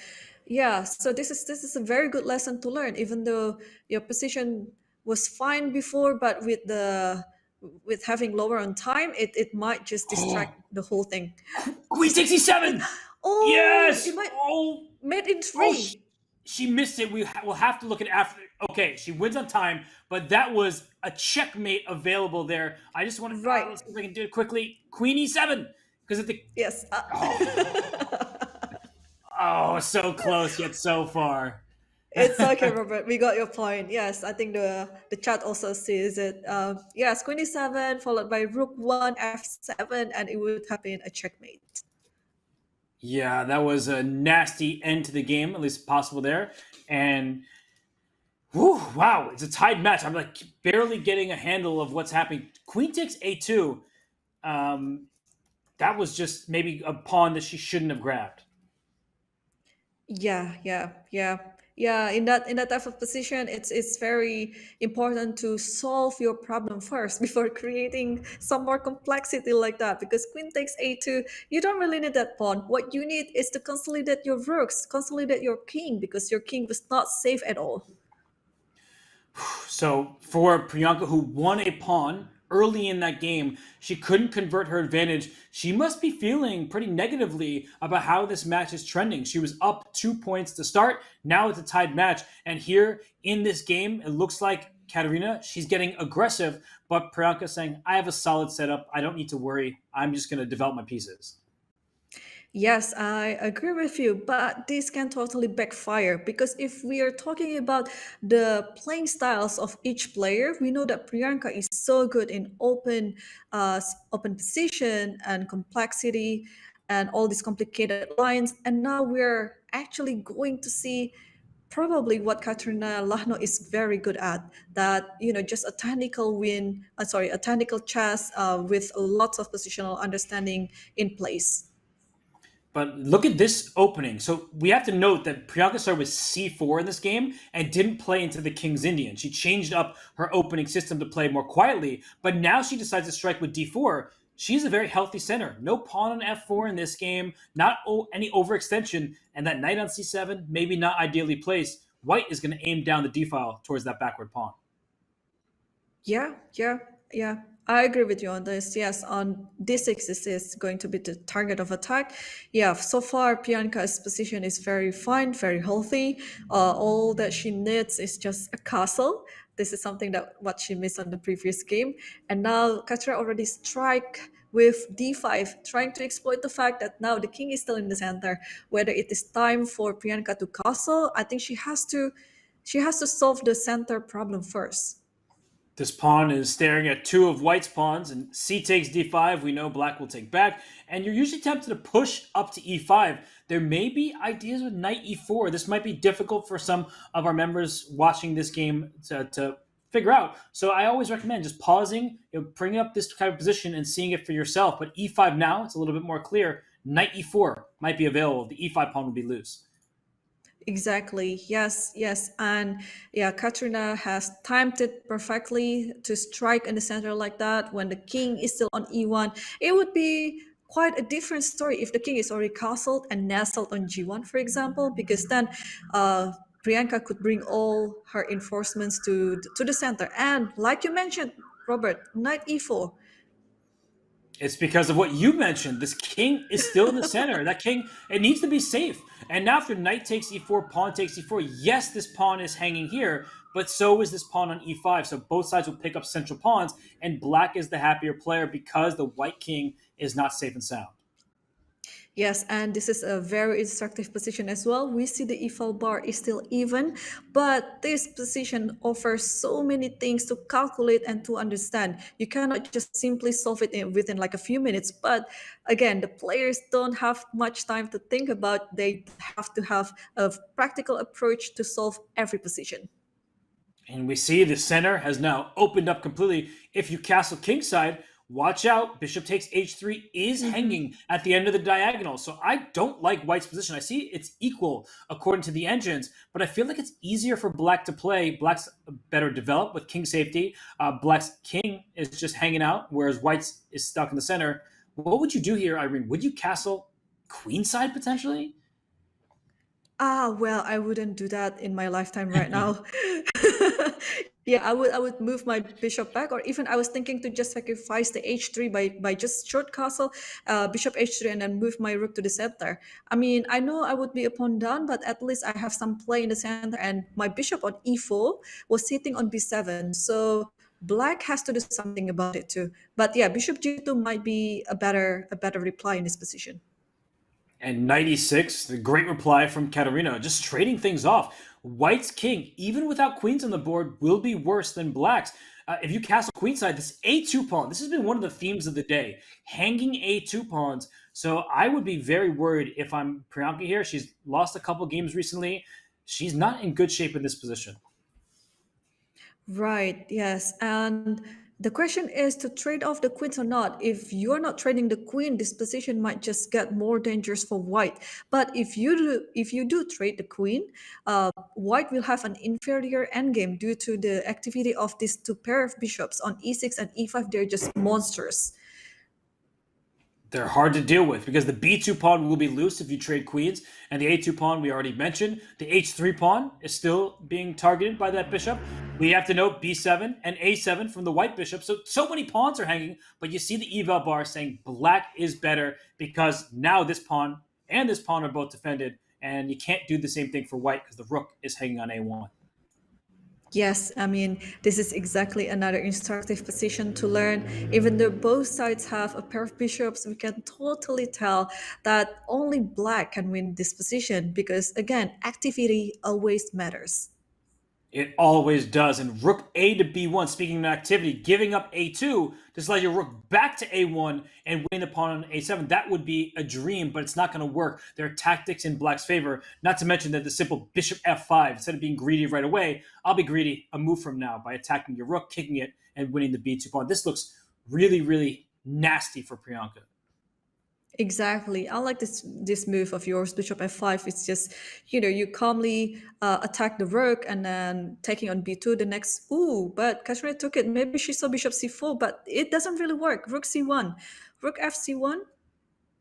yeah. So this is a very good lesson to learn. Even though your position was fine before, but with having lower on time, it might just Oh, distract the whole thing. queen 67. Oh, Yes. it might Oh, made in oh, three. she missed it. We'll have to look at after. Okay, she wins on time, but that was a checkmate available there. I just want to Right. let's see if I can do it quickly. Queen e7 because of the Yes. oh, so close yet so far. It's okay, Robert. We got your point. Yes, I think the chat also sees it. Yes, queen e7 followed by rook one f7, and it would have been a checkmate. Yeah, that was a nasty end to the game, at least possible there. And whew, wow, it's a tied match. I'm like barely getting a handle of what's happening. Queen takes a2. That was just maybe a pawn that she shouldn't have grabbed. Yeah. In that type of position, it's very important to solve your problem first before creating some more complexity like that. Because queen takes a2, you don't really need that pawn. What you need is to consolidate your rooks, consolidate your king, because your king was not safe at all. So for Priyanka, who won a pawn early in that game, she couldn't convert her advantage. She must be feeling pretty negatively about how this match is trending. She was up 2 points to start. Now it's a tied match. And here in this game, it looks like Kateryna, she's getting aggressive, but Priyanka saying, I have a solid setup. I don't need to worry. I'm just going to develop my pieces. Yes, I agree with you, but this can totally backfire because if we are talking about the playing styles of each player, we know that Priyanka is so good in open position and complexity and all these complicated lines, and now we're actually going to see probably what Kateryna Lagno is very good at. That just a technical a technical chess with lots of positional understanding in place. But look at this opening. So we have to note that Priyanka started with c4 in this game and didn't play into the King's Indian. She changed up her opening system to play more quietly, but now she decides to strike with d4. She's a very healthy center. No pawn on f4 in this game, not any overextension, and that knight on c7, maybe not ideally placed. White is going to aim down the d file towards that backward pawn. Yeah. I agree with you on this. Yes, on d6 is going to be the target of attack. Yeah, so far Priyanka's position is very fine, very healthy. All that she needs is just a castle, This is something that what she missed on the previous game. And now Kateryna already strike with d5, trying to exploit the fact that now the king is still in the center. Whether it is time for Priyanka to castle, I think she has to solve the center problem first. This pawn is staring at two of white's pawns, and c takes d5. We know black will take back, and you're usually tempted to push up to e5. There may be ideas with knight e4. This might be difficult for some of our members watching this game to figure out. So I always recommend just pausing, bringing up this type of position and seeing it for yourself. But e5 now, it's a little bit more clear. Knight e4 might be available. The e5 pawn will be loose. Exactly. Yes, yes. And yeah, Kateryna has timed it perfectly to strike in the center like that when the king is still on e1. It would be quite a different story if the king is already castled and nestled on g1, for example, because then Priyanka could bring all her reinforcements to the center. And like you mentioned, Robert, knight e4. It's because of what you mentioned. This king is still in the center. That king, it needs to be safe. And now after knight takes e4, pawn takes e4, yes, this pawn is hanging here, but so is this pawn on e5. So both sides will pick up central pawns, and black is the happier player because the white king is not safe and sound. Yes, and this is a very instructive position as well. We see the e-file bar is still even, but this position offers so many things to calculate and to understand. You cannot just simply solve it within like a few minutes. But again, the players don't have much time to think about. They have to have a practical approach to solve every position. And we see the center has now opened up completely. If you castle kingside, watch out. Bishop takes h3 is hanging at the end of the diagonal. So I don't like white's position. I see it's equal according to the engines, but I feel like it's easier for black to play. Black's better developed with king safety. Black's king is just hanging out, whereas white's is stuck in the center. What would you do here, Irene? Would you castle queenside potentially? Well, I wouldn't do that in my lifetime right now. Yeah, I would move my bishop back, or even I was thinking to just sacrifice the h3 by just short castle, bishop h3, and then move my rook to the center. I mean, I know I would be a pawn down, but at least I have some play in the center, and my bishop on e4 was sitting on b7. So black has to do something about it too. But yeah, bishop g2 might be a better reply in this position. And knight e6, the great reply from Kateryna, just trading things off. White's king, even without queens on the board, will be worse than black's. If you castle queenside, this a2 pawn, this has been one of the themes of the day, hanging a2 pawns. So I would be very worried if I'm Priyanka here. She's lost a couple games recently. She's not in good shape in this position. Right, yes. And the question is to trade off the queens or not. If you're not trading the queen, this position might just get more dangerous for white. But if you do trade the queen, white will have an inferior endgame due to the activity of these two pair of bishops on e6 and e5. They're just monsters. They're hard to deal with because the b2 pawn will be loose if you trade queens, and the a2 pawn we already mentioned. The h3 pawn is still being targeted by that bishop. We have to note b7 and a7 from the white bishop. So many pawns are hanging, but you see the eval bar saying black is better because now this pawn and this pawn are both defended, and you can't do the same thing for white because the rook is hanging on a1. Yes, I mean, this is exactly another instructive position to learn. Even though both sides have a pair of bishops, we can totally tell that only black can win this position because, again, activity always matters. It always does. And rook a to b1, speaking of activity, giving up a2 to slide your rook back to a1 and win the pawn on a7. That would be a dream, but it's not going to work. There are tactics in black's favor, not to mention that the simple bishop f5, instead of being greedy right away, I'll be greedy a move from now by attacking your rook, kicking it, and winning the b2 pawn. This looks really, really nasty for Priyanka. Exactly. I like this move of yours, bishop f5. It's just, you calmly attack the rook and then taking on b2 the next. Ooh, but Kateryna took it. Maybe she saw bishop c4, but it doesn't really work. Rook c1. Rook f c1.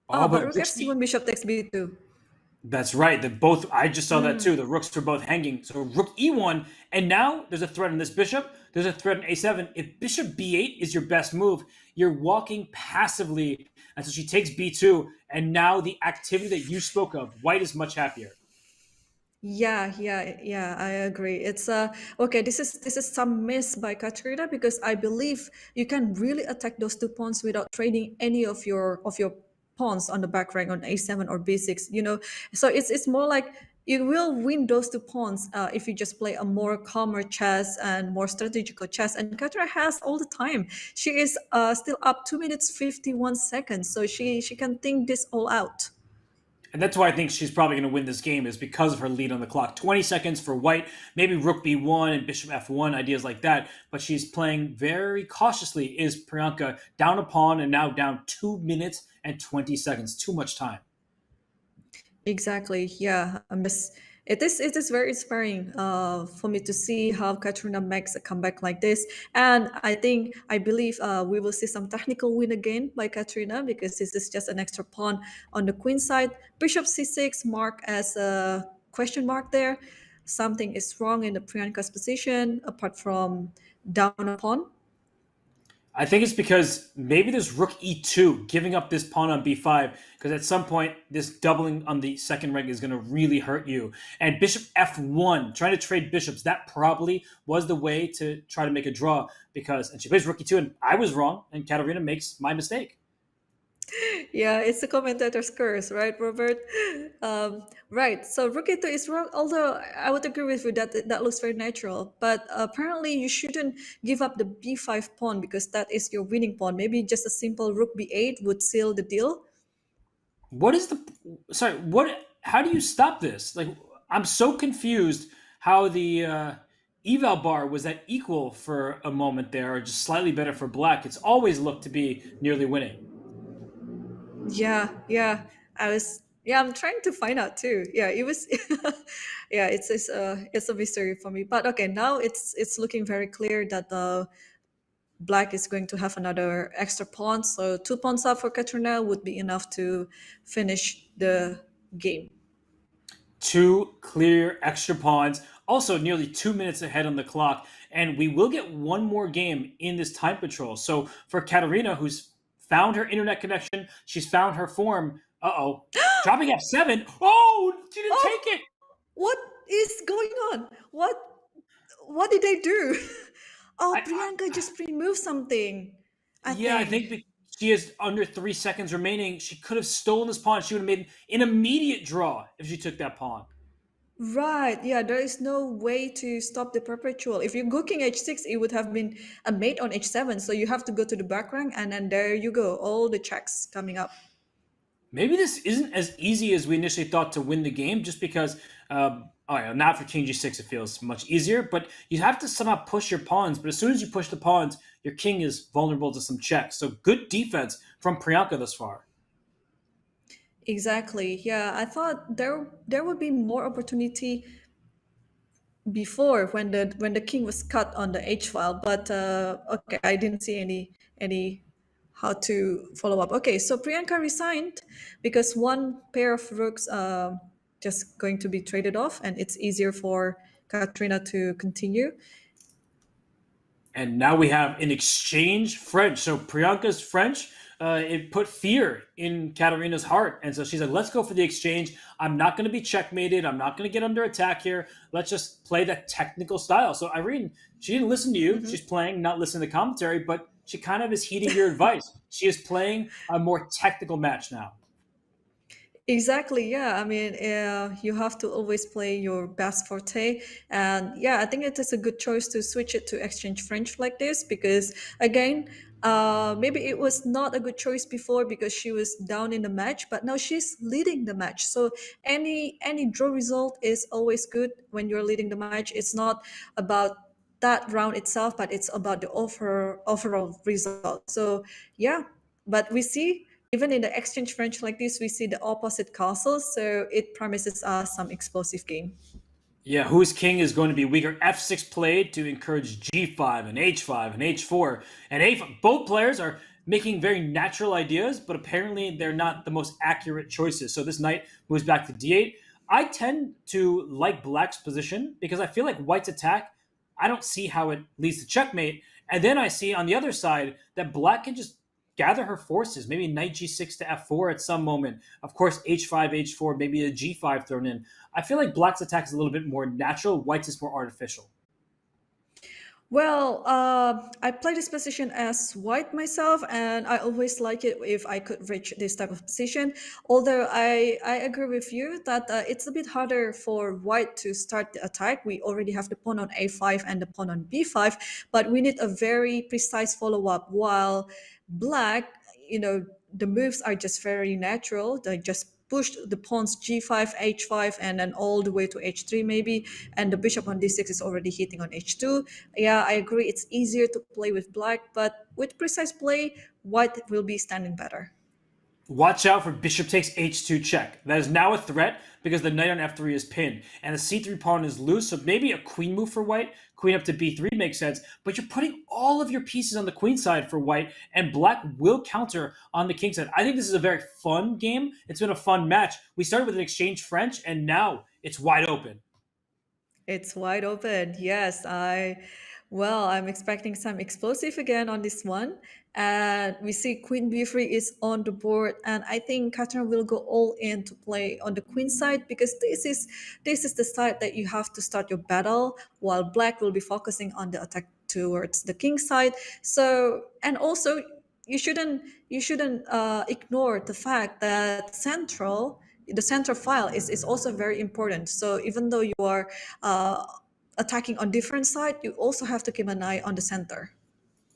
But rook f c1, bishop takes b2. That's right. I just saw that too. The rooks were both hanging. So rook e1, and now there's a threat on this bishop. There's a threat on a7. If bishop b8 is your best move, you're walking passively until she takes b2, and now the activity that you spoke of, white is much happier. Yeah, I agree. It's okay. This is some miss by Katrina because I believe you can really attack those two pawns without trading any of your pawns on the back rank on a7 or b6. So it's more like you will win those two pawns if you just play a more calmer chess and more strategical chess. And Katrina has all the time. She is still up 2 minutes 51 seconds, so she can think this all out. And that's why I think she's probably going to win this game is because of her lead on the clock. 20 seconds for white, maybe rook b1 and bishop f1, ideas like that. But she's playing very cautiously. Is Priyanka down a pawn and now down 2 minutes and 20 seconds? Too much time. Exactly. Yeah. It is very inspiring for me to see how Katrina makes a comeback like this. And I believe we will see some technical win again by Katrina because this is just an extra pawn on the queen side. Bishop c6 marked as a question mark there. Something is wrong in the Priyanka's position apart from down a pawn. I think it's because maybe there's rook e2, giving up this pawn on b5, because at some point, this doubling on the second rank is going to really hurt you. And bishop f1, trying to trade bishops, that probably was the way to try to make a draw, and she plays rook e2, and I was wrong, and Katerina makes my mistake. Yeah, it's the commentator's curse, right, Robert? Right. So rook e2 is wrong. Although I would agree with you that that looks very natural, but apparently you shouldn't give up the b5 pawn because that is your winning pawn. Maybe just a simple rook b8 would seal the deal. What is the sorry? What? How do you stop this? Like, I'm so confused how the eval bar was at equal for a moment there, or just slightly better for black. It's always looked to be nearly winning. Yeah. I'm trying to find out too. Yeah, it was. Yeah, it's a mystery for me. But okay, now it's looking very clear that the black is going to have another extra pawn. So 2 pawns up for Katrina would be enough to finish the game. Two clear extra pawns, also nearly 2 minutes ahead on the clock, and we will get one more game in this time patrol. So for Katerina, who's found her internet connection, she's found her form. Uh-oh. Dropping f7. Oh, she didn't Oh, take it. what is going on? What did they do? Oh, Priyanka I just removed something. I Yeah, I think. think she has under 3 seconds remaining. She could have stolen this pawn. She would have made an immediate draw if she took that pawn. Right. Yeah, there is no way to stop the perpetual. If you go king h6, it would have been a mate on h7. So you have to go to the back rank, and then there you go. All the checks coming up. Maybe this isn't as easy as we initially thought to win the game, just because. Oh yeah, not for king g6, it feels much easier. But you have to somehow push your pawns. But as soon as you push the pawns, your king is vulnerable to some checks. So good defense from Priyanka thus far. Exactly. Yeah, I thought there would be more opportunity before when the king was cut on the h file, but okay, I didn't see any how to follow up. Okay, so Priyanka resigned because one pair of rooks just going to be traded off, and it's easier for Katrina to continue. And now we have an exchange French. So Priyanka's French, it put fear in Katerina's heart. And so she's like, let's go for the exchange. I'm not going to be checkmated. I'm not going to get under attack here. Let's just play that technical style. So Irene, she didn't listen to you. She's playing, not listening to commentary, but she kind of is heeding your advice. She is playing a more technical match now. Exactly. Yeah. I mean, you have to always play your best forte. And yeah, I think it is a good choice to switch it to exchange French like this because, again, maybe it was not a good choice before because she was down in the match, but now she's leading the match. So any draw result is always good when you're leading the match. It's not about that round itself, but it's about the overall result. So yeah, but we see even in the exchange French like this, we see the opposite castles, so it promises us some explosive game. Yeah, whose king is going to be weaker? F6 played to encourage G5 and H5 and H4 and A5. Both players are making very natural ideas, but apparently they're not the most accurate choices. So this knight moves back to D8. I tend to like black's position because I feel like white's attack, I don't see how it leads to checkmate. And then I see on the other side that black can just gather her forces. Maybe knight g6 to f4 at some moment. Of course, h5, h4, maybe a g5 thrown in. I feel like black's attack is a little bit more natural. White's is more artificial. Well, I play this position as white myself, and I always like it if I could reach this type of position. Although I agree with you that it's a bit harder for white to start the attack. We already have the pawn on a5 and the pawn on b5, but we need a very precise follow-up. While black, the moves are just very natural. They just push the pawns g5, h5, and then all the way to h3 maybe, and the bishop on d6 is already hitting on h2. Yeah, I agree, it's easier to play with black, but with precise play, white will be standing better. Watch out for bishop takes h2 check. That is now a threat because the knight on f3 is pinned and the c3 pawn is loose, so maybe a queen move for white. Queen up to b3 makes sense, but you're putting all of your pieces on the queen side for white, and black will counter on the king side. I think this is a very fun game. It's been a fun match. We started with an exchange French, and now it's wide open. It's wide open. Yes, I'm expecting some explosive again on this one. And we see Queen B3 is on the board, and I think Kateryna will go all in to play on the queen side, because this is the side that you have to start your battle, while black will be focusing on the attack towards the king side. So, and also you shouldn't ignore the fact that the central file is also very important. So even though you are attacking on different side, you also have to keep an eye on the center.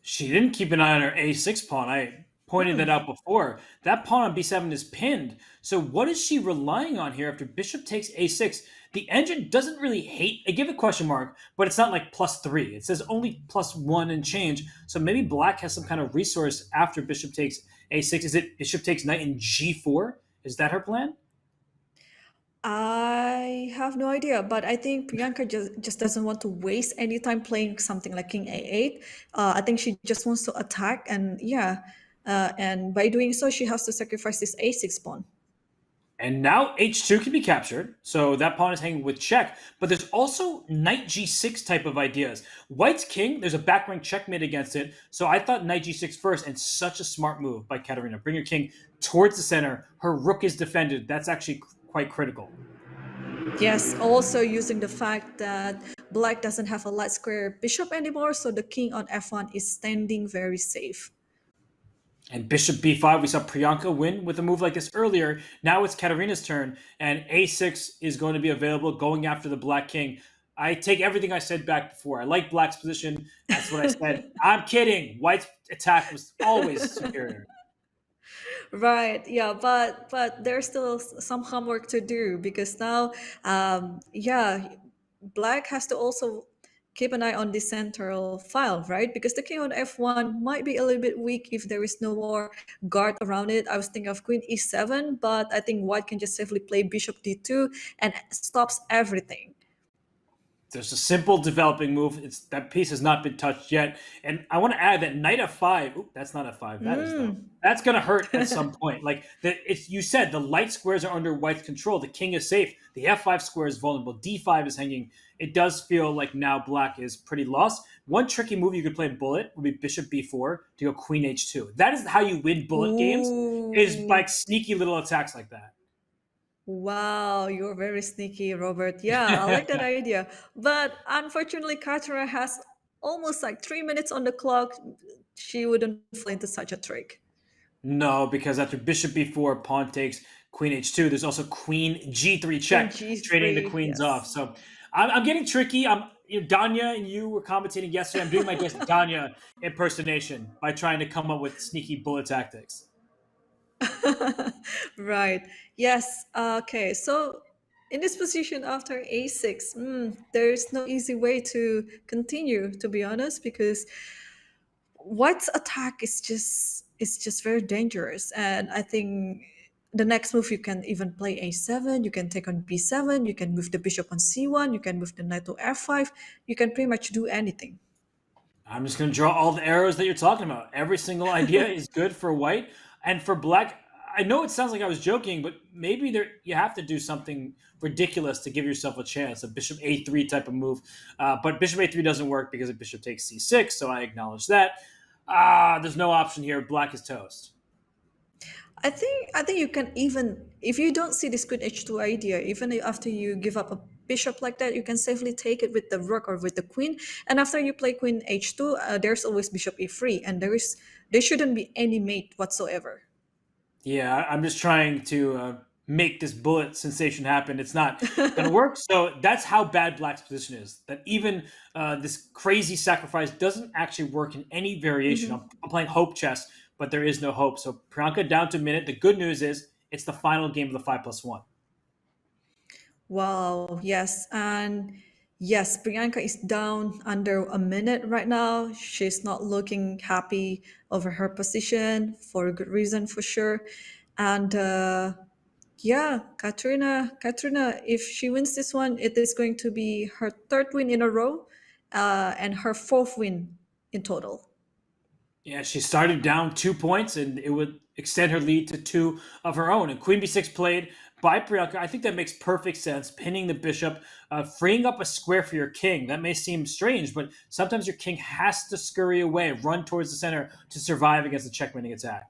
She didn't keep an eye on her a6 pawn. I pointed that out before. That pawn on b7 is pinned. So what is she relying on here after bishop takes a6? The engine doesn't really hate. I give a question mark, but it's not like +3. It says only +1 and change. So maybe black has some kind of resource after bishop takes a6. Is it bishop takes knight in g4? Is that her plan? I have no idea, but I think Priyanka just doesn't want to waste any time playing something like King A8. I think she just wants to attack, and yeah, and by doing so, she has to sacrifice this A6 pawn. And now h2 can be captured, so that pawn is hanging with check. But there's also knight g6 type of ideas. White's king, there's a back rank checkmate against it, so I thought knight g6 first, and such a smart move by Kateryna. Bring your king towards the center. Her rook is defended. That's actually quite critical. Yes, also using the fact that black doesn't have a light square bishop anymore, so the king on f1 is standing very safe. And bishop b5, we saw Priyanka win with a move like this earlier. Now it's Kateryna's turn, and a6 is going to be available, going after the black king. I take everything I said back before. I like black's position. That's what I said. I'm kidding. White's attack was always superior. Right, yeah, but there's still some homework to do, because now, yeah, black has to also keep an eye on the central file, right? Because the king on f1 might be a little bit weak if there is no more guard around it. I was thinking of queen e7, but I think white can just safely play bishop d2 and stops everything. There's a simple developing move. That piece has not been touched yet. And I want to add that knight f5. Ooh, that's not f5. That is though. That's going to hurt at some point. Like you said, the light squares are under white's control. The king is safe. The f5 square is vulnerable. d5 is hanging. It does feel like now black is pretty lost. One tricky move you could play in bullet would be bishop b4 to go queen h2. That is how you win bullet games, is by sneaky little attacks like that. Wow, you're very sneaky, Robert. Yeah, I like that idea. But unfortunately, Kateryna has almost like 3 minutes on the clock. She wouldn't fall into such a trick. No, because after bishop b4, pawn takes queen h2. There's also queen g3 check, G3, trading the queens off. So I'm getting tricky. Danya and you were commentating yesterday. I'm doing my best Danya impersonation by trying to come up with sneaky bullet tactics. Right. Yes. Okay. So in this position after a6, there's no easy way to continue, to be honest, because white's attack is just very dangerous. And I think the next move, you can even play a7, you can take on b7, you can move the bishop on c1, you can move the knight to f5, you can pretty much do anything. I'm just going to draw all the arrows that you're talking about. Every single idea is good for white. And for black, I know it sounds like I was joking, but maybe you have to do something ridiculous to give yourself a chance, a bishop a3 type of move. But bishop a3 doesn't work because a bishop takes c6, so I acknowledge that. There's no option here. Black is toast. I think you can, even if you don't see this queen h2 idea, even after you give up a bishop like that, you can safely take it with the rook or with the queen. And after you play queen h2, there's always bishop e3, and there shouldn't be any mate whatsoever. Yeah, I'm just trying to make this bullet sensation happen. It's not going to work. So that's how bad Black's position is. That even this crazy sacrifice doesn't actually work in any variation. I'm playing hope chess, but there is no hope. So Priyanka down to a minute. The good news is it's the final game of the 5+1. Wow, yes. And yes, Priyanka is down under a minute right now. She's not looking happy over her position for a good reason, for sure. And yeah, Kateryna, if she wins this one, it is going to be her third win in a row, and her fourth win in total. Yeah, she started down 2 points, and it would extend her lead to two of her own. And Queen B6 played by Priyanka. I think that makes perfect sense. Pinning the bishop, freeing up a square for your king. That may seem strange, but sometimes your king has to scurry away, run towards the center to survive against the checkmating attack.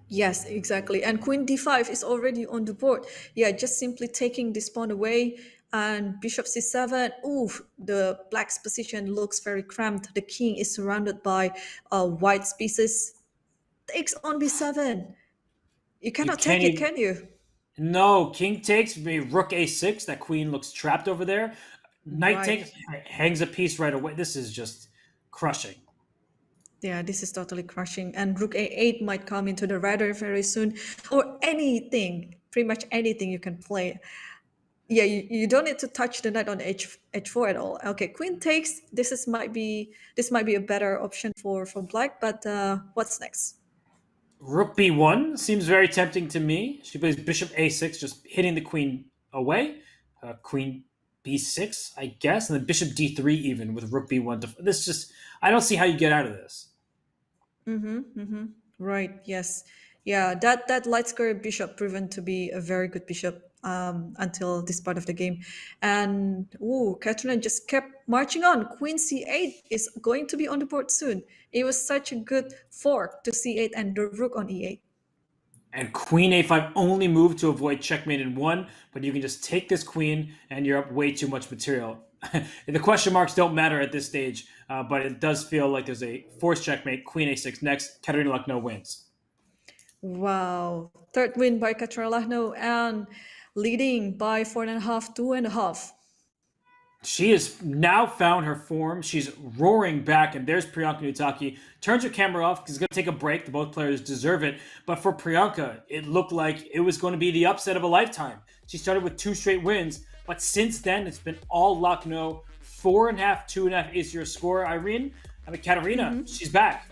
Yes, exactly. And queen d5 is already on the board. Yeah, just simply taking this pawn away, and bishop c7. Ooh, the black's position looks very cramped. The king is surrounded by white's pieces. Takes on b7. You You cannot can't take it, even. can you? No, king takes, maybe rook a6. That queen looks trapped over there. Knight Right. takes, hangs a piece right away. This is just crushing. Yeah, this is totally crushing. And rook a8 might come into the radar very soon. Or anything, pretty much anything you can play. Yeah, you don't need to touch the knight on h4 at all. Okay, queen takes. This might be a better option for black. But what's next? Rook b1 seems very tempting to me. She plays bishop a6, just hitting the queen away. Queen b6, I guess, and then bishop d3 even with rook b1. This just, I don't see how you get out of this. Right. Yes. Yeah. That light square bishop proven to be a very good bishop until this part of the game, and Kateryna just kept marching on. Queen c8 is going to be on the board soon. It was such a good fork to c8 and the rook on e8. And queen a5 only moved to avoid checkmate in one, but you can just take this queen and you're up way too much material. The question marks don't matter at this stage, but it does feel like there's a forced checkmate. Queen a6 next. Kateryna Lagno wins. Wow. Third win by Kateryna Lagno, and leading by 4.5, 2.5. She has now found her form. She's roaring back, and there's Priyanka Nutaki. Turns her camera off because it's going to take a break. Both players deserve it. But for Priyanka, it looked like it was going to be the upset of a lifetime. She started with 2 straight wins, but since then, it's been all Lagno. 4.5, 2.5 is your score, Irene. I mean, Kateryna, she's back.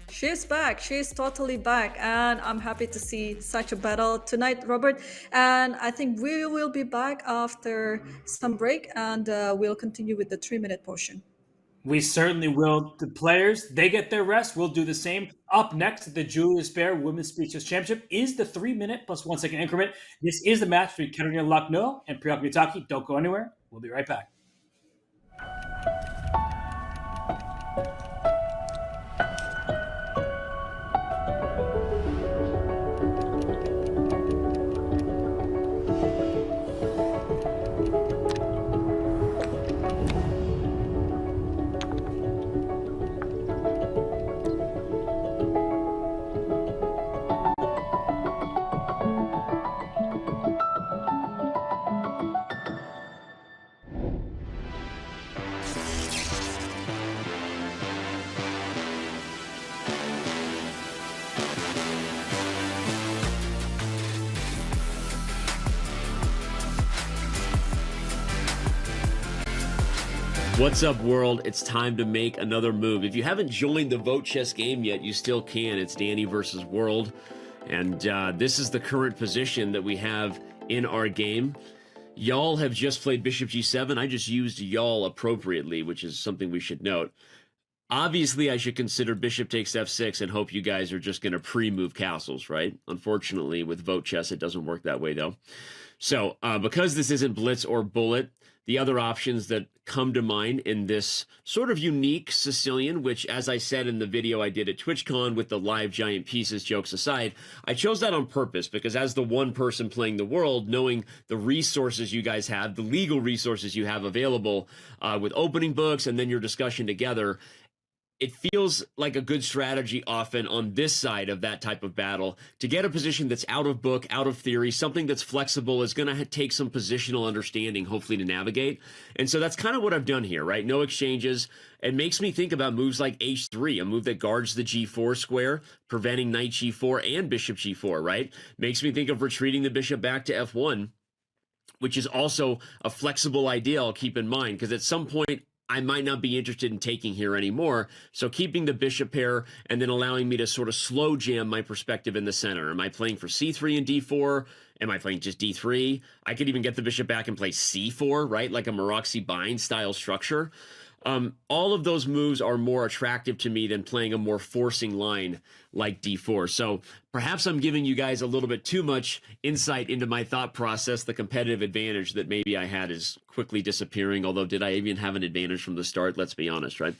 She's back. She's totally back. And I'm happy to see such a battle tonight, Robert. And I think we will be back after some break, and we'll continue with the 3-minute portion. We certainly will. The players, they get their rest. We'll do the same. Up next, the Julius Baer Women's Speeches Championship is the 3-minute plus 1 second increment. This is the match between Kateryna Lagno and Priyanka Nutaki. Don't go anywhere. We'll be right back. What's up, world? It's time to make another move. If you haven't joined the Vote Chess game yet, you still can. It's Danny versus World. And this is the current position that we have in our game. Y'all have just played Bishop G7. I just used y'all appropriately, which is something we should note. Obviously, I should consider Bishop takes F6 and hope you guys are just going to pre-move castles, right? Unfortunately, with Vote Chess, it doesn't work that way, though. So, because this isn't Blitz or Bullet, the other options that come to mind in this sort of unique Sicilian, which, as I said in the video I did at TwitchCon with the live giant pieces, jokes aside, I chose that on purpose because as the one person playing the world, knowing the resources you guys have, the legal resources you have available with opening books and then your discussion together, it feels like a good strategy often on this side of that type of battle to get a position that's out of book, out of theory, something that's flexible, is going to take some positional understanding, hopefully, to navigate. And so that's kind of what I've done here, right? No exchanges. It makes me think about moves like h3, a move that guards the g4 square, preventing knight g4 and bishop g4, right? Makes me think of retreating the bishop back to f1, which is also a flexible idea I'll keep in mind, because at some point, I might not be interested in taking here anymore. So keeping the bishop pair and then allowing me to sort of slow jam my perspective in the center. Am I playing for c3 and d4? Am I playing just d3? I could even get the bishop back and play c4, right? Like a Maroczy bind style structure. All of those moves are more attractive to me than playing a more forcing line like d4. So perhaps I'm giving you guys a little bit too much insight into my thought process. The competitive advantage that maybe I had is quickly disappearing, although did I even have an advantage from the start? Let's be honest, right?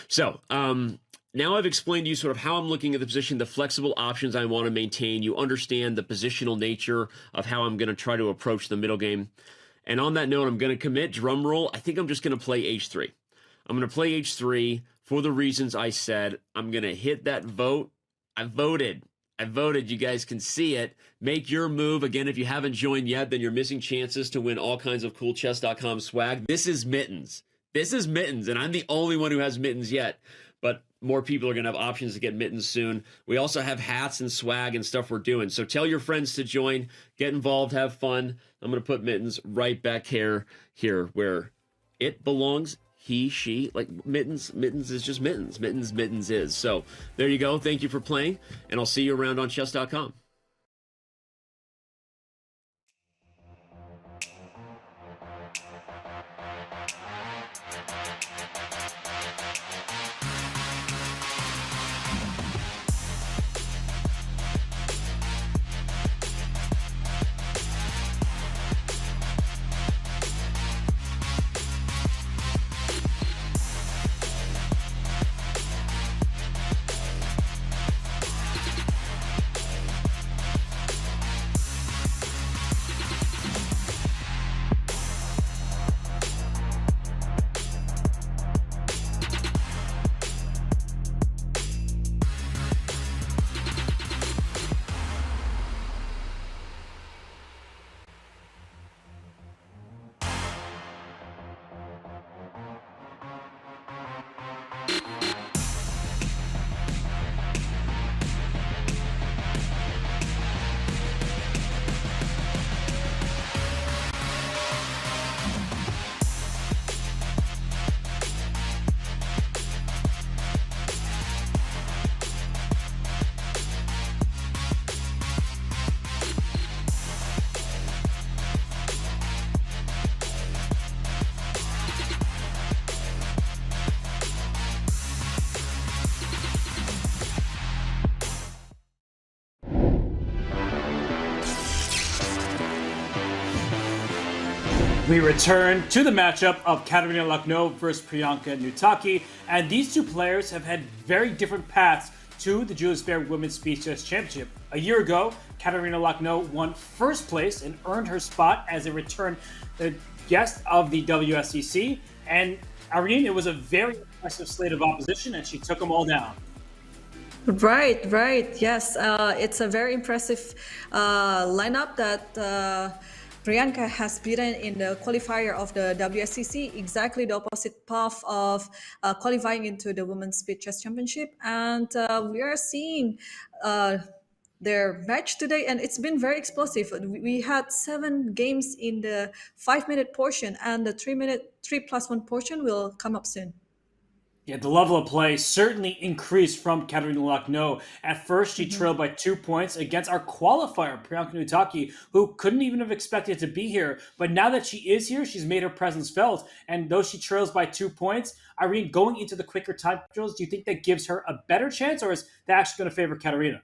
So now I've explained to you sort of how I'm looking at the position, the flexible options I want to maintain. You understand the positional nature of how I'm going to try to approach the middle game. And on that note, I'm going to commit, drum roll, I think I'm just going to play h3. I'm going to play h3 for the reasons I said. I'm going to hit that vote. I voted. You guys can see it. Make your move. Again, if you haven't joined yet, then you're missing chances to win all kinds of cool Chess.com swag. This is Mittens. And I'm the only one who has Mittens yet. But more people are going to have options to get Mittens soon. We also have hats and swag and stuff we're doing. So tell your friends to join. Get involved. Have fun. I'm going to put Mittens right back here where it belongs. He, she, like Mittens is just Mittens. Mittens is. So there you go. Thank you for playing, and I'll see you around on Chess.com. We return to the matchup of Kateryna Lagno versus Priyanka Nutaki, and these two players have had very different paths to the Julius Baer Women's Speed Chess Championship. A year ago, Kateryna Lagno won first place and earned her spot as a return guest of the WSCC, and Irene, it was a very impressive slate of opposition, and she took them all down. Right. Yes, it's a very impressive lineup that Priyanka has beaten in the qualifier of the WSCC, exactly the opposite path of qualifying into the Women's Speed Chess Championship. And we are seeing their match today, and it's been very explosive. We had 7 games in the 5-minute portion, and the 3+1 portion will come up soon. Yeah, the level of play certainly increased from Kateryna Lagno. At first, she trailed by 2 points against our qualifier, Priyanka Nutaki, who couldn't even have expected to be here. But now that she is here, she's made her presence felt. And though she trails by 2 points, Irene, going into the quicker time drills, do you think that gives her a better chance, or is that actually going to favor Kateryna?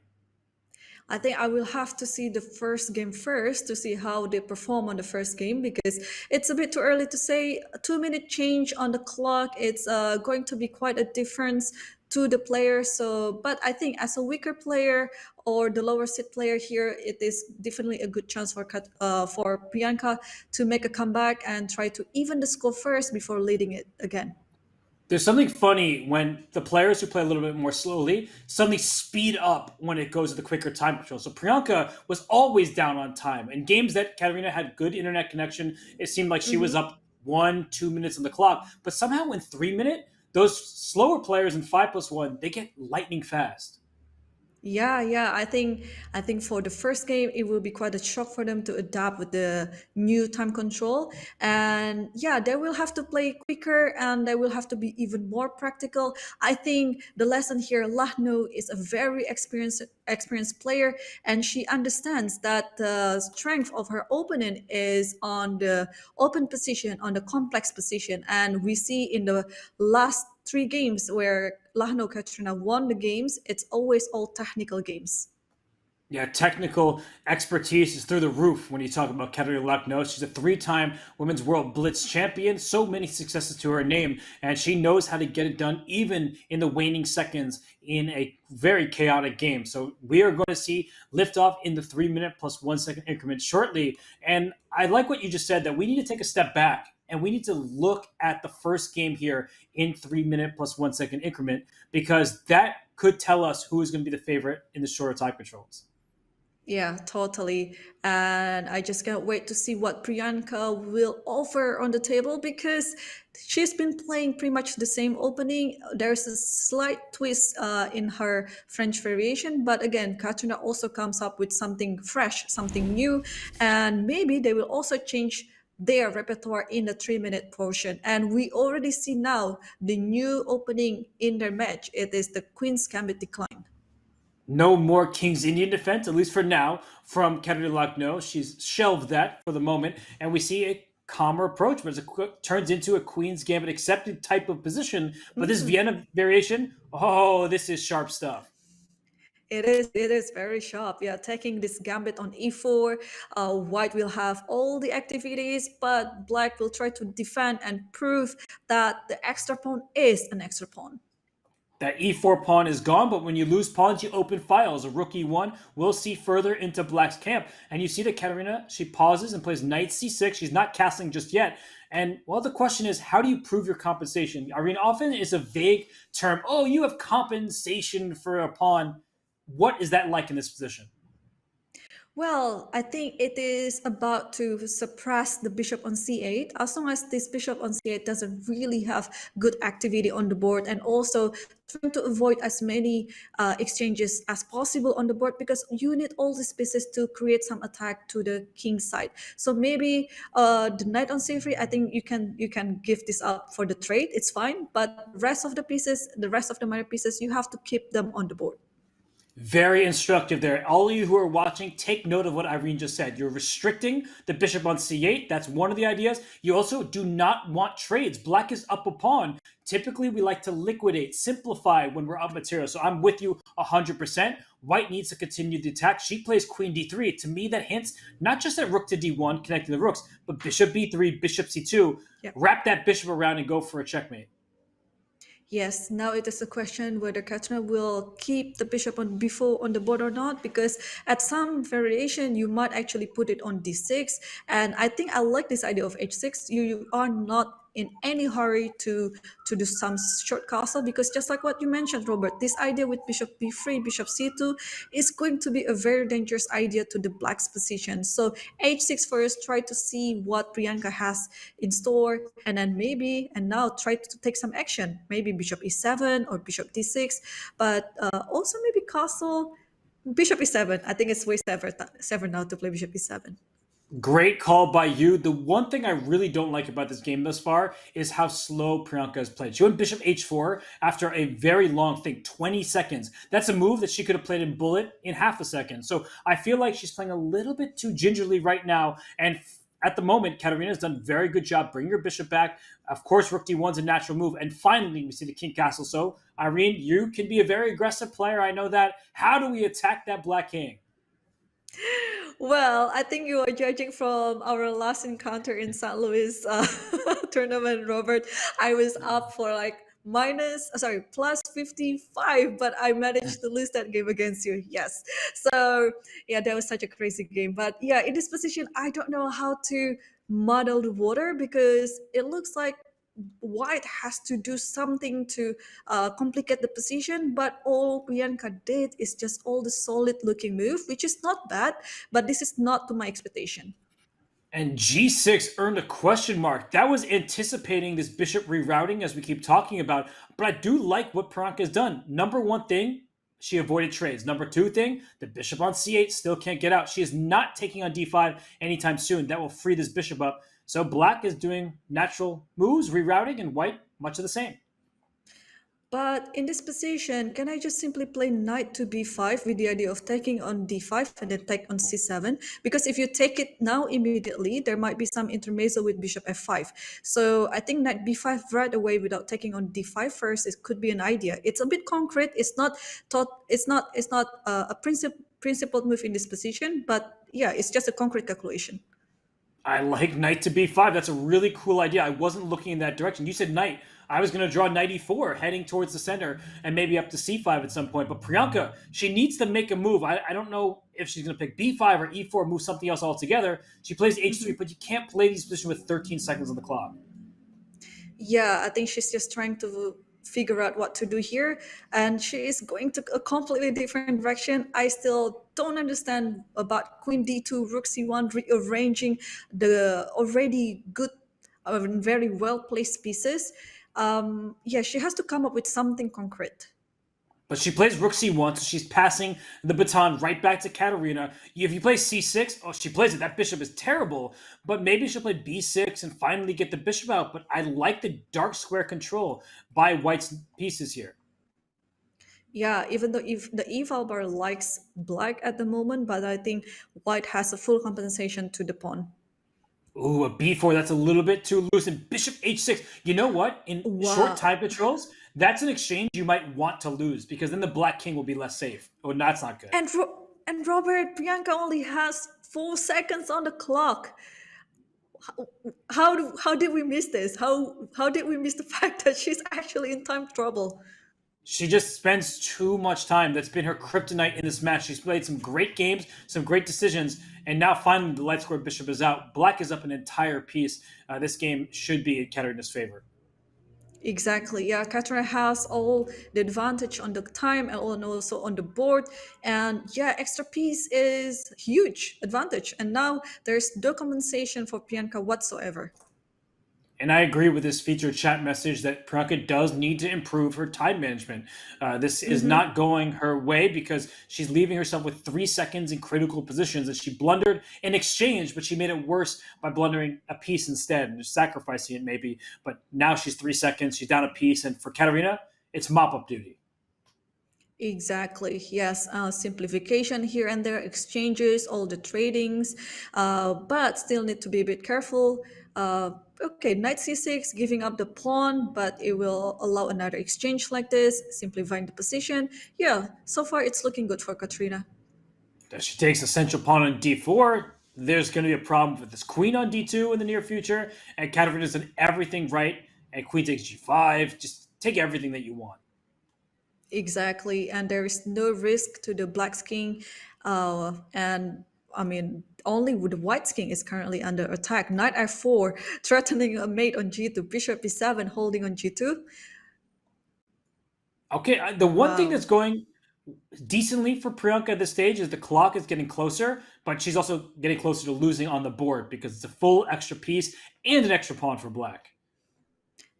I think I will have to see the first game first to see how they perform on the first game, because it's a bit too early to say. A 2 minute change on the clock, it's going to be quite a difference to the player. So, but I think as a weaker player or the lower seed player here, it is definitely a good chance for Priyanka to make a comeback and try to even the score first before leading it again. There's something funny when the players who play a little bit more slowly suddenly speed up when it goes to the quicker time control. So Priyanka was always down on time. In games that Katerina had good internet connection, it seemed like she was up 1, 2 minutes on the clock. But somehow in 3 minute, those slower players in 5+1, they get lightning fast. Yeah, yeah. I think for the first game it will be quite a shock for them to adapt with the new time control. And yeah, they will have to play quicker and they will have to be even more practical. I think the lesson here, Lagno is a very experienced player, and she understands that the strength of her opponent is on the open position, on the complex position. And we see in the last 3 games where Lagno Katrina won the games, it's always all technical games. Yeah, technical expertise is through the roof when you talk about Kateryna Lagno. She's a 3-time Women's World Blitz champion, so many successes to her name, and she knows how to get it done even in the waning seconds in a very chaotic game. So we are going to see liftoff in the 3 minute plus 1 second increment shortly. And I like what you just said, that we need to take a step back and we need to look at the first game here in 3 minute plus 1 second increment, because that could tell us who is going to be the favorite in the shorter time controls. Yeah, totally. And I just can't wait to see what Priyanka will offer on the table, because she's been playing pretty much the same opening. There's a slight twist in her French variation, but again, Katrina also comes up with something fresh, something new, and maybe they will also change their repertoire in the 3 minute portion. And we already see now the new opening in their match. It is the Queen's Gambit Decline. No more King's Indian defense, at least for now, from Kateryna Lagno. She's shelved that for the moment, and we see a calmer approach, but it turns into a Queen's Gambit accepted type of position. But this Vienna variation, oh, this is sharp stuff. It is very sharp. Yeah, taking this gambit on e4, white will have all the activities, but black will try to defend and prove that the extra pawn is an extra pawn. That e4 pawn is gone, but when you lose pawns, you open files. A rook e1 will see further into black's camp. And you see that Katerina, she pauses and plays knight c6. She's not castling just yet. And, well, the question is, how do you prove your compensation? Irene, often is a vague term. Oh, you have compensation for a pawn. What is that like in this position? Well, I think it is about to suppress the bishop on c8. As long as this bishop on c8 doesn't really have good activity on the board, and also trying to avoid as many exchanges as possible on the board, because you need all these pieces to create some attack to the king side. So maybe the knight on c3, I think you can give this up for the trade. It's fine, but the rest of the minor pieces, you have to keep them on the board. Very instructive there. All of you who are watching, take note of what Irene just said. You're restricting the bishop on c8. That's one of the ideas. You also do not want trades. Black is up a pawn. Typically, we like to liquidate, simplify when we're up material. So I'm with you 100%. White needs to continue the attack. She plays queen d3. To me, that hints not just at rook to d1, connecting the rooks, but bishop b3, bishop c2. Yep. Wrap that bishop around and go for a checkmate. Yes, now it is a question whether Katrina will keep the bishop on b4 on the board or not, because at some variation you might actually put it on d6. And I think I like this idea of h6. You are not in any hurry to do some short castle, because just like what you mentioned, Robert, this idea with bishop b3, bishop c2 is going to be a very dangerous idea to the black's position. So h6 first, try to see what Priyanka has in store, and then now try to take some action, maybe bishop e7 or bishop d6, but also maybe castle bishop e7. I think it's way safer now to play bishop e7. Great call by you. The one thing I really don't like about this game thus far is how slow Priyanka has played. She went bishop h4 after a very long thing, 20 seconds. That's a move that she could have played in bullet in half a second. So I feel like she's playing a little bit too gingerly right now. And at the moment, Katerina's done a very good job bringing her bishop back. Of course, rook d1's a natural move. And finally, we see the king castle. So, Irene, you can be a very aggressive player. I know that. How do we attack that black king? Well, I think you are judging from our last encounter in St. Louis tournament, Robert. I was up for like plus 55, but I managed to lose that game against you. Yes. So, yeah, that was such a crazy game. But yeah, in this position, I don't know how to muddle the water because it looks like white has to do something to complicate the position, but all Priyanka did is just all the solid looking move, which is not bad, but this is not to my expectation. And G6 earned a question mark. That was anticipating this bishop rerouting as we keep talking about. But I do like what Priyanka has done. Number one thing, she avoided trades. Number two thing, the bishop on C8 still can't get out. She is not taking on D5 anytime soon. That will free this bishop up. So black is doing natural moves, rerouting, and white much of the same. But in this position, can I just simply play knight to b5 with the idea of taking on d5 and then take on c7? Because if you take it now immediately, there might be some intermezzo with bishop f5. So I think knight b5 right away without taking on d5 first, it could be an idea. It's a bit concrete. It's not a principled move in this position, but yeah, it's just a concrete calculation. I like knight to b5. That's a really cool idea. I wasn't looking in that direction. You said knight. I was going to draw knight e4, heading towards the center, and maybe up to c5 at some point. But Priyanka, she needs to make a move. I don't know if she's going to pick b5 or e4, move something else altogether. She plays h3, but you can't play these positions with 13 seconds on the clock. Yeah, I think she's just trying to figure out what to do here, and she is going to a completely different direction. I still don't understand about queen d2, rook c1, rearranging the already good, very well placed pieces. Yeah, she has to come up with something concrete. But she plays rook c1, so she's passing the baton right back to Kateryna. If you play c6, oh, she plays it. That bishop is terrible. But maybe she'll play b6 and finally get the bishop out. But I like the dark square control by white's pieces here. Yeah, even though if the eval bar likes black at the moment, but I think white has a full compensation to the pawn. Ooh, a b4, that's a little bit too loose. And bishop h6. You know what? In short Wow. time controls, that's an exchange you might want to lose because then the black king will be less safe. Oh, that's not good. And Robert, Priyanka only has 4 seconds on the clock. How did we miss this? How did we miss the fact that she's actually in time trouble? She just spends too much time. That's been her kryptonite in this match. She's played some great games, some great decisions, and now finally the light square bishop is out. Black is up an entire piece. This game should be in Kateryna's favor. Exactly. Yeah, Katrina has all the advantage on the time and also on the board. And yeah, extra piece is huge advantage. And now there's no compensation for Priyanka whatsoever. And I agree with this featured chat message that Priyanka does need to improve her time management. This is not going her way because she's leaving herself with 3 seconds in critical positions. And she blundered in exchange, but she made it worse by blundering a piece instead and just sacrificing it maybe. But now she's 3 seconds, she's down a piece. And for Kateryna, it's mop-up duty. Exactly. Yes. Simplification here and there, exchanges, all the tradings, but still need to be a bit careful. Okay, knight c6, giving up the pawn, but it will allow another exchange like this, simplifying the position. Yeah, so far it's looking good for Kateryna. If she takes the central pawn on d4, there's going to be a problem with this queen on d2 in the near future. And Kateryna's done everything right. And queen takes g5. Just take everything that you want. Exactly, and there is no risk to the black king, and I mean only with the white king is currently under attack. Knight f4, threatening a mate on g2, bishop b7, holding on g2. Okay, the one thing Wow. that's going decently for Priyanka at this stage is the clock is getting closer, but she's also getting closer to losing on the board because it's a full extra piece and an extra pawn for black.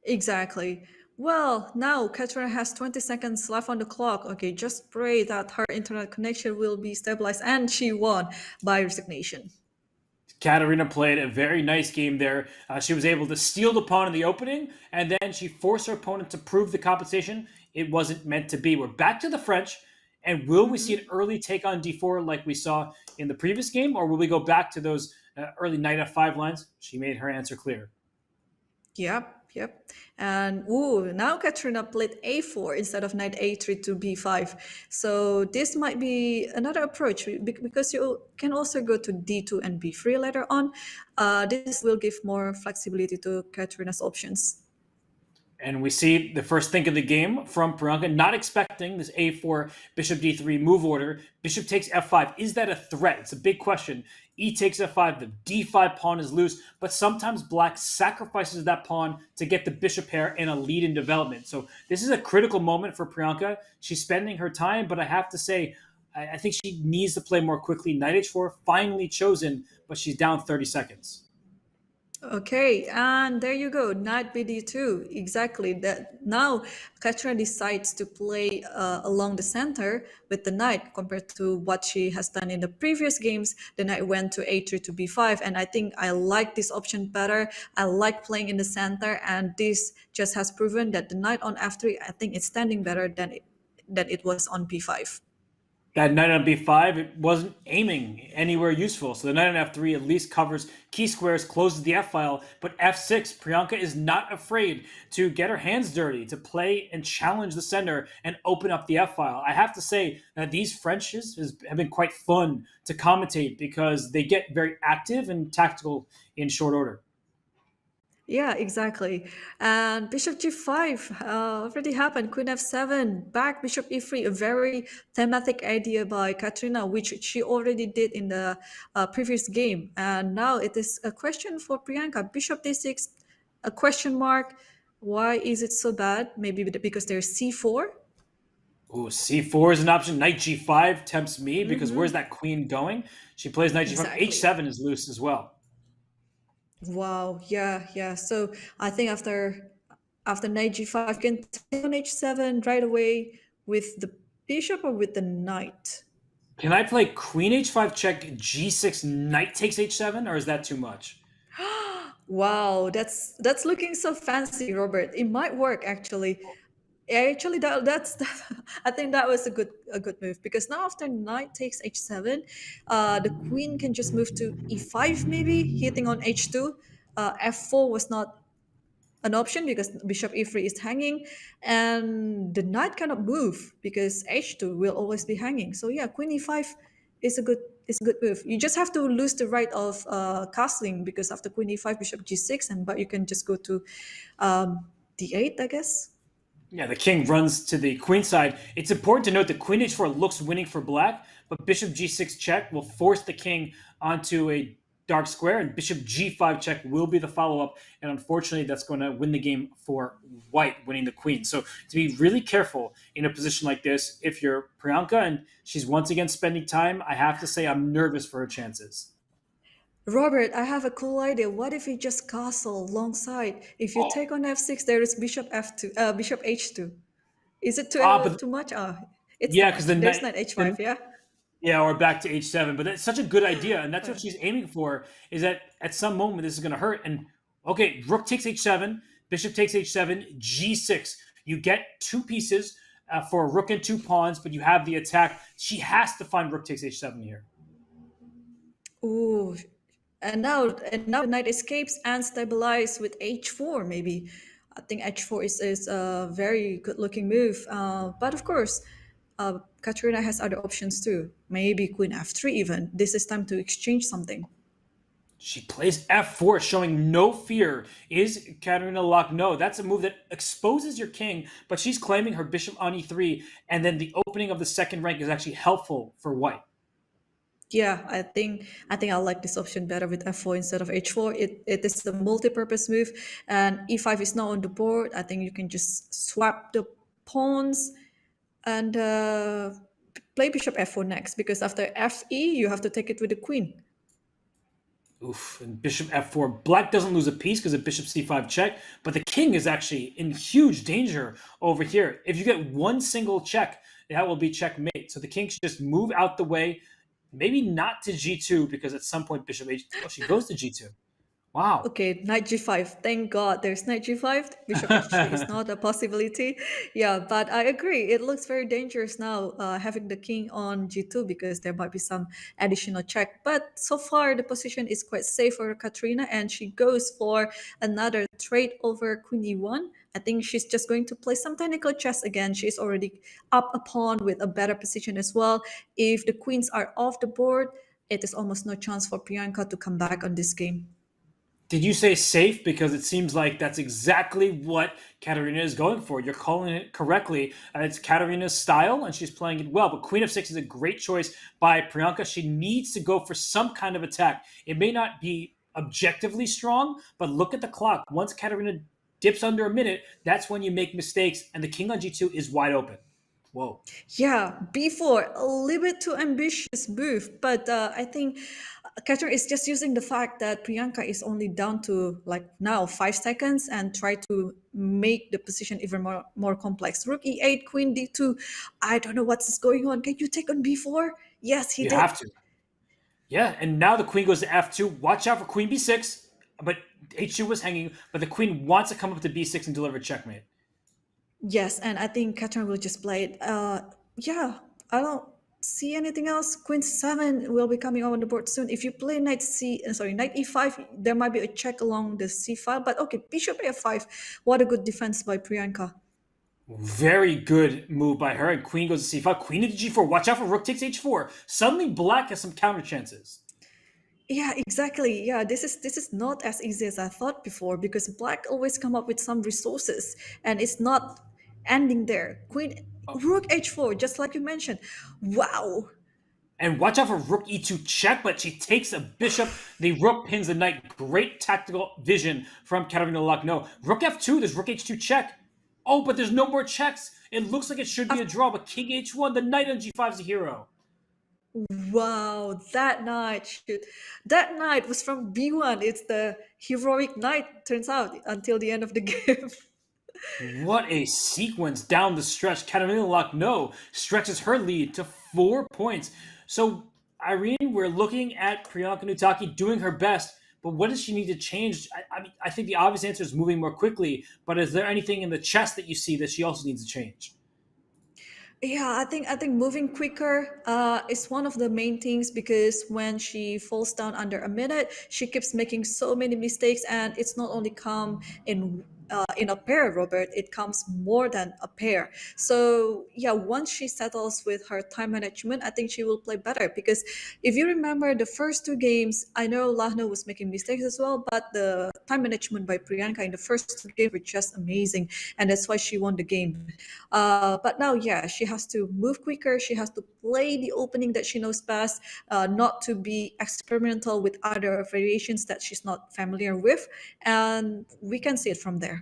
Exactly. Well, now Katrina has 20 seconds left on the clock. Okay, just pray that her internet connection will be stabilized, and she won by resignation. Kateryna played a very nice game there. She was able to steal the pawn in the opening, and then she forced her opponent to prove the compensation it wasn't meant to be. We're back to the French, and will we see an early take on d4 like we saw in the previous game, or will we go back to those early knight f5 lines? She made her answer clear. Yep. And ooh, now Katrina played a4 instead of knight a3 to b5. So this might be another approach because you can also go to d2 and b3 later on. This will give more flexibility to Katrina's options. And we see the first think of the game from Priyanka, not expecting this a4, bishop d3 move order. Bishop takes f5. Is that a threat? It's a big question. E takes f5. The d5 pawn is loose, but sometimes black sacrifices that pawn to get the bishop pair in a lead in development. So this is a critical moment for Priyanka. She's spending her time, but I have to say, I think she needs to play more quickly. Knight h4 finally chosen, but she's down 30 seconds. Okay, and there you go, knight bd2. Exactly that. Now Katrina decides to play along the center with the knight compared to what she has done in the previous games. The knight went to a3 to b5, and I think I like this option better. I like playing in the center, and this just has proven that the knight on f3, I think it's standing better than it was on b5. That knight on b5, it wasn't aiming anywhere useful. So the knight on f3 at least covers key squares, closes the f-file. But f6, Priyanka is not afraid to get her hands dirty, to play and challenge the center and open up the f-file. I have to say that these Frenches have been quite fun to commentate because they get very active and tactical in short order. Yeah, exactly. And bishop g5 already happened. Queen f7, back bishop e3, a very thematic idea by Katrina, which she already did in the previous game. And now it is a question for Priyanka. Bishop d6, a question mark. Why is it so bad? Maybe because there's c4. Ooh, c4 is an option. Knight g5 tempts me because where's that queen going? She plays knight g5. Exactly. h7 is loose as well. Wow, yeah. So I think after knight g5, you can take on h7 right away with the bishop or with the knight. Can I play queen h5 check g6 knight takes h7 or is that too much? Wow, that's looking so fancy, Robert. It might work actually. Actually, that's I think that was a good move because now after knight takes h7, the queen can just move to e5 maybe, hitting on h2. F4 was not an option because bishop e3 is hanging, and the knight cannot move because h2 will always be hanging. So yeah, queen e5 is a good move. You just have to lose the right of castling because after queen e5, bishop g6, but you can just go to d8, I guess. Yeah, the king runs to the queen side. It's important to note that queen h4 looks winning for black, but bishop g6 check will force the king onto a dark square, and bishop g5 check will be the follow-up. And unfortunately, that's going to win the game for white, winning the queen. So to be really careful in a position like this, if you're Priyanka and she's once again spending time, I have to say I'm nervous for her chances. Robert, I have a cool idea. What if you just castle alongside? If you take on f6, there is bishop f2, bishop h2. Is it too much? It's yeah, because there's knight h5. Yeah. Yeah, or back to h7. But that's such a good idea, and that's what she's aiming for. Is that at some moment this is going to hurt? And okay, rook takes h7, bishop takes h7, g6. You get two pieces for a rook and two pawns, but you have the attack. She has to find rook takes h7 here. Ooh. And now the knight escapes and stabilize with h4 maybe. I think h4 is a very good looking move. But of course, Kateryna has other options too. Maybe queen f3 even. This is time to exchange something. She plays f4, showing no fear. Is Kateryna Lagno. That's a move that exposes your king, but she's claiming her bishop on e3, and then the opening of the second rank is actually helpful for white. Yeah, I think I like this option better with f4 instead of h4. It is a multi-purpose move, and e5 is now on the board. I think you can just swap the pawns and play bishop f4 next, because after fe you have to take it with the queen. Oof, and bishop f4. Black doesn't lose a piece because of bishop c5 check, but the king is actually in huge danger over here. If you get one single check, that will be checkmate. So the king should just move out the way. Maybe not to g2, because at some point bishop h. Oh, she goes to g2. Wow. Okay, knight g5. Thank God there's knight g5. Bishop h3 is not a possibility. Yeah, but I agree. It looks very dangerous now having the king on g2 because there might be some additional check. But so far, the position is quite safe for Kateryna, and she goes for another trade over queen e1. I think she's just going to play some technical chess again. She's already up a pawn with a better position as well. If the queens are off the board, it is almost no chance for Priyanka to come back on this game. Did you say safe? Because it seems like that's exactly what Katerina is going for. You're calling it correctly. It's Katerina's style, and she's playing it well. But Queen of Six is a great choice by Priyanka. She needs to go for some kind of attack. It may not be objectively strong, but look at the clock. Once Katerina dips under a minute, that's when you make mistakes, and the king on g2 is wide open. Whoa. Yeah, B4, a little bit too ambitious move, but I think Catherine is just using the fact that Priyanka is only down to like now 5 seconds and try to make the position even more complex. Rook E8, Queen D2. I don't know what's going on. Can you take on B4? Yes, he You did. have to. Yeah, and now the queen goes to f2. Watch out for queen b6. But h2 was hanging, but the queen wants to come up to b6 and deliver checkmate. Yes, and I think Catherine will just play it. Yeah, I don't see anything else. Queen seven will be coming on the board soon. If you play knight e5, there might be a check along the c5. But okay, bishop a5. What a good defense by Priyanka. Very good move by her. And queen goes to c5. Queen into g4. Watch out for rook takes h4. Suddenly black has some counter chances. Yeah, exactly. Yeah, this is not as easy as I thought before because black always come up with some resources and it's not ending there. Queen rook h4, just like you mentioned. Wow. And watch out for rook e2 check, but she takes a bishop. The rook pins the knight. Great tactical vision from Kateryna Lagno. Rook f2, there's rook h2 check. Oh, but there's no more checks. It looks like it should be a draw, but king h1, the knight on g5 is a hero. Wow, that knight was from B1. It's the heroic knight, turns out, until the end of the game. What a sequence down the stretch. Kateryna Lagno stretches her lead to 4 points. So, Irene, we're looking at Priyanka Nutaki doing her best, but what does she need to change? I think the obvious answer is moving more quickly, but is there anything in the chess that you see that she also needs to change? Yeah, I think moving quicker is one of the main things because when she falls down under a minute, she keeps making so many mistakes, and it's not only come in a pair, Robert. It comes more than a pair. So yeah, once she settles with her time management, I think she will play better because if you remember the first two games, I know Lahno was making mistakes as well, but the time management by Priyanka in the first two games were just amazing, and that's why she won the game. But now, yeah, she has to move quicker. She has to play the opening that she knows best, not to be experimental with other variations that she's not familiar with. And we can see it from there.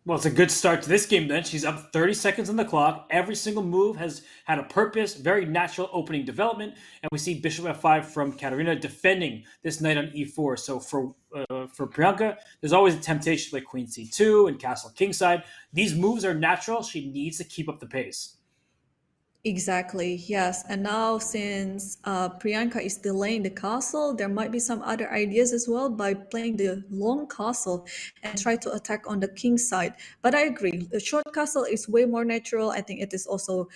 Well, it's a good start to this game then. She's up 30 seconds on the clock. Every single move has had a purpose, very natural opening development. And we see bishop f5 from Katerina defending this knight on e4. So for Priyanka, there's always a temptation to play queen c2 and castle kingside. These moves are natural. She needs to keep up the pace. Exactly, yes. And now, since Priyanka is delaying the castle, there might be some other ideas as well by playing the long castle and try to attack on the king side. But I agree, the short castle is way more natural. I think it is also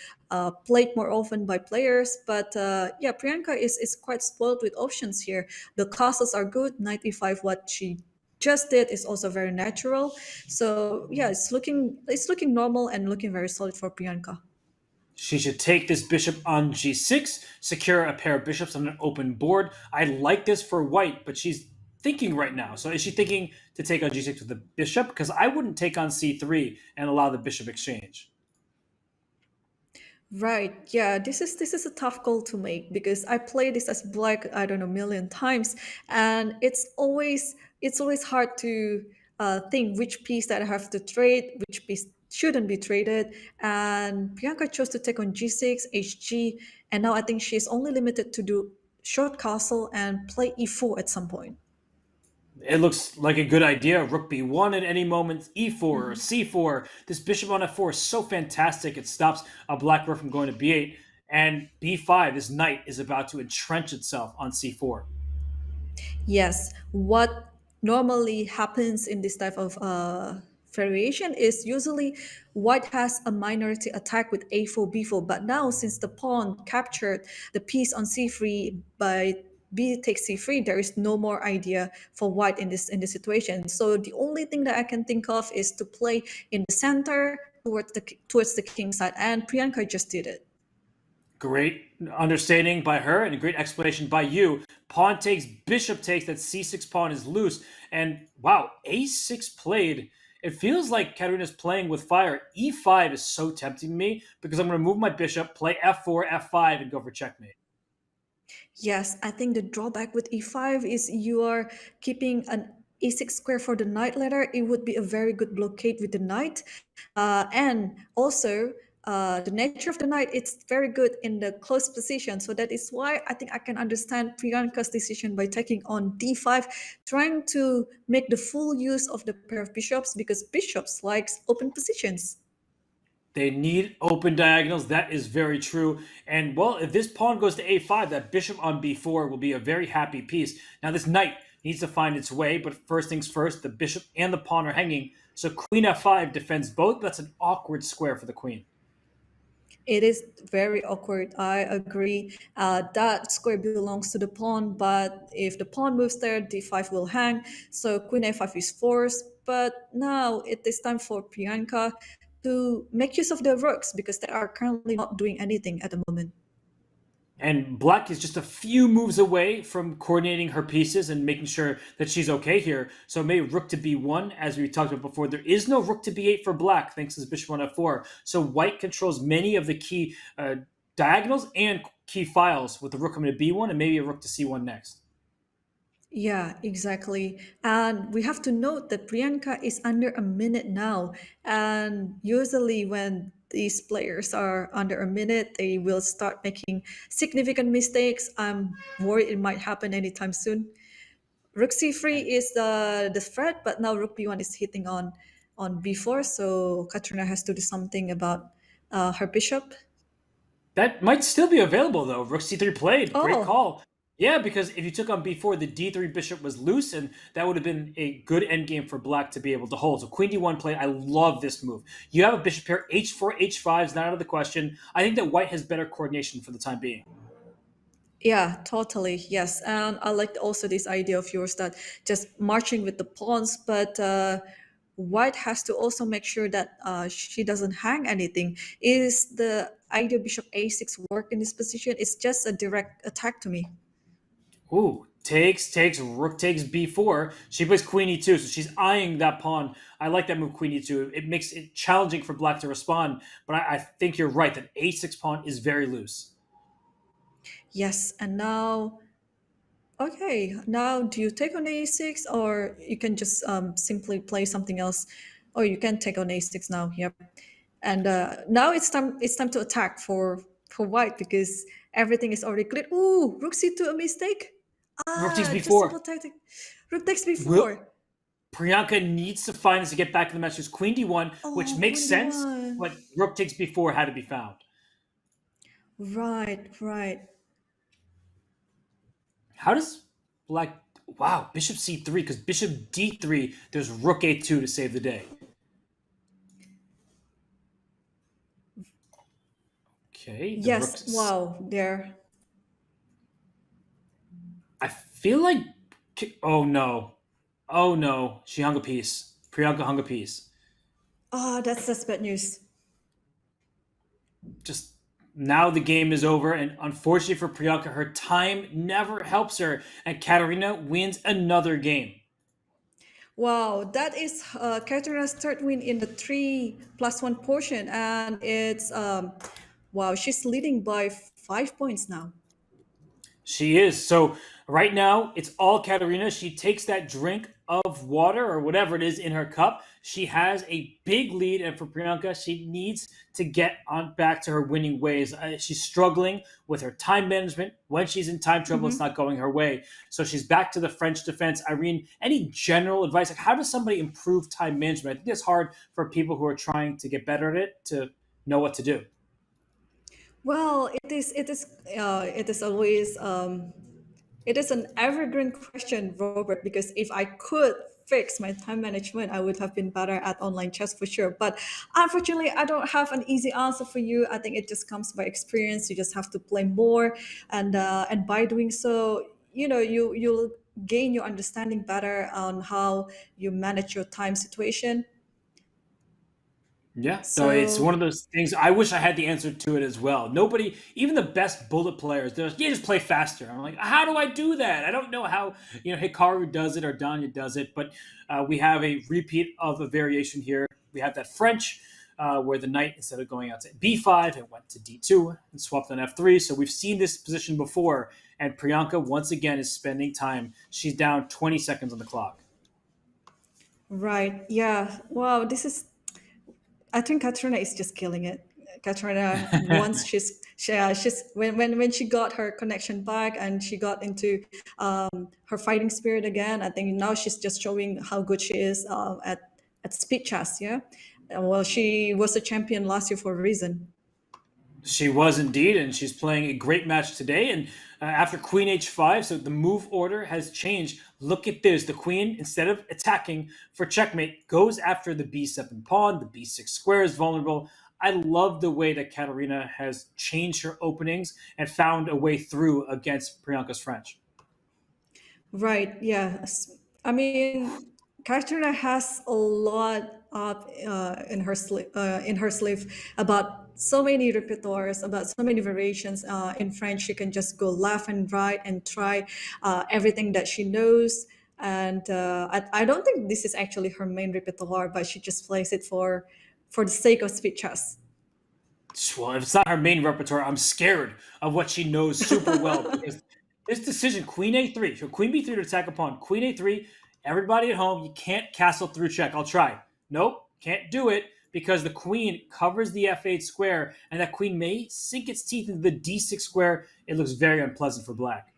played more often by players. But yeah, Priyanka is quite spoiled with options here. The castles are good. Knight e5, what she just did is also very natural. So yeah, it's looking normal and looking very solid for Priyanka. She should take this bishop on g6, secure a pair of bishops on an open board. I like this for white, but she's thinking right now. So is she thinking to take on g6 with the bishop? Because I wouldn't take on c3 and allow the bishop exchange. Right. Yeah, this is a tough call to make because I play this as black, I don't know, a million times, and it's always hard to think which piece that I have to trade, which piece shouldn't be traded. And Bianca chose to take on g6, hg, and now I think she's only limited to do short castle and play e4 at some point. It looks like a good idea. Rook b1 at any moment, e4 or c4. This bishop on f4 is so fantastic. It stops a black rook from going to b8. And b5, this knight is about to entrench itself on c4. Yes, what normally happens in this type of variation is usually white has a minority attack with a4 b4, but now since the pawn captured the piece on c3 by b takes c3, there is no more idea for white in this situation. So the only thing that I can think of is to play in the center towards the king side, and Priyanka just did it. Great understanding by her and a great explanation by you. Pawn takes, bishop takes, that c6 pawn is loose. And wow, a6 played. It feels like Kateryna's playing with fire. e5 is so tempting me because I'm going to move my bishop, play f4, f5, and go for checkmate. Yes, I think the drawback with e5 is you are keeping an e6 square for the knight ladder. It would be a very good blockade with the knight. And also, the nature of the knight, it's very good in the close position. So that is why I think I can understand Priyanka's decision by taking on d5, trying to make the full use of the pair of bishops because bishops likes open positions. They need open diagonals. That is very true. And well, if this pawn goes to a5, that bishop on b4 will be a very happy piece. Now, this knight needs to find its way, but first things first, the bishop and the pawn are hanging. So queen f5 defends both. That's an awkward square for the queen. It is very awkward. I agree. That square belongs to the pawn, but if the pawn moves there, d5 will hang. So queen a5 is forced. But now it is time for Priyanka to make use of the rooks because they are currently not doing anything at the moment. And black is just a few moves away from coordinating her pieces and making sure that she's okay here. So maybe rook to b1, as we talked about before. There is no rook to b8 for black, thanks to this bishop on f4. So white controls many of the key diagonals and key files with the rook coming to b1 and maybe a rook to c1 next. Yeah, exactly. And we have to note that Priyanka is under a minute now. And usually, when these players are under a minute, they will start making significant mistakes. I'm worried it might happen anytime soon. Rook c3 is the threat, but now rook b1 is hitting on b4. So Katrina has to do something about her bishop. That might still be available, though. Rook c3 played. Great Oh, call. Yeah, because if you took on b4, the d3 bishop was loose, and that would have been a good endgame for black to be able to hold. So queen d1 played. I love this move. You have a bishop pair. h4, h5 is not out of the question. I think that white has better coordination for the time being. yeah, totally. Yes. And I liked also this idea of yours that just marching with the pawns, but white has to also make sure that she doesn't hang anything. Is the idea bishop a6 work in this position? It's just a direct attack to me. Ooh, takes, rook takes b4. She plays queen e2, so she's eyeing that pawn. I like that move, queen e2. It makes it challenging for black to respond, but I think you're right that a6 pawn is very loose. Yes. And now, okay, now do you take on a6 or you can just simply play something else? Or you can take on a6 now. Yep. And now it's time to attack for white because everything is already clear. Ooh, rook c2, a mistake. Rook takes Just b4. simple tactic. Rook takes Will, b4. Priyanka needs to find this to get back in the match. It's queen d1, which Oh, makes queen sense, d1. but rook takes b4 had to be found. Right, right. How does black... Wow, bishop c3, because bishop d3, there's rook a2 to save the day. Okay. Yes, wow, there. I feel like... Oh, no. Oh, no. She hung a piece. Priyanka hung a piece. Oh, that's bad news. Just now the game is over, and unfortunately for Priyanka, her time never helps her, and Kateryna wins another game. Wow, that is Katerina's third win in the 3+1 portion, and it's wow, she's leading by 5 points now. She is. So right now, it's all Kateryna. She takes that drink of water or whatever it is in her cup. She has a big lead, and for Priyanka, she needs to get on back to her winning ways. She's struggling with her time management. When she's in time trouble, it's not going her way. So she's back to the French defense. Irene, any general advice? Like, how does somebody improve time management? I think it's hard for people who are trying to get better at it to know what to do. Well, it is always It is an evergreen question, Robert, because if I could fix my time management, I would have been better at online chess for sure. But unfortunately, I don't have an easy answer for you. I think it just comes by experience. You just have to play more, and by doing so, you'll gain your understanding better on how you manage your time situation. Yeah, no, it's So one of those things. I wish I had the answer to it as well. Nobody, even the best bullet players, they're like, yeah, just play faster. I'm like, how do I do that? I don't know how, Hikaru does it or Danya does it, but we have a repeat of a variation here. We have that French, where the knight, instead of going out to b5, it went to d2 and swapped on f3. So we've seen this position before, and Priyanka, once again, is spending time. She's down 20 seconds on the clock. right, yeah. Wow, this is I think Kateryna is just killing it. Kateryna, once she's when she got her connection back and she got into her fighting spirit again, I think now she's just showing how good she is at speed chess. Yeah, well, she was a champion last year for a reason. She was indeed, and she's playing a great match today. And after Queen H5, so the move order has changed. Look at this. The queen, instead of attacking for checkmate, goes after the b7 pawn. The b6 square is vulnerable. I love the way that Kateryna has changed her openings and found a way through against Priyanka's French. Right. Yes. I mean, Katrina has a lot up in her sleeve about so many repertoires, about so many variations. In French, she can just go left and right and try everything that she knows. And I don't think this is actually her main repertoire, but she just plays it for the sake of speed chess. Well, if it's not her main repertoire, I'm scared of what she knows super well because this decision, Queen A3, so Queen B3 to attack a pawn, Queen A3, everybody at home, you can't castle through check. I'll try. Nope, can't do it because the queen covers the F8 square and that queen may sink its teeth into the D6 square. It looks very unpleasant for black.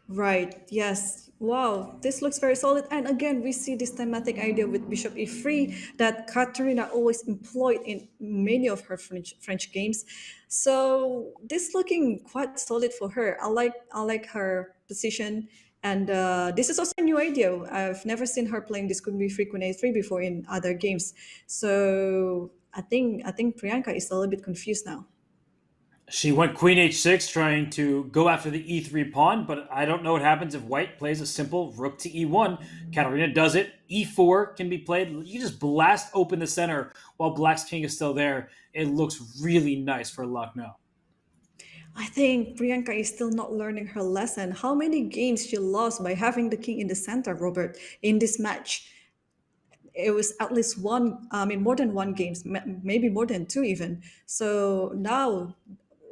Right, yes. Wow, this looks very solid. And again, we see this thematic idea with Bishop E3 that Katerina always employed in many of her French games. So this looking quite solid for her. I like her position. And this is also a new idea. I've never seen her playing this Queen B3, Queen A3 before in other games. So I think Priyanka is a little bit confused now. She went Queen H6 trying to go after the E3 pawn, but I don't know what happens if white plays a simple rook to E1. Katerina does it. E4 can be played. You just blast open the center while black's king is still there. It looks really nice for Lagno. I think Priyanka is still not learning her lesson. How many games she lost by having the king in the center, Robert, in this match? It was at least one, I mean, more than one games, maybe more than two even. So now,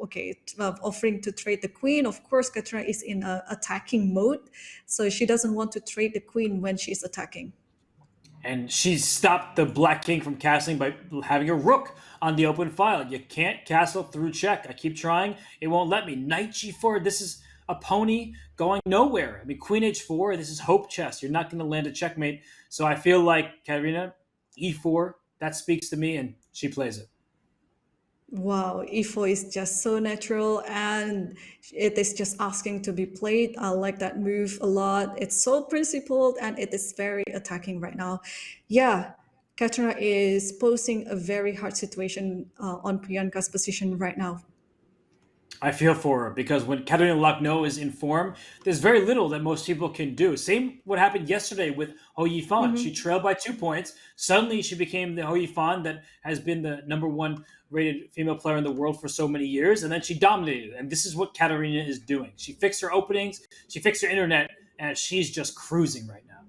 okay, offering to trade the queen. Of course, Katrina is in a attacking mode, so she doesn't want to trade the queen when she's attacking. And she stopped the black king from castling by having a rook on the open file. You can't castle through check. I keep trying. It won't let me. Knight g4. This is a pony going nowhere. I mean, queen h4. This is hope chess. You're not going to land a checkmate. So I feel like Katerina, e4, that speaks to me, and she plays it. Wow, E4 is just so natural and it is just asking to be played. I like that move a lot. It's so principled and it is very attacking right now. Yeah, Katrina is posing a very hard situation on Priyanka's position right now. I feel for her because when Kateryna Lagno is in form, there's very little that most people can do. Same what happened yesterday with Ho Yifan. She trailed by 2 points. Suddenly she became the Ho Yifan that has been the number one rated female player in the world for so many years. And then she dominated. And this is what Kateryna is doing. She fixed her openings, she fixed her internet, and she's just cruising right now.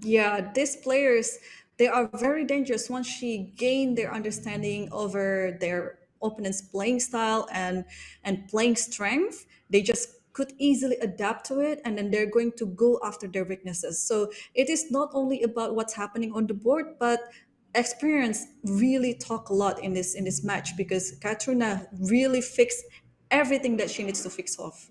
Yeah, these players, they are very dangerous once she gained their understanding over their opponent's playing style and playing strength. They just could easily adapt to it and then they're going to go after their weaknesses. So it is not only about what's happening on the board, but experience really talk a lot in this match because Katrina really fixed everything that she needs to fix off.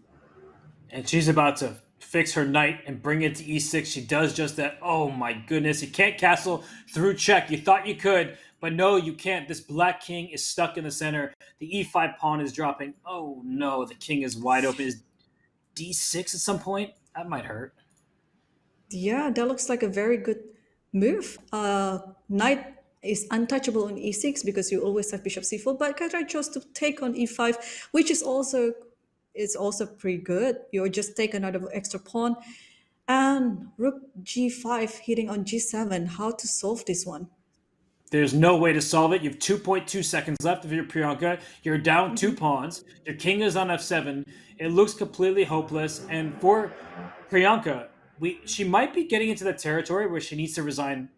And she's about to fix her knight and bring it to e6. She does just that. Oh my goodness. You can't castle through check. You thought you could, but no, you can't. This black king is stuck in the center. The e5 pawn is dropping. Oh no, the king is wide open. d6 at some point. That might hurt. Yeah, that looks like a very good move. Knight is untouchable on e6 because you always have bishop c4, but Kateryna chose to take on e5, which is also pretty good. You just take another extra pawn. And rook g5 hitting on g7. How to solve this one? There's no way to solve it. You have 2.2 seconds left if you're Priyanka. You're down 2 pawns. Your king is on f7. It looks completely hopeless. And for Priyanka, she might be getting into that territory where she needs to resign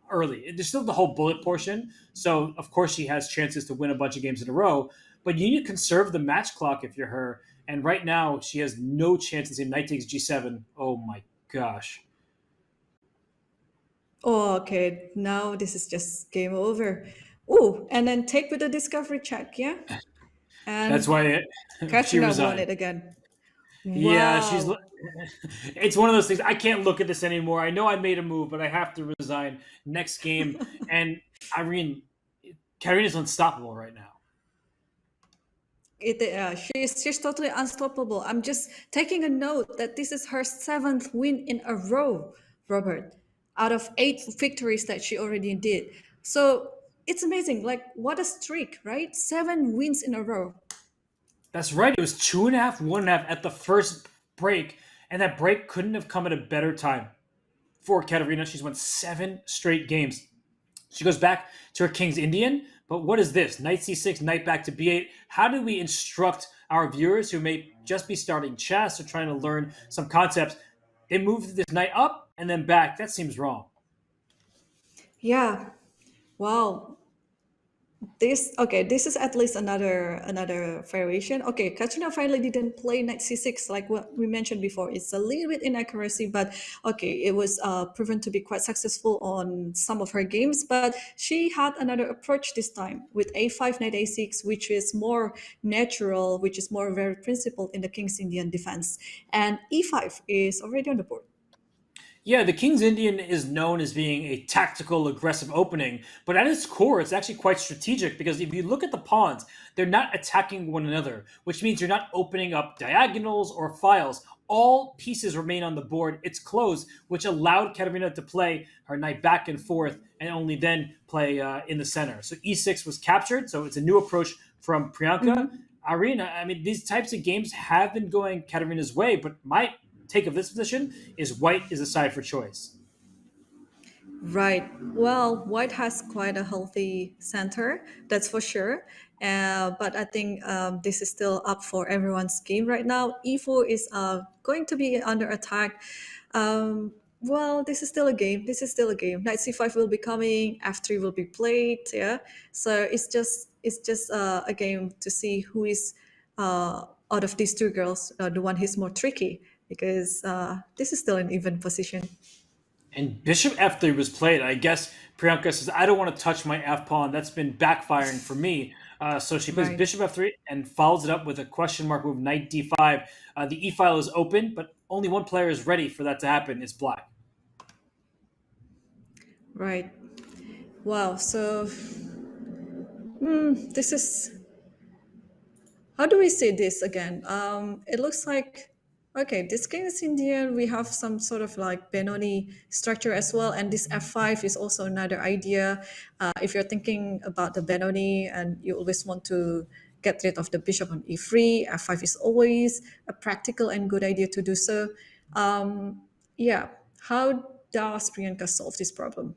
early. There's still the whole bullet portion. So, of course, she has chances to win a bunch of games in a row. But you need to conserve the match clock if you're her. And right now, she has no chances in knight takes g7. Oh, my gosh. Oh, okay. Now this is just game over. Oh, and then take with the discovery check, yeah? And That's why she Kateryna won resigned. it again. Yeah, Wow. it's one of those things. I can't look at this anymore. I know I made a move, but I have to resign next game. And Irene, Kateryna's unstoppable right now. She's totally unstoppable. I'm just taking a note that this is her 7th win in a row, Robert, out of 8 victories that she already did. So it's amazing. Like, what a streak, right? 7 wins in a row. That's right. It was 2.5, 1.5 at the first break, and that break couldn't have come at a better time for Kateryna. She's won 7 straight games. She goes back to her King's Indian, but what is this? Knight c6, knight back to b8. How do we instruct our viewers who may just be starting chess or trying to learn some concepts? They move this knight up and then back. That seems wrong. Yeah. Wow. This is at least another variation. Okay, Kateryna finally didn't play knight c6 like what we mentioned before. It's a little bit inaccuracy, but okay, it was proven to be quite successful on some of her games. But she had another approach this time with a5 knight a6, which is more natural, which is more very principled in the King's Indian defense, and e5 is already on the board. Yeah, the King's Indian is known as being a tactical, aggressive opening, but at its core, it's actually quite strategic because if you look at the pawns, they're not attacking one another, which means you're not opening up diagonals or files. All pieces remain on the board. It's closed, which allowed Kateryna to play her knight back and forth and only then play in the center. So e6 was captured, so it's a new approach from Priyanka. Arena, I mean, these types of games have been going Kateryna's way, but my take of this position is white is a side for choice. Right. Well, white has quite a healthy center, that's for sure. But I think this is still up for everyone's game right now. E4 is going to be under attack. Well, this is still a game. This is still a game. Knight c5 will be coming. F3 will be played. Yeah. So it's just a game to see who is out of these two girls the one who's more tricky, because this is still an even position. And bishop f3 was played. I guess Priyanka says, I don't want to touch my f-pawn. That's been backfiring for me. So she plays Right. bishop f3 and follows it up with a question mark move, knight d5. The e-file is open, but only one player is ready for that to happen. It's black. Right. Wow. So this is, how do we say this again? It looks like, okay, this game is Indian. We have some sort of like Benoni structure as well. And this f5 is also another idea. If you're thinking about the Benoni and you always want to get rid of the bishop on e3, f5 is always a practical and good idea to do so. Yeah. How does Priyanka solve this problem?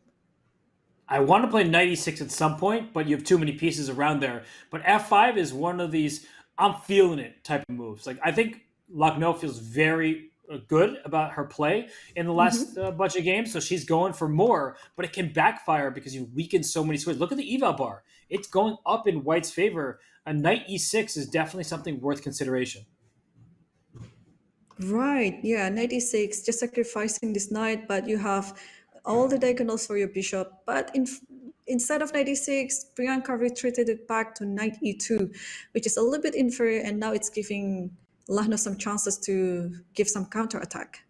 I want to play knight e6 at some point, but you have too many pieces around there. But f5 is one of these I'm feeling it type of moves. Like I think Lagno feels very good about her play in the last bunch of games, so she's going for more, but it can backfire because you weaken so many squares. Look at the eval bar. It's going up in white's favor. A knight e6 is definitely something worth consideration. Right, yeah, knight e6, just sacrificing this knight, but you have all the diagonals for your bishop. But instead of knight e6, Priyanka retreated it back to knight e2, which is a little bit inferior, and now it's giving Lagno some chances to give some counterattack.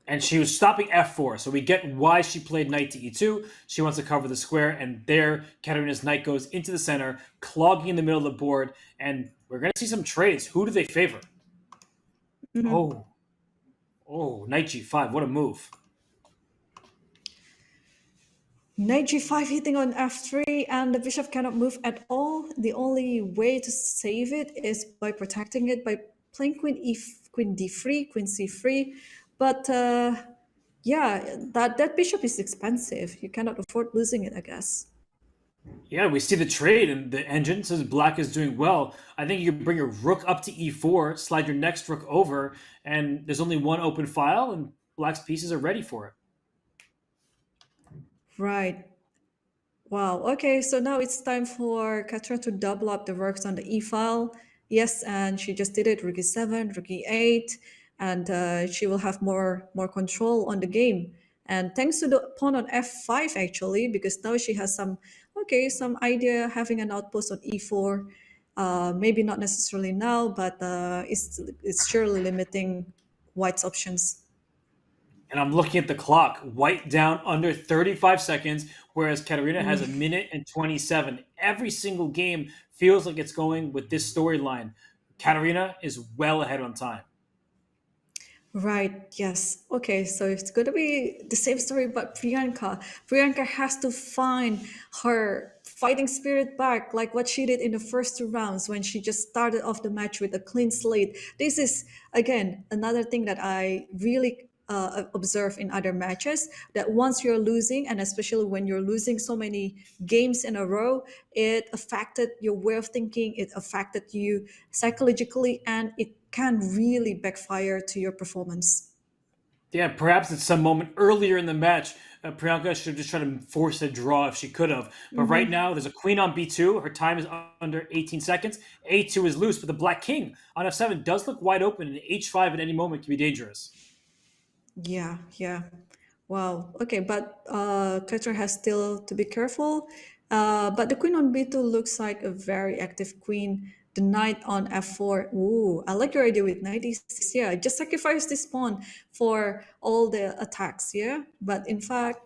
And she was stopping f4, so we get why she played knight to e2. She wants to cover the square, and there Kateryna's knight goes into the center, clogging in the middle of the board, and we're going to see some trades. Who do they favor? Oh, knight g5. What a move. Knight g5 hitting on f3, and the bishop cannot move at all. The only way to save it is by protecting it by playing queen d3, queen c3. But yeah, that bishop is expensive. You cannot afford losing it, I guess. Yeah, we see the trade and the engine says black is doing well. I think you can bring your rook up to e4, slide your next rook over, and there's only one open file, and black's pieces are ready for it. Right. Wow. Okay, so now it's time for Kateryna to double up the works on the E file. Yes, and she just did it. Rook e7, rook e8, and she will have more control on the game. And thanks to the pawn on f5 actually, because now she has some idea having an outpost on e4. Maybe not necessarily now, but it's surely limiting White's options. And I'm looking at the clock. White down under 35 seconds, whereas Kateryna has a minute and 27. Every single game feels like it's going with this storyline. Kateryna is well ahead on time. Right, yes. Okay, so it's going to be the same story, but Priyanka. Priyanka has to find her fighting spirit back, like what she did in the first two rounds when she just started off the match with a clean slate. This is, again, another thing that I really observe in other matches, that once you're losing, and especially when you're losing so many games in a row, it affected your way of thinking, it affected you psychologically, and it can really backfire to your performance. Yeah, perhaps at some moment earlier in the match, Priyanka should have just tried to force a draw if she could have. But right now, there's a queen on b2. Her time is under 18 seconds. a2 is loose, but the black king on f7 does look wide open, and h5 at any moment can be dangerous. Yeah, yeah. Wow. Okay, but Kateryna has still to be careful. But the queen on b2 looks like a very active queen. The knight on f4. Ooh, I like your idea with knight e6. Yeah, just sacrifice this pawn for all the attacks. Yeah, but in fact,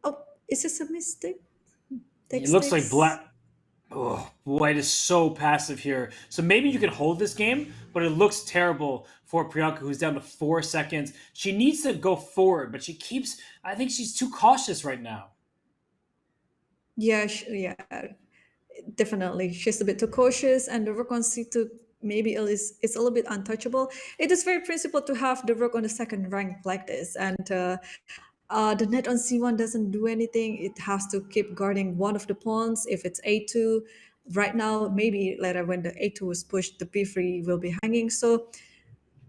oh, is this a mistake? It Takes looks like takes. black. Oh, White is so passive here. So maybe you can hold this game, but it looks terrible for Priyanka, who's down to 4 seconds. She needs to go forward, but she keeps. I think she's too cautious right now. Yeah, yeah, definitely. She's a bit too cautious, and the rook on c2 maybe it's a little bit untouchable. It is very principled to have the rook on the second rank like this, and the knight on c1 doesn't do anything. It has to keep guarding one of the pawns. If it's a2, right now, maybe later when the a2 is pushed, the b3 will be hanging. So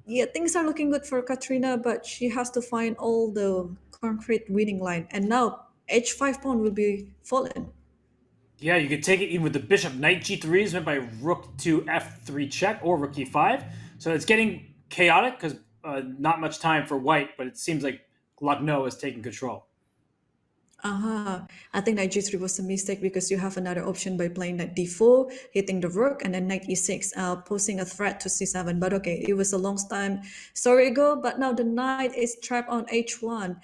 yeah, things are looking good for Kateryna, but she has to find all the concrete winning line. And now h5 pawn will be fallen. Yeah, you could take it even with the bishop. Knight g3 is went by rook to f3 check or rook e5. So it's getting chaotic because not much time for White, but it seems like Lagno is taking control. I think knight g3 was a mistake because you have another option by playing knight d4, hitting the rook, and then knight e6, posing a threat to c7. But okay, it was a long time story ago. But now the knight is trapped on h1.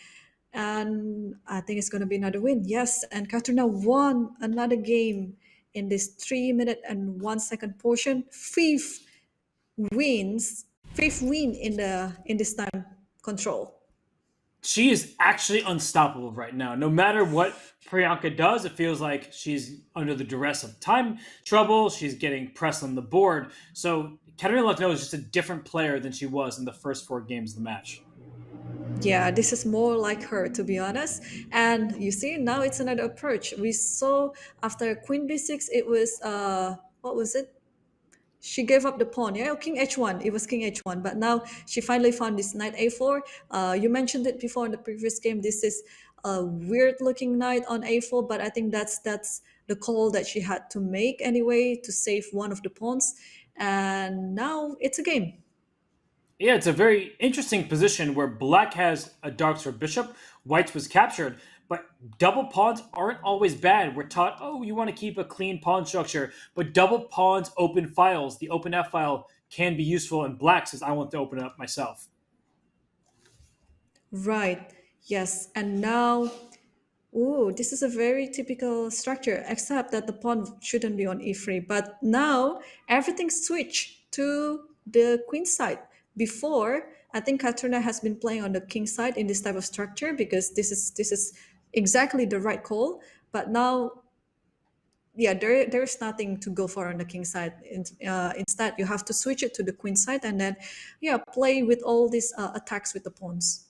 And I think it's going to be another win. Yes, and Kateryna won another game in this 3 minute and 1 second portion. Fifth win in this time control. She is actually unstoppable right now. No matter what Priyanka does, it feels like she's under the duress of time trouble. She's getting pressed on the board. So Kateryna Lagno is just a different player than she was in the first 4 games of the match. Yeah, this is more like her, to be honest. And you see, now it's another approach. We saw after queen b6, it was, what was it? She gave up the pawn, yeah, king h1. It was king h1, but now she finally found this knight a4. You mentioned it before in the previous game. This is a weird-looking knight on a4, but I think that's the call that she had to make anyway to save one of the pawns. And now it's a game. Yeah, it's a very interesting position where black has a dark sword bishop, white's was captured, but double pawns aren't always bad. We're taught, oh, you want to keep a clean pawn structure, but double pawns open files. The open F file can be useful, and black says, I want to open it up myself. Right. Yes. And now, ooh, this is a very typical structure, except that the pawn shouldn't be on e3. But now everything switched to the queen side. Before, I think Katrina has been playing on the king side in this type of structure because this is exactly the right call. But now, yeah, there's nothing to go for on the king side. Instead, you have to switch it to the queen side and then, yeah, play with all these attacks with the pawns.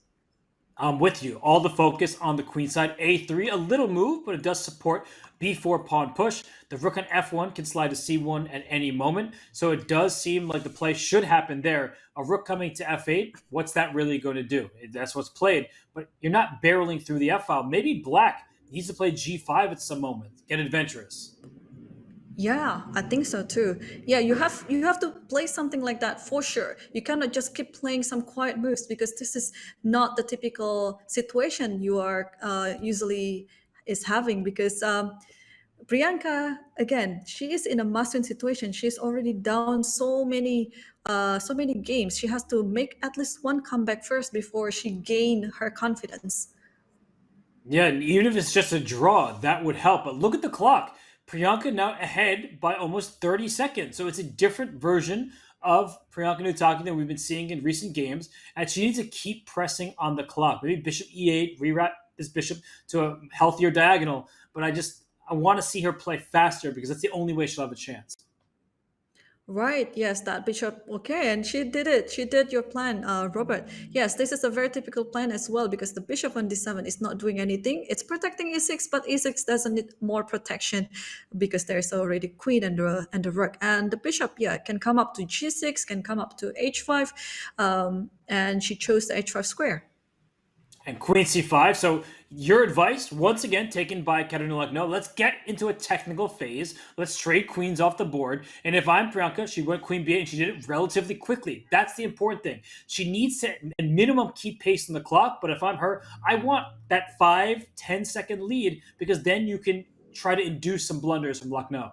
I'm with you. All the focus on the queen side. A3, a little move, but it does support B4 pawn push. The rook on F1 can slide to C1 at any moment. So it does seem like the play should happen there. A rook coming to F8, what's that really going to do? That's what's played. But you're not barreling through the F file. Maybe black needs to play G5 at some moment. Get adventurous. Yeah, I think so too. Yeah, you have to play something like that for sure. You cannot just keep playing some quiet moves because this is not the typical situation you are usually is having. Because Priyanka, again, she is in a must-win situation. She's already down so many games. She has to make at least one comeback first before she gain her confidence. Yeah, and even if it's just a draw, that would help. But look at the clock. Priyanka now ahead by almost 30 seconds. So it's a different version of Priyanka Nutaki than we've been seeing in recent games. And she needs to keep pressing on the clock. Maybe bishop e8, reroute this bishop to a healthier diagonal. But I want to see her play faster because that's the only way she'll have a chance. Right, yes, that bishop. Okay, and she did it. She did your plan, Robert. Yes, this is a very typical plan as well because the bishop on d7 is not doing anything. It's protecting e6, but e6 doesn't need more protection because there's already queen and the rook. And the bishop, yeah, can come up to g6, can come up to h5, and she chose the h5 square. And queen c5. So your advice, once again, taken by Kateryna Lagno, let's get into a technical phase. Let's trade queens off the board. And if I'm Priyanka, she went queen b8 and she did it relatively quickly. That's the important thing. She needs to, at minimum, keep pace on the clock. But if I'm her, I want that 5-10 second lead because then you can try to induce some blunders from Lagno.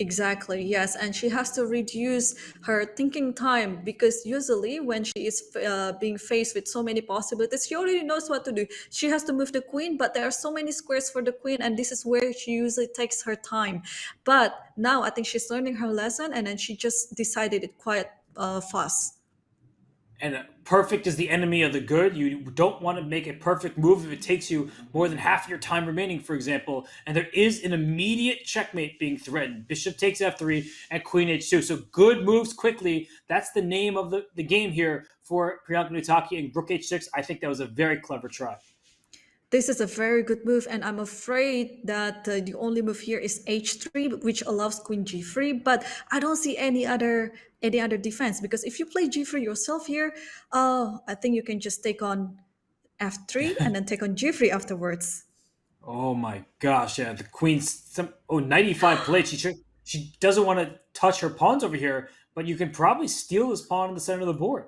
Exactly, yes. And she has to reduce her thinking time because usually when she is being faced with so many possibilities, she already knows what to do. She has to move the queen, but there are so many squares for the queen, and this is where she usually takes her time. But now I think she's learning her lesson, and then she just decided it quite fast. And perfect is the enemy of the good. You don't want to make a perfect move if it takes you more than half your time remaining, for example. And there is an immediate checkmate being threatened. Bishop takes f3 and queen h2. So good moves quickly. That's the name of the game here for Priyanka Nutaki and rook h6. I think that was a very clever try. This is a very good move, and I'm afraid that the only move here is h3, which allows queen g3. But I don't see any other defense because if you play g3 yourself here, I think you can just take on f3 and then take on g3 afterwards. Oh my gosh, yeah, the queen's 95 plate. She doesn't want to touch her pawns over here, but you can probably steal this pawn in the center of the board.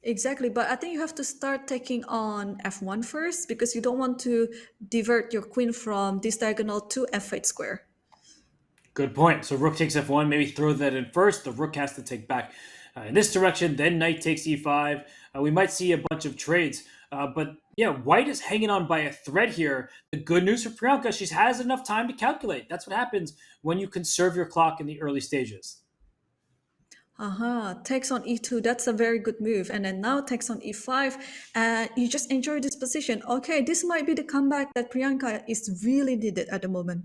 Exactly, but I think you have to start taking on f1 first because you don't want to divert your queen from this diagonal to f8 square. Good point. So rook takes f1. Maybe throw that in first. The rook has to take back in this direction. Then knight takes e5. We might see a bunch of trades. But yeah, white is hanging on by a thread here. The good news for Priyanka, she has enough time to calculate. That's what happens when you conserve your clock in the early stages. Takes on e2. That's a very good move. And then now takes on e5. And you just enjoy this position. Okay, this might be the comeback that Priyanka is really needed at the moment.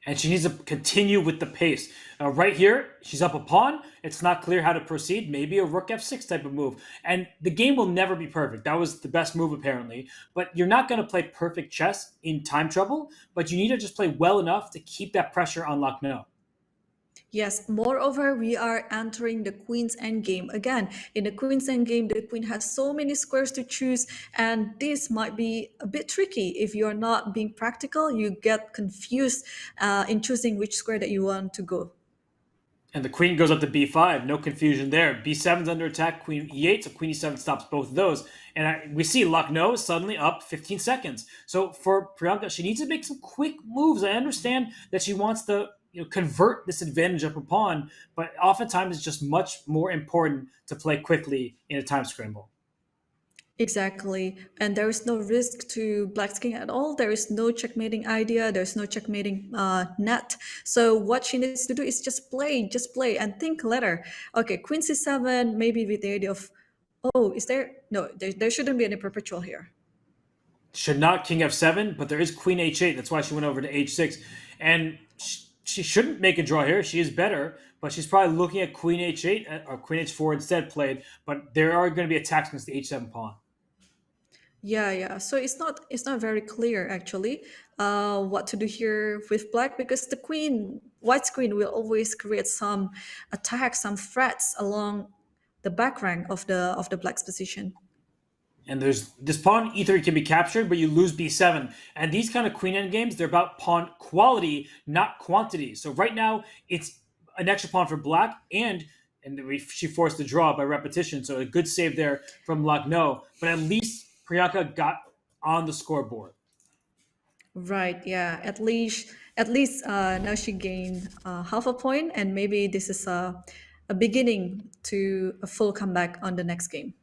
And she needs to continue with the pace. Right here, she's up a pawn. It's not clear how to proceed. Maybe a rook f6 type of move. And the game will never be perfect. That was the best move, apparently. But you're not going to play perfect chess in time trouble. But you need to just play well enough to keep that pressure on Lagno. Yes, moreover, we are entering the queen's endgame. Again, in the queen's endgame, the queen has so many squares to choose, and this might be a bit tricky. If you're not being practical, you get confused in choosing which square that you want to go. And the queen goes up to b5. No confusion there. b7's under attack, queen e8, so queen e7 stops both of those. And we see Lagno is suddenly up 15 seconds. So for Priyanka, she needs to make some quick moves. I understand that she wants to convert this advantage up a pawn, but oftentimes it's just much more important to play quickly in a time scramble. Exactly. And there is no risk to black's king at all. There is no checkmating idea. There's no checkmating net. So what she needs to do is just play and think later. Okay, queen c7, maybe with the idea of, oh, is there? No, there shouldn't be any perpetual here. Should not king f7, but there is queen h8. That's why she went over to h6. And she shouldn't make a draw here. She is better, but she's probably looking at queen h8 or queen h4 instead played. But there are going to be attacks against the h7 pawn. Yeah, yeah. So it's not very clear actually what to do here with black because the white's queen will always create some attacks, some threats along the back rank of the black's position. And there's this pawn e3 can be captured, but you lose b7. And these kind of queen end games, they're about pawn quality, not quantity. So right now, it's an extra pawn for black, and she forced the draw by repetition. So a good save there from Lagno. But at least Priyanka got on the scoreboard. Right. Yeah. At least now she gained half a point, and maybe this is a beginning to a full comeback on the next game.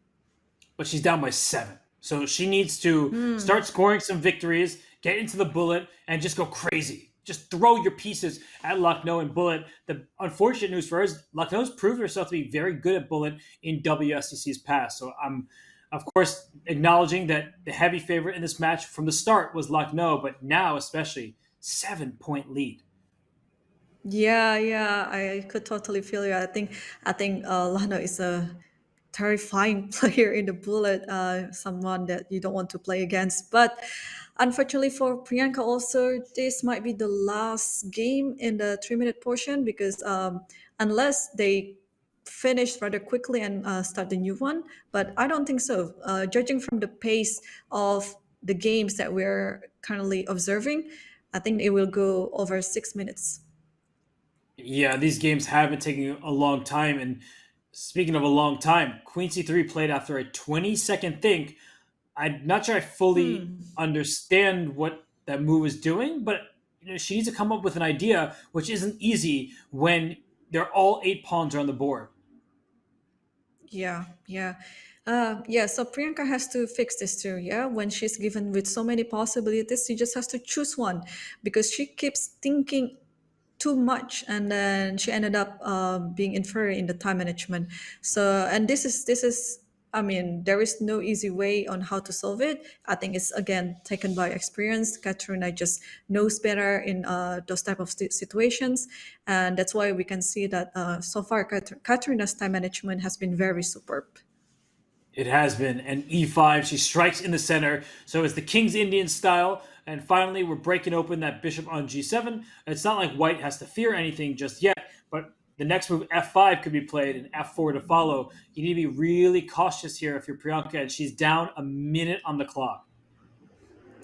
But she's down by 7. So she needs to start scoring some victories, get into the bullet, and just go crazy. Just throw your pieces at Lagno and bullet. The unfortunate news for her is Lagno's proved herself to be very good at bullet in WSCC's past. So I'm, of course, acknowledging that the heavy favorite in this match from the start was Lagno, but now especially 7-point lead. Yeah, yeah, I could totally feel you. I think Lano is a terrifying player in the bullet, someone that you don't want to play against. But unfortunately for Priyanka, also this might be the last game in the 3 minute portion because unless they finish rather quickly and start the new one, but I don't think so. Judging from the pace of the games that we're currently observing, I think it will go over 6 minutes. Yeah, these games have been taking a long time. And speaking of a long time, Queen C3 played after a 20-second think. I'm not sure I fully understand what that move is doing, but she needs to come up with an idea, which isn't easy when they're all 8 pawns are on the board. Yeah, yeah. Yeah, so Priyanka has to fix this too. Yeah, when she's given with so many possibilities, she just has to choose one because she keeps thinking too much and then she ended up being inferior in the time management. So, and this is I mean, there is no easy way on how to solve it. I think it's again taken by experience. Kateryna just knows better in those type of situations, and that's why we can see that so far Kateryna's time management has been very superb. It has been. And E5, she strikes in the center. So it's the King's Indian style. And finally, we're breaking open that bishop on G7. It's not like white has to fear anything just yet, but the next move, F5, could be played and F4 to follow. You need to be really cautious here if you're Priyanka, and she's down a minute on the clock.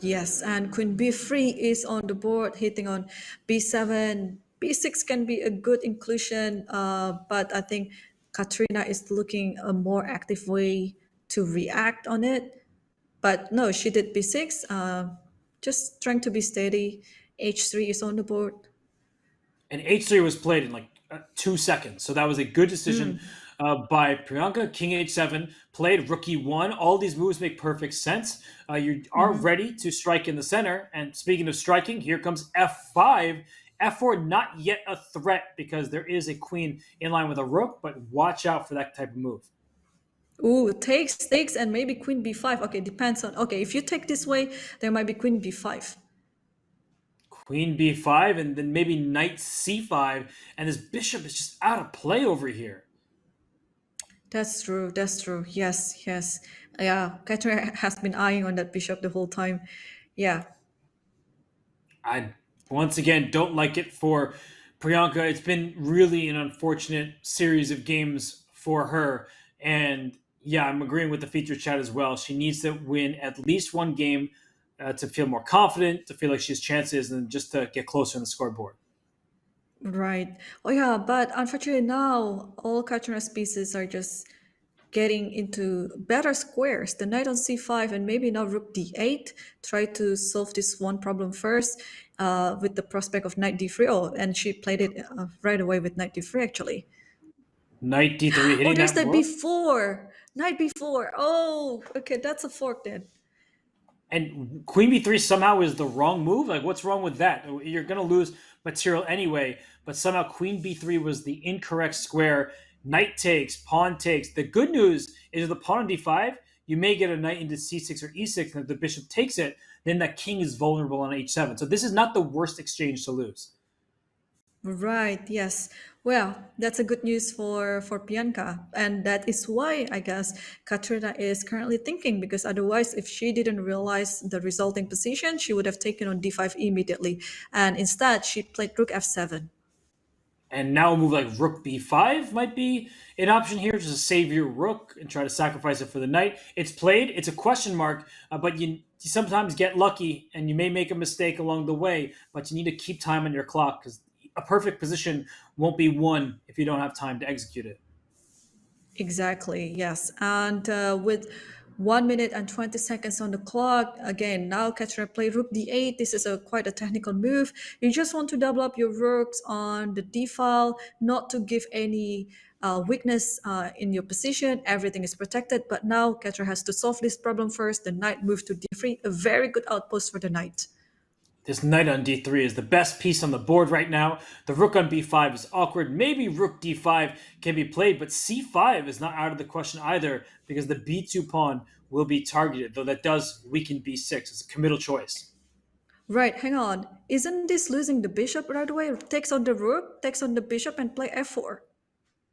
Yes, and Queen B3 is on the board, hitting on B7. B6 can be a good inclusion, but I think Katrina is looking a more active way to react on it. But no, she did B6, just trying to be steady. H3 is on the board. And H3 was played in like 2 seconds. So that was a good decision by Priyanka. King H7 played rook E1. All these moves make perfect sense. You are ready to strike in the center. And speaking of striking, here comes F5. F4 not yet a threat because there is a queen in line with a rook, but watch out for that type of move. Ooh, takes, and maybe Queen B5. Okay, depends on. Okay, if you take this way, there might be Queen B5. Queen B5 and then maybe Knight C5, and this bishop is just out of play over here. That's true. That's true. Yes, yes. Yeah, Katrina has been eyeing on that bishop the whole time. Yeah. I once again don't like it for Priyanka. It's been really an unfortunate series of games for her. And yeah, I'm agreeing with the feature chat as well. She needs to win at least one game to feel more confident, to feel like she has chances, and just to get closer on the scoreboard. Right. Oh yeah, but unfortunately now all Katrina's pieces are just getting into better squares. The knight on c5 and maybe now rook d8. Try to solve this one problem first with the prospect of knight d3. Oh, and she played it right away with knight d3 actually. Knight D3 hitting Oh, there's that the rook. b4. Knight b4. Oh, okay, that's a fork then. And queen b3 somehow is the wrong move. Like, what's wrong with that? You're going to lose material anyway, but somehow queen b3 was the incorrect square. Knight takes, pawn takes. The good news is the pawn on d5, you may get a knight into c6 or e6, and if the bishop takes it, then that king is vulnerable on h7. So this is not the worst exchange to lose. Right, yes. Well, that's a good news for Priyanka. And that is why I guess Kateryna is currently thinking, because otherwise, if she didn't realize the resulting position, she would have taken on d5 immediately. And instead, she played rook f7. And now a move like rook b5 might be an option here, just to save your rook and try to sacrifice it for the knight. It's played. It's a question mark, but you sometimes get lucky and you may make a mistake along the way, but you need to keep time on your clock because a perfect position won't be won if you don't have time to execute it. Exactly, yes. And with 1 minute and 20 seconds on the clock, again, now Kateryna played rook d8. This is quite a technical move. You just want to double up your rooks on the d file, not to give any weakness in your position. Everything is protected. But now Kateryna has to solve this problem first. The knight moved to d3, a very good outpost for the knight. This knight on d3 is the best piece on the board right now. The rook on b5 is awkward. Maybe rook d5 can be played, but c5 is not out of the question either because the b2 pawn will be targeted, though that does weaken b6. It's a committal choice. Right, hang on. Isn't this losing the bishop right away? Takes on the rook, takes on the bishop, and play f4.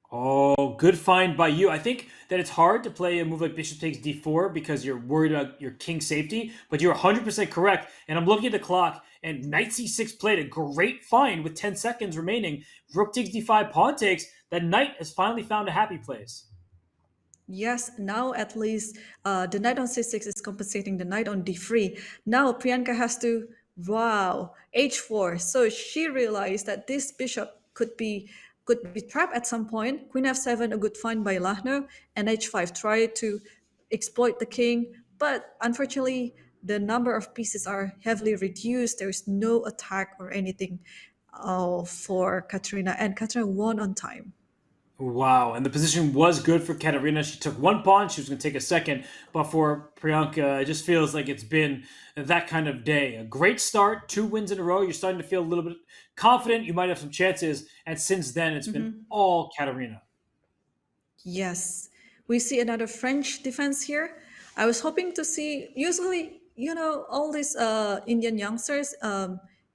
Oh, good find by you. I think that it's hard to play a move like bishop takes d4 because you're worried about your king safety, but you're 100% correct. And I'm looking at the clock, and knight c6 played a great find with 10 seconds remaining. Rook takes d5, pawn takes. That knight has finally found a happy place. Yes, now at least the knight on c6 is compensating the knight on d3. Now Priyanka has to, wow, h4. So she realized that this bishop could be trapped at some point. Queen f7, a good find by Lagno, and h5, try to exploit the king. But unfortunately, the number of pieces are heavily reduced. There is no attack or anything for Kateryna, and Kateryna won on time. Wow, and the position was good for Kateryna. She took one pawn, she was going to take a second, but for Priyanka, it just feels like it's been that kind of day. A great start, 2 wins in a row. You're starting to feel a little bit confident. You might have some chances, and since then, it's been all Kateryna. Yes, we see another French defense here. I was hoping to see, usually, all these Indian youngsters,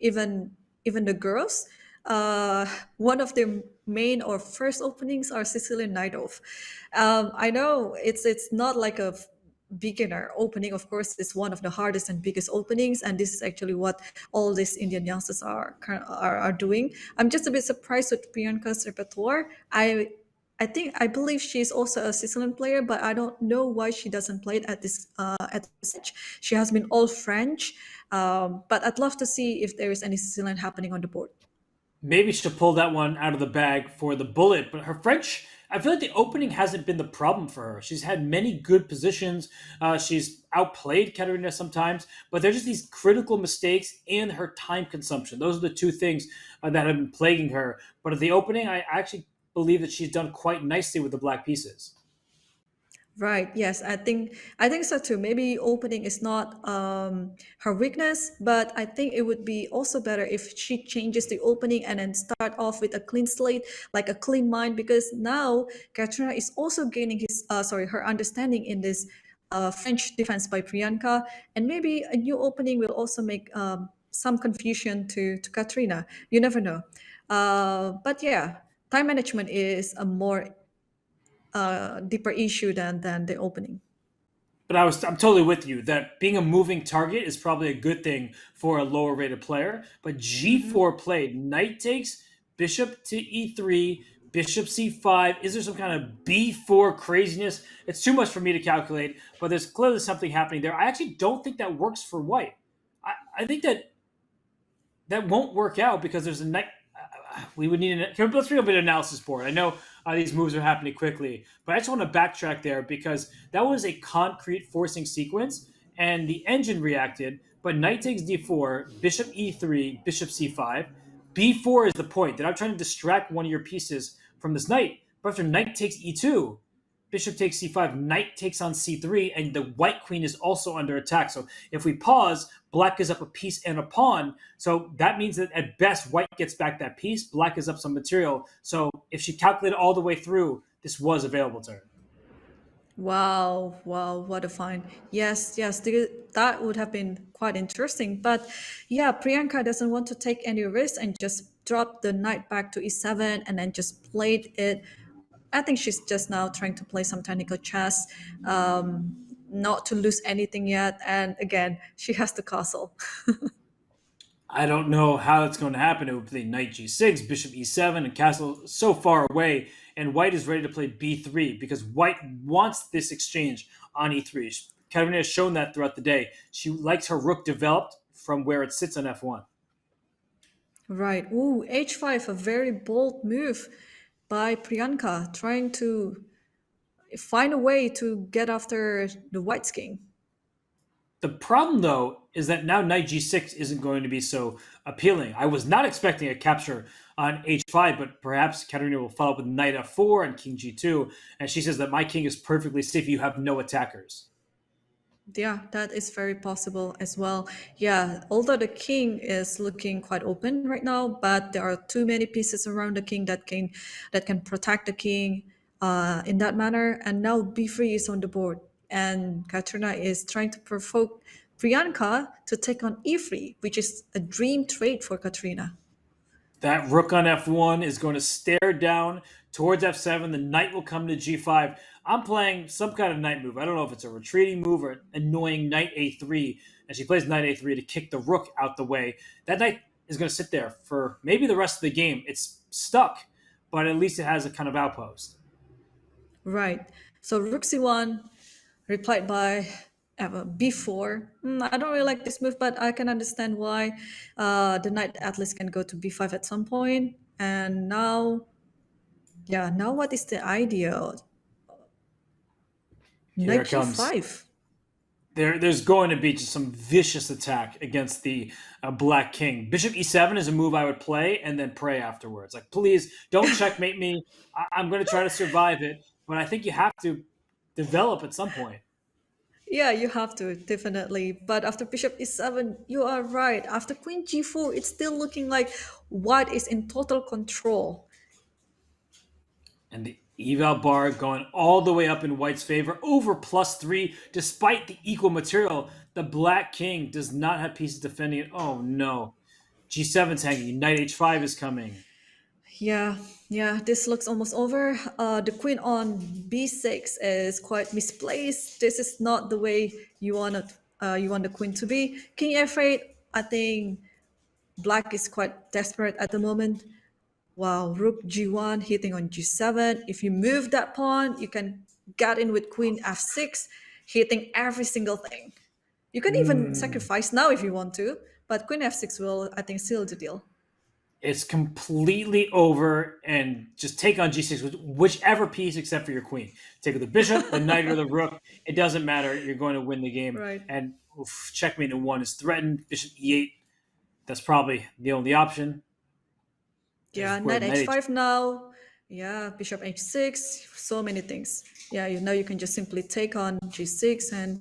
even the girls, one of their main or first openings are Sicilian Naidov. I know it's not like a beginner opening. Of course, it's one of the hardest and biggest openings, and this is actually what all these Indian youngsters are doing. I'm just a bit surprised with Priyanka's repertoire. I believe she's also a Sicilian player, but I don't know why she doesn't play it at this stage. She has been all French, but I'd love to see if there is any Sicilian happening on the board. Maybe she'll pull that one out of the bag for the bullet, but her French, I feel like the opening hasn't been the problem for her. She's had many good positions. She's outplayed Kateryna sometimes, but there's just these critical mistakes and her time consumption. Those are the two things that have been plaguing her. But at the opening, I actually believe that she's done quite nicely with the black pieces. Right. Yes, I think so too. Maybe opening is not her weakness, but I think it would be also better if she changes the opening and then start off with a clean slate, like a clean mind, because now Kateryna is also gaining her understanding in this French defense by Priyanka, and maybe a new opening will also make some confusion to Kateryna. You never know. But yeah, time management is a more deeper issue than the opening. But I'm totally with you that being a moving target is probably a good thing for a lower rated player. But G4 played, knight takes, bishop to E3, bishop C5. Is there some kind of B4 craziness? It's too much for me to calculate, but there's clearly something happening there. I actually don't think that works for white. I think that won't work out because there's a knight. We would need let's bring up an analysis board. I know these moves are happening quickly, but I just want to backtrack there because that was a concrete forcing sequence and the engine reacted, but knight takes d4, bishop e3, bishop c5. b4 is the point that I'm trying to distract one of your pieces from this knight, but after knight takes e2, bishop takes c5, knight takes on c3, and the white queen is also under attack. So if we pause, black is up a piece and a pawn. So that means that at best, white gets back that piece, black is up some material. So if she calculated all the way through, this was available to her. Wow, wow, what a find. Yes, yes, that would have been quite interesting. But yeah, Priyanka doesn't want to take any risk and just drop the knight back to e7 and then just played it. I think she's just now trying to play some technical chess, not to lose anything yet. And again, she has the castle. I don't know how it's going to happen. It would play knight g6, bishop e7, and castle so far away. And white is ready to play b3 because white wants this exchange on e3. Kateryna has shown that throughout the day. She likes her rook developed from where it sits on f1. Right. Ooh, h5, a very bold move by Priyanka, trying to find a way to get after the white's king. The problem, though, is that now knight g6 isn't going to be so appealing. I was not expecting a capture on h5, but perhaps Kateryna will follow up with knight f4 and king g2. And she says that my king is perfectly safe. You have no attackers. Yeah, that is very possible as well. Yeah, although the king is looking quite open right now, but there are too many pieces around the king that can protect the king in that manner. And now b3 is on the board, and Kateryna is trying to provoke Priyanka to take on e3, which is a dream trade for Kateryna. That rook on f1 is going to stare down towards f7. The knight will come to g5. I'm playing some kind of knight move. I don't know if it's a retreating move or an annoying knight a3. And she plays knight a3 to kick the rook out the way. That knight is going to sit there for maybe the rest of the game. It's stuck, but at least it has a kind of outpost. Right. So rook c1, replied by b4. I don't really like this move, but I can understand why. The knight at least can go to b5 at some point. And now, yeah, now what is the idea? Here Knight it comes. g5. There's going to be just some vicious attack against the black king. Bishop e7 is a move I would play and then pray afterwards. Like, please don't checkmate me. I'm going to try to survive it, but I think you have to develop at some point. Yeah, you have to, definitely. But after bishop e7, you are right. After queen g4, it's still looking like white is in total control. And the eval bar going all the way up in white's favor, over +3, despite the equal material. The black king does not have pieces defending it. Oh no. g7's hanging. Knight h5 is coming. Yeah, this looks almost over. The queen on b6 is quite misplaced. This is not the way you want the queen to be. King f8, I think black is quite desperate at the moment. Wow, rook g1 hitting on g7. If you move that pawn, you can get in with queen f6, hitting every single thing. You can even sacrifice now if you want to, but queen f6 will, I think, seal the deal. It's completely over, and just take on g6 with whichever piece except for your queen. Take with the bishop, the knight, or the rook. It doesn't matter. You're going to win the game. Right. And checkmate in 1 is threatened. Bishop e8. That's probably the only option. Yeah, knight h5 now. Yeah, bishop h6. So many things. Yeah, now you can just simply take on g6 and...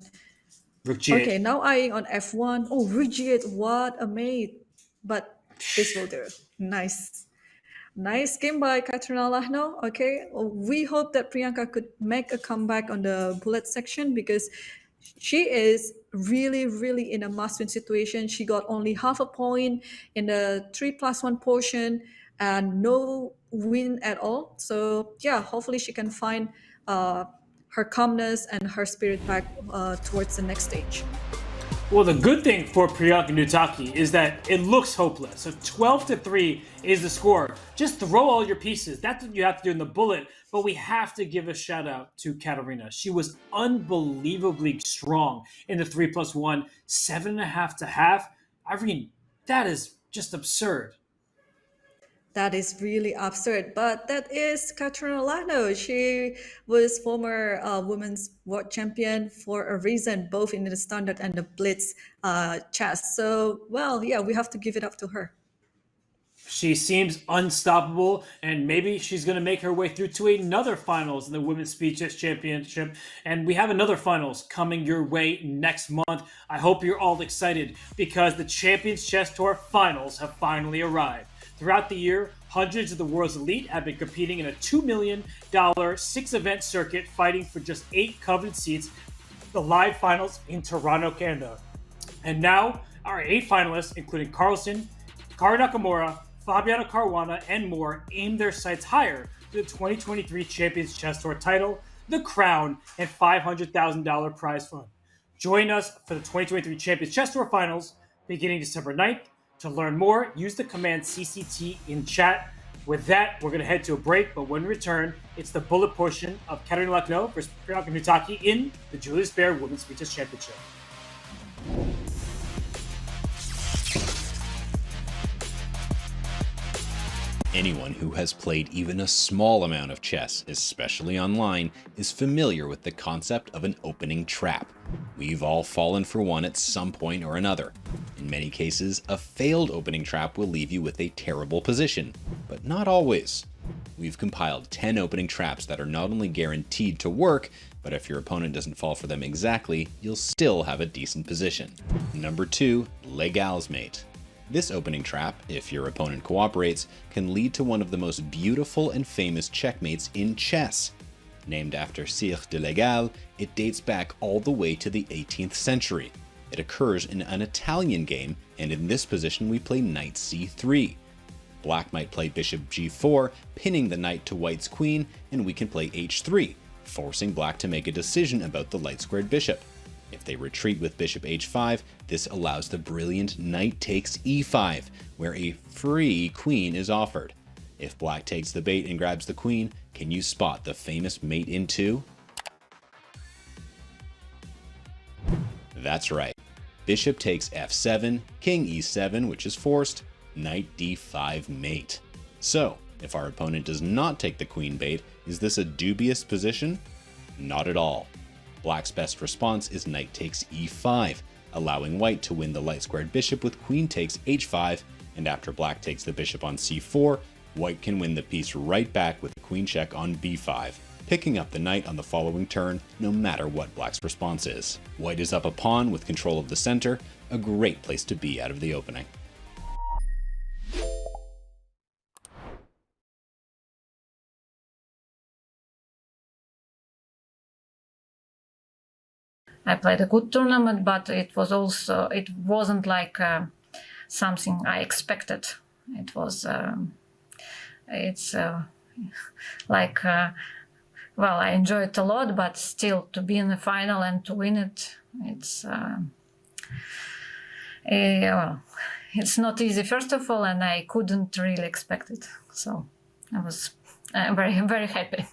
Rook g8. Okay, now eyeing on f1. Oh, rook g8. What a mate. But this will do. Nice. Nice game by Kateryna Lagno. Okay, we hope that Priyanka could make a comeback on the bullet section because she is really, really in a must-win situation. She got only half a point in the 3+1 portion and no win at all. So yeah, hopefully she can find her calmness and her spirit back towards the next stage. Well, the good thing for Priyanka Nutaki is that it looks hopeless. So 12-3 is the score. Just throw all your pieces. That's what you have to do in the bullet. But we have to give a shout out to Kateryna. She was unbelievably strong in the 3+1, 7.5 to half. Irene, that is just absurd. That is really absurd, but that is Kateryna Lagno. She was former women's world champion for a reason, both in the standard and the blitz chess. So, well, yeah, we have to give it up to her. She seems unstoppable, and maybe she's going to make her way through to another finals in the Women's Speed Chess Championship. And we have another finals coming your way next month. I hope you're all excited because the Champions Chess Tour finals have finally arrived. Throughout the year, hundreds of the world's elite have been competing in a $2 million 6-event circuit, fighting for just 8 coveted seats, the live finals in Toronto, Canada. And now, our 8 finalists, including Carlsen, Hikaru Nakamura, Fabiano Caruana, and more, aim their sights higher to the 2023 Champions Chess Tour title, the crown, and $500,000 prize fund. Join us for the 2023 Champions Chess Tour finals beginning December 9th. To learn more, use the command CCT in chat. With that, we're going to head to a break, but when we return, it's the bullet portion of Kateryna Lagno versus Priyanka Nutaki in the Julius Baer Women's Speed Chess Championship. Anyone who has played even a small amount of chess, especially online, is familiar with the concept of an opening trap. We've all fallen for one at some point or another. In many cases, a failed opening trap will leave you with a terrible position, but not always. We've compiled 10 opening traps that are not only guaranteed to work, but if your opponent doesn't fall for them exactly, you'll still have a decent position. Number 2, Legal's Mate. This opening trap, if your opponent cooperates, can lead to one of the most beautiful and famous checkmates in chess. Named after Sire de Legal, it dates back all the way to the 18th century. It occurs in an Italian game, and in this position we play knight c3. Black might play bishop g4, pinning the knight to white's queen, and we can play h3, forcing black to make a decision about the light-squared bishop. If they retreat with bishop h5, this allows the brilliant knight takes e5, where a free queen is offered. If black takes the bait and grabs the queen, can you spot the famous mate in 2? That's right. Bishop takes f7, king e7, which is forced, knight d5 mate. So, if our opponent does not take the queen bait, is this a dubious position? Not at all. Black's best response is knight takes e5, allowing white to win the light-squared bishop with queen takes h5, and after black takes the bishop on c4, white can win the piece right back with a queen check on b5, picking up the knight on the following turn no matter what black's response is. White is up a pawn with control of the center, a great place to be out of the opening. I played a good tournament, but it wasn't like something I expected. It was, well, I enjoyed it a lot, but still to be in the final and to win it, it's not easy, first of all, and I couldn't really expect it. So I was very, very happy.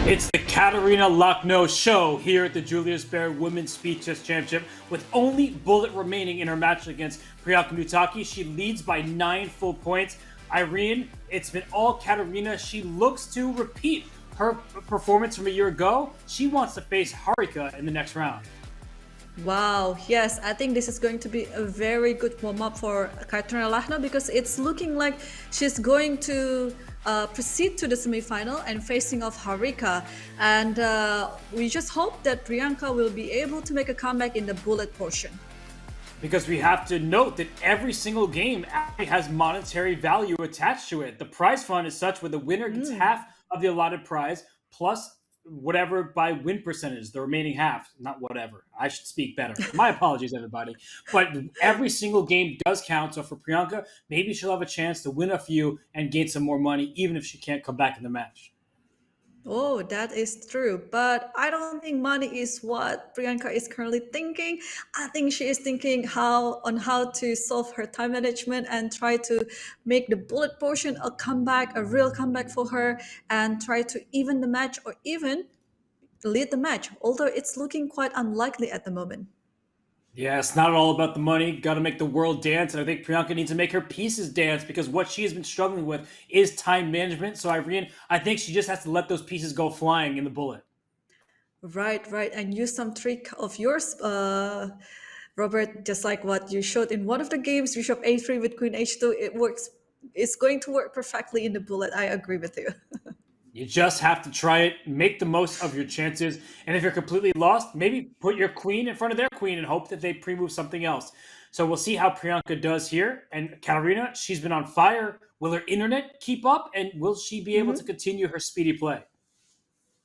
It's the Kateryna Lagno show here at the Julius Baer Women's Speed Chess Championship. With only bullet remaining in her match against Priyanka, she leads by 9 full points. Irene, it's been all Kateryna. She looks to repeat her performance from a year ago. She wants to face Harika in the next round. Wow, yes, I think this is going to be a very good warm-up for Kateryna Lagno because it's looking like she's going to proceed to the semi-final and facing off Harika. And we just hope that Priyanka will be able to make a comeback in the bullet portion. Because we have to note that every single game actually has monetary value attached to it. The prize fund is such where the winner gets half of the allotted prize plus whatever by win percentage, the remaining half, not whatever. I should speak better. My apologies, everybody. But every single game does count. So for Priyanka, maybe she'll have a chance to win a few and gain some more money, even if she can't come back in the match. Oh, that is true. But I don't think money is what Priyanka is currently thinking. I think she is thinking how to solve her time management and try to make the bullet portion a comeback, a real comeback for her, and try to even the match or even lead the match, although it's looking quite unlikely at the moment. Yeah, it's not all about the money. Got to make the world dance. And I think Priyanka needs to make her pieces dance because what she has been struggling with is time management. So, Irene, I think she just has to let those pieces go flying in the bullet. Right, right. And use some trick of yours, Robert, just like what you showed in one of the games, Bishop A3 with Queen H2. It works. It's going to work perfectly in the bullet. I agree with you. You just have to try it, make the most of your chances. And if you're completely lost, maybe put your queen in front of their queen and hope that they pre-move something else. So we'll see how Priyanka does here. And Kateryna, she's been on fire. Will her internet keep up? And will she be able to continue her speedy play?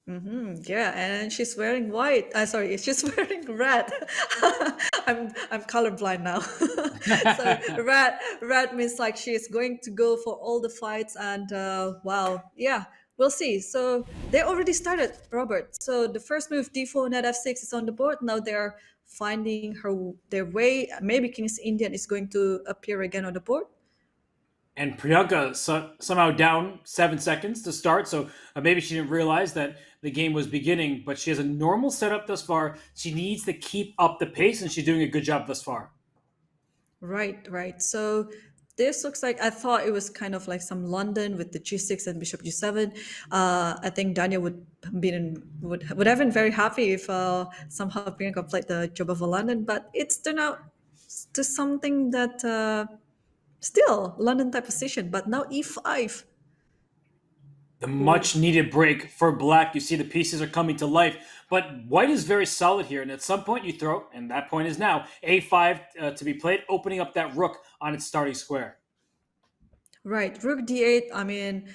Yeah, and she's wearing white. Sorry, she's wearing red. I'm colorblind now. So red means like she's going to go for all the fights. And wow, yeah. We'll see. So they already started, Robert. So the first move, d4, knight f6 is on the board. Now they're finding their way. Maybe King's Indian is going to appear again on the board. And Priyanka somehow down 7 seconds to start. So maybe she didn't realize that the game was beginning. But she has a normal setup thus far. She needs to keep up the pace, and she's doing a good job thus far. Right, right. So this looks like, I thought it was kind of like some London with the g6 and bishop g7. I think Daniel would have been very happy if somehow Priyanka played the job of a London, but it's turned out to something that still London type position, but now e5. The much needed break for black. You see the pieces are coming to life, but white is very solid here. And at some point you throw, and that point is now, a5 to be played, opening up that rook on its starting square. Right, rook d8. I mean,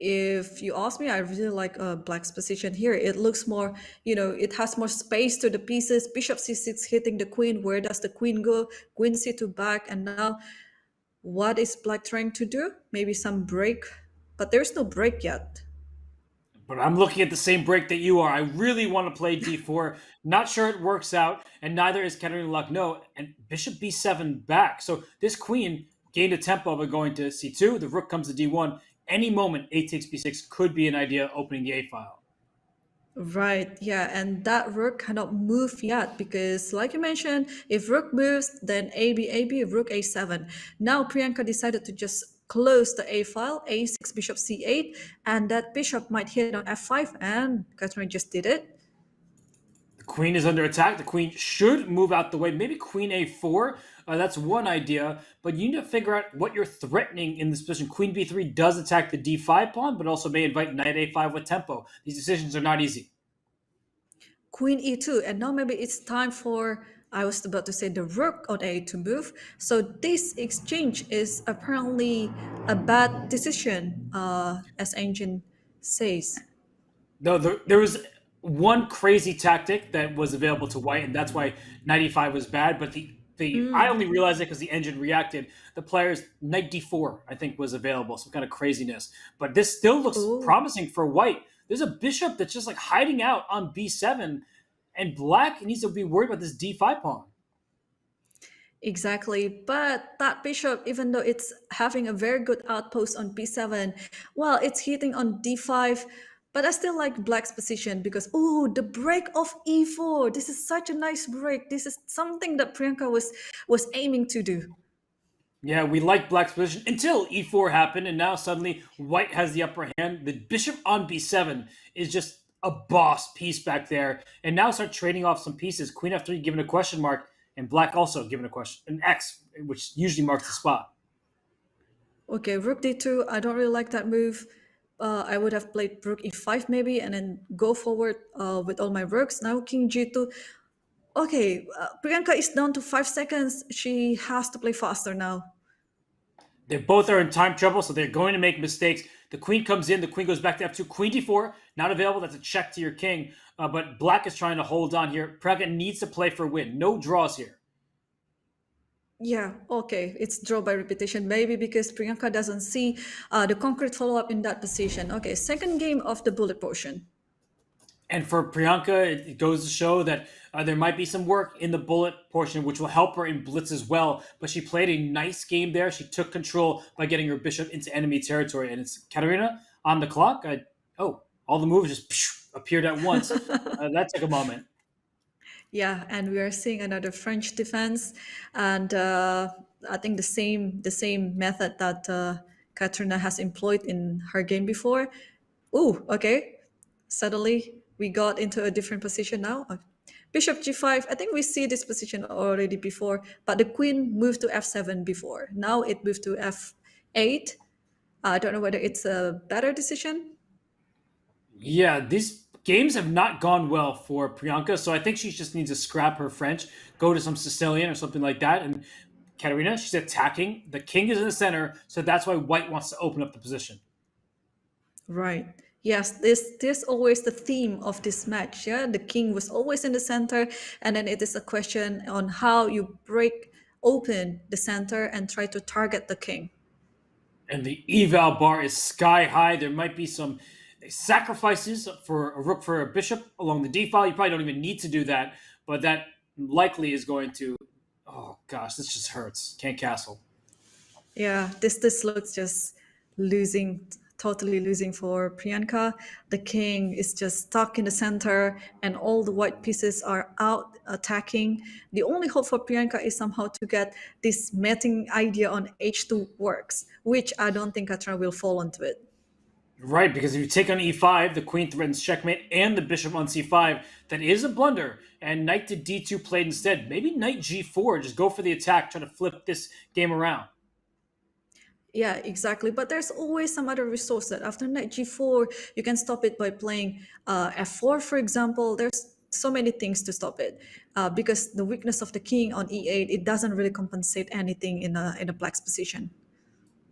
if you ask me, I really like black's position here. It looks more, it has more space to the pieces. Bishop c6 hitting the queen. Where does the queen go? Queen c2 back. And now, what is black trying to do? Maybe some break, but there's no break yet. But I'm looking at the same break that you are. I really want to play d4. Not sure it works out, and neither is Kateryna Lagno. And bishop b7 back. So this queen gained a tempo by going to c2. The rook comes to d1. Any moment, a takes b6 could be an idea opening the a file. Right, yeah, and that rook cannot move yet because, like you mentioned, if rook moves, then a b, rook a7. Now Priyanka decided to just close the a file, a6, bishop c8, and that bishop might hit on f5, and Kateryna just did it. The queen is under attack. The queen should move out the way. Maybe queen a4. That's one idea, but you need to figure out what you're threatening in this position. Queen b3 does attack the d5 pawn, but also may invite knight a5 with tempo. These decisions are not easy. Queen e2, and now maybe it's time for, I was about to say, the rook on a to move. So this exchange is apparently a bad decision, as Engine says. No, there was one crazy tactic that was available to white, and that's why knight e5 was bad, but I only realized it because the engine reacted. The player's knight d4, I think, was available, some kind of craziness. But this still looks promising for white. There's a bishop that's just like hiding out on b7, and black needs to be worried about this d5 pawn. Exactly, but that bishop, even though it's having a very good outpost on b7, well, it's hitting on d5, But I still like Black's position because, oh, the break of e4. This is such a nice break. This is something that Priyanka was aiming to do. Yeah, we liked Black's position until e4 happened, and now suddenly White has the upper hand. The bishop on b7 is just a boss piece back there, and now start trading off some pieces. Queen f3 given a question mark, and Black also given a question, an X, which usually marks the spot. Okay, rook d2. I don't really like that move. I would have played rook e5 maybe, and then go forward with all my rooks. Now king g2. Okay, Priyanka is down to 5 seconds. She has to play faster now. They both are in time trouble, so they're going to make mistakes. The queen comes in, the queen goes back to f2. Queen d4, not available. That's a check to your king. But Black is trying to hold on here. Priyanka needs to play for a win. No draws here. Yeah, okay, it's draw by repetition, maybe because Priyanka doesn't see the concrete follow-up in that position. Okay, second game of the bullet portion. And for Priyanka, it goes to show that there might be some work in the bullet portion, which will help her in blitz as well. But she played a nice game there. She took control by getting her bishop into enemy territory. And it's Kateryna on the clock. All the moves just appeared at once. That took a moment. Yeah, and we are seeing another French defense, and I think the same method that Kateryna has employed in her game before. Oh, okay. Suddenly we got into a different position now. Bishop g5. I think we see this position already before, but the queen moved to f7 before. Now it moved to f8. I don't know whether it's a better decision. Yeah, these games have not gone well for Priyanka, so I think she just needs to scrap her French, go to some Sicilian or something like that. And Kateryna, she's attacking. The king is in the center, so that's why White wants to open up the position. Right. Yes, this always the theme of this match. Yeah, the king was always in the center, and then it is a question on how you break open the center and try to target the king. And the eval bar is sky high. There might be some sacrifices for a rook for a bishop along the d file. You probably don't even need to do that, but that likely is going to. Oh gosh, this just hurts. Can't castle. Yeah, this looks just totally losing for Priyanka. The king is just stuck in the center, and all the white pieces are out attacking. The only hope for Priyanka is somehow to get this mating idea on h2 works, which I don't think Kateryna will fall into it. Right, because if you take on e5, the queen threatens checkmate, and the bishop on c5, that is a blunder. And knight to d2 played instead. Maybe knight g4, just go for the attack, try to flip this game around. Yeah, exactly. But there's always some other resource that after knight g4, you can stop it by playing f4, for example. There's so many things to stop it because the weakness of the king on e8, it doesn't really compensate anything in a black's position.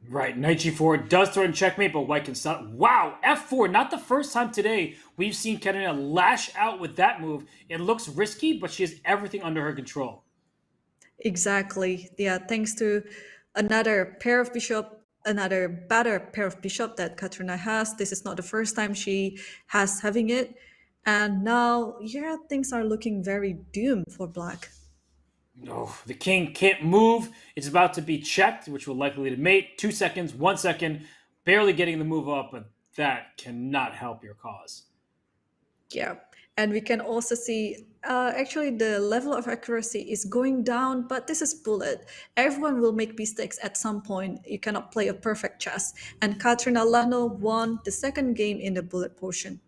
Right, knight g4 does threaten checkmate, but White can stop. Wow, f4, not the first time today we've seen Kateryna lash out with that move. It looks risky, but she has everything under her control. Exactly. Yeah, thanks to another pair of bishop, another better pair of bishop that Kateryna has. This is not the first time she has having it. And now, yeah, things are looking very doomed for black. No, the king can't move. It's about to be checked, which will likely lead to mate. 2 seconds, 1 second, barely getting the move up, but that cannot help your cause. Yeah, and we can also see actually the level of accuracy is going down, but this is bullet. Everyone will make mistakes at some point. You cannot play a perfect chess. And Kateryna Lagno won the second game in the bullet portion.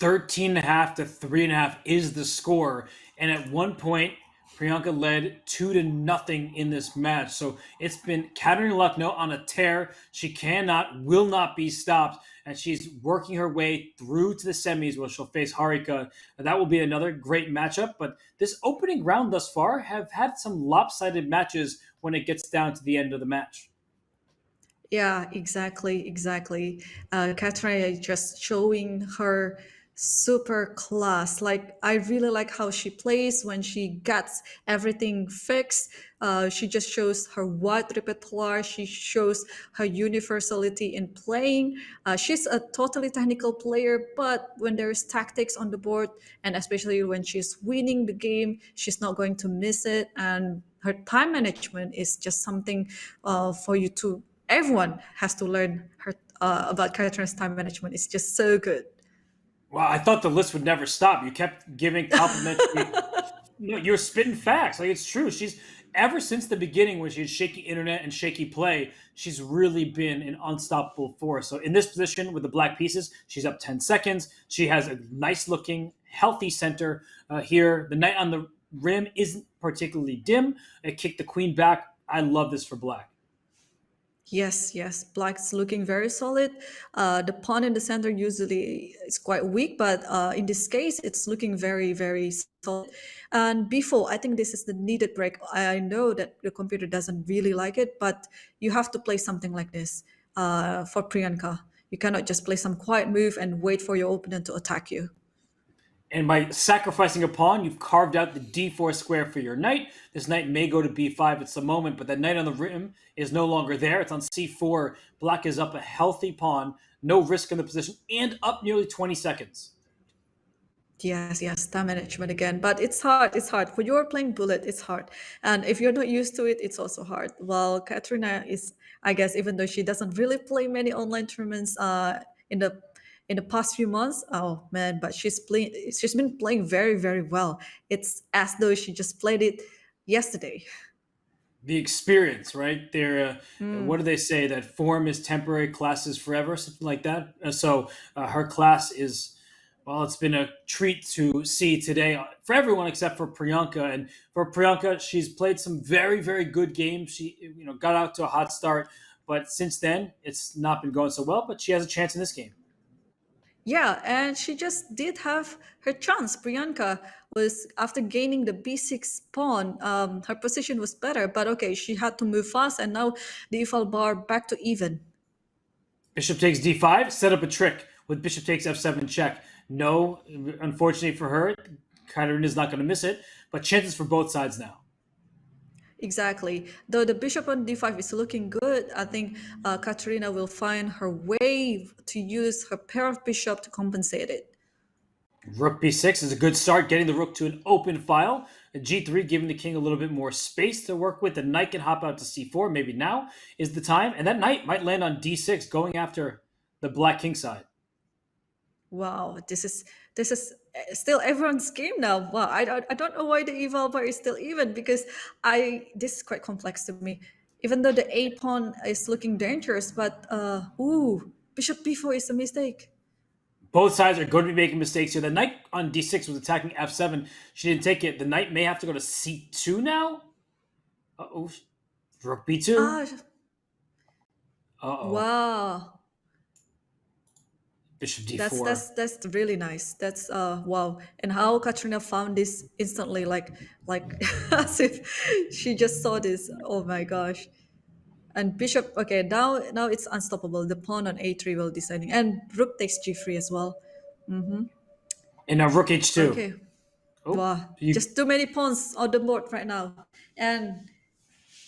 13.5 to 3.5 is the score. And at one point, Priyanka led 2-0 in this match. So it's been Kateryna Lagno on a tear. She will not be stopped. And she's working her way through to the semis where she'll face Harika. And that will be another great matchup. But this opening round thus far have had some lopsided matches when it gets down to the end of the match. Yeah, exactly. Kateryna is just showing her super class. Like, I really like how she plays when she gets everything fixed. She just shows her wide repertoire. She shows her universality in playing. She's a totally technical player, but when there's tactics on the board, and especially when she's winning the game, she's not going to miss it. And her time management is just something for you to. Everyone has to learn about Kateryna's time management. It's just so good. Well, I thought the list would never stop. You kept giving complimentary. No, you're spitting facts. Like it's true. She's ever since the beginning when she had shaky internet and shaky play, she's really been an unstoppable force. So in this position with the black pieces, she's up 10 seconds. She has a nice looking, healthy center here. The knight on the rim isn't particularly dim. It kicked the queen back. I love this for black. Yes, yes, black's looking very solid. The pawn in the center usually is quite weak, but in this case, it's looking very, very solid. And before, I think this is the needed break. I know that the computer doesn't really like it, but you have to play something like this for Priyanka. You cannot just play some quiet move and wait for your opponent to attack you. And by sacrificing a pawn, you've carved out the d4 square for your knight. This knight may go to b5 at some moment, but that knight on the rim is no longer there. It's on c4. Black is up a healthy pawn, no risk in the position, and up nearly 20 seconds. Yes, yes, time management again. But it's hard. It's hard. When you're playing bullet, it's hard. And if you're not used to it, it's also hard. Well, Kateryna is, I guess, even though she doesn't really play many online tournaments in the in the past few months, oh man, but she's been playing very, very well. It's as though she just played it yesterday. The experience, right? What do they say? That form is temporary, class is forever, something like that. So her class is, well, it's been a treat to see today for everyone except for Priyanka. And for Priyanka, she's played some very, very good games. She, got out to a hot start, but since then, it's not been going so well. But she has a chance in this game. Yeah, and she just did have her chance. Priyanka was, after gaining the b6 pawn, her position was better. But okay, she had to move fast, and now the eval bar back to even. Bishop takes d5, set up a trick with bishop takes f7 check. No, unfortunately for her, Kateryna is not going to miss it, but chances for both sides now. Exactly. Though the bishop on d5 is looking good, I think Kateryna will find her way to use her pair of bishop to compensate it. Rook b6 is a good start, getting the rook to an open file. G3 giving the king a little bit more space to work with. The knight can hop out to c4. Maybe now is the time. And that knight might land on d6, going after the black king side. Wow, this is still everyone's game now. Wow, I don't know why the eval bar is still even, because this is quite complex to me. Even though the a pawn is looking dangerous, but bishop b4 is a mistake. Both sides are going to be making mistakes here. The knight on d6 was attacking f7. She didn't take it. The knight may have to go to c2 now. Uh-oh. Rook b2. Uh-oh. Wow. Bishop d4. That's really nice. That's wow. And how Kateryna found this instantly, like as if she just saw this. Oh my gosh. And bishop, okay, now it's unstoppable. The pawn on a3 will deciding, and rook takes g3 as well. And now rook h2. Okay. Oh, Wow, just too many pawns on the board right now. And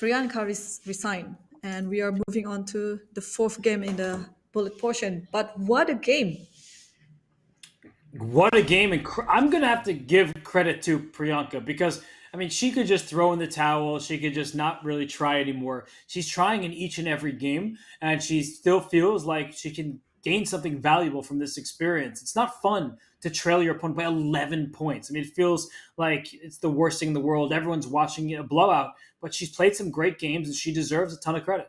Priyanka resigned, and we are moving on to the fourth game in the bullet portion. But what a game! What a game. And I'm going to have to give credit to Priyanka because, I mean, she could just throw in the towel. She could just not really try anymore. She's trying in each and every game, and she still feels like she can gain something valuable from this experience. It's not fun to trail your opponent by 11 points. I mean, it feels like it's the worst thing in the world. Everyone's watching a blowout, but she's played some great games, and she deserves a ton of credit.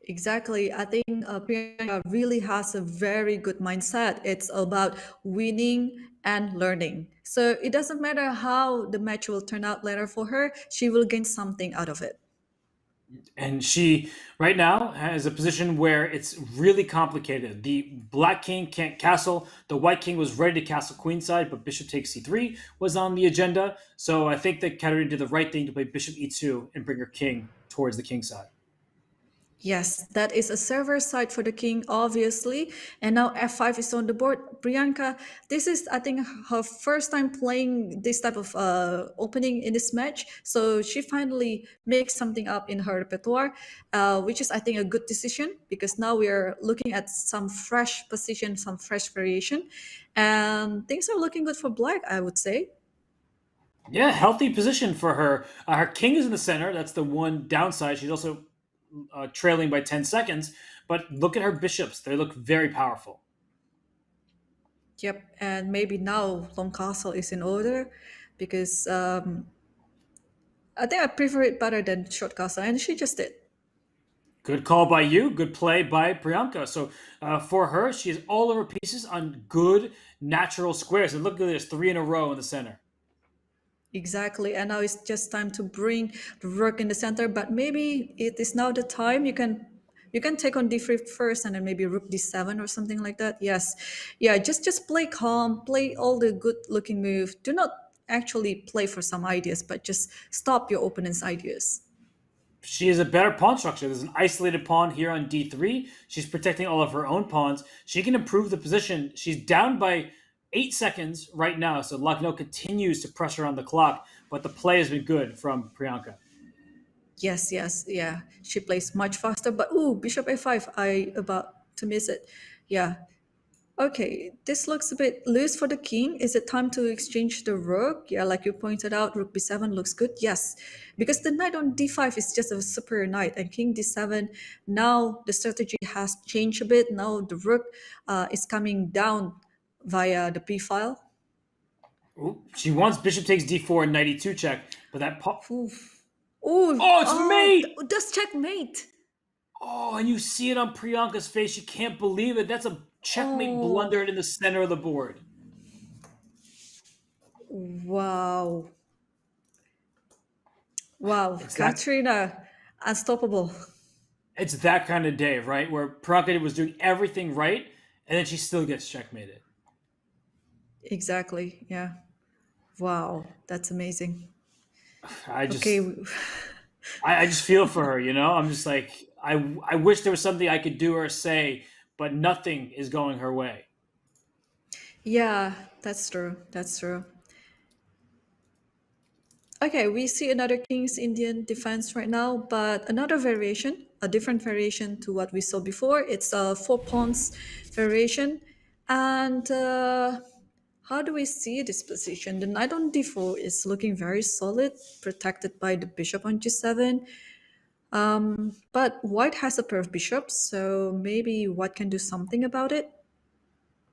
Exactly. I think Priyanka really has a very good mindset. It's about winning and learning. So it doesn't matter how the match will turn out later for her, she will gain something out of it. And she, right now, has a position where it's really complicated. The black king can't castle. The white king was ready to castle queenside, but bishop takes c3 was on the agenda. So I think that Kateryna did the right thing to play bishop e2 and bring her king towards the king side. Yes, that is a server side for the king, obviously. And now f5 is on the board. Priyanka, this is, I think, her first time playing this type of opening in this match. So she finally makes something up in her repertoire, which is, I think, a good decision because now we are looking at some fresh position, some fresh variation. And things are looking good for black, I would say. Yeah, healthy position for her. Her king is in the center. That's the one downside. She's also trailing by 10 seconds. But look at her bishops; they look very powerful. Yep, and maybe now long castle is in order because I think I prefer it better than short castle, and she just did. Good call by you. Good play by Priyanka. So for her, she has all of her pieces on good natural squares. And look at this, three in a row in the center. Exactly, and now it's just time to bring the rook in the center. But maybe it is now the time you can take on d3 first, and then maybe rook d7 or something like that. Yes, yeah, just play calm, play all the good looking move. Do not actually play for some ideas, but just stop your opponent's ideas. She is a better pawn structure. There's an isolated pawn here on d3. She's protecting all of her own pawns. She can improve the position. She's down by 8 seconds right now, so Lagno continues to pressure on the clock, but the play has been good from Priyanka. Yes, yes, yeah. She plays much faster, but ooh, bishop a5. I about to miss it. Yeah. Okay, this looks a bit loose for the king. Is it time to exchange the rook? Yeah, like you pointed out, rook b7 looks good. Yes, because the knight on d5 is just a super knight, and king d7. Now the strategy has changed a bit. Now the rook is coming down via the p file. Ooh, she wants bishop takes d4 and knight e2 check, but that Oof. Ooh, oh, it's mate! That's checkmate. Oh, and you see it on Priyanka's face. She can't believe it. That's a checkmate Oh. blunder in the center of the board. Wow. Wow, It's that, Kateryna, unstoppable. it's that kind of day, right? Where Priyanka was doing everything right, and then she still gets checkmated. Exactly, yeah. Wow, that's amazing. I just, Okay, I just feel for her, you know. I'm just like, I wish there was something I could do or say, but nothing is going her way. yeah, that's true. That's true. Okay, we see another King's Indian defense right now, but another variation, a different variation to what we saw before. It's a four pawns variation. And how do we see this position? The knight on d4 is looking very solid, protected by the bishop on g7. But white has a pair of bishops, so maybe white can do something about it.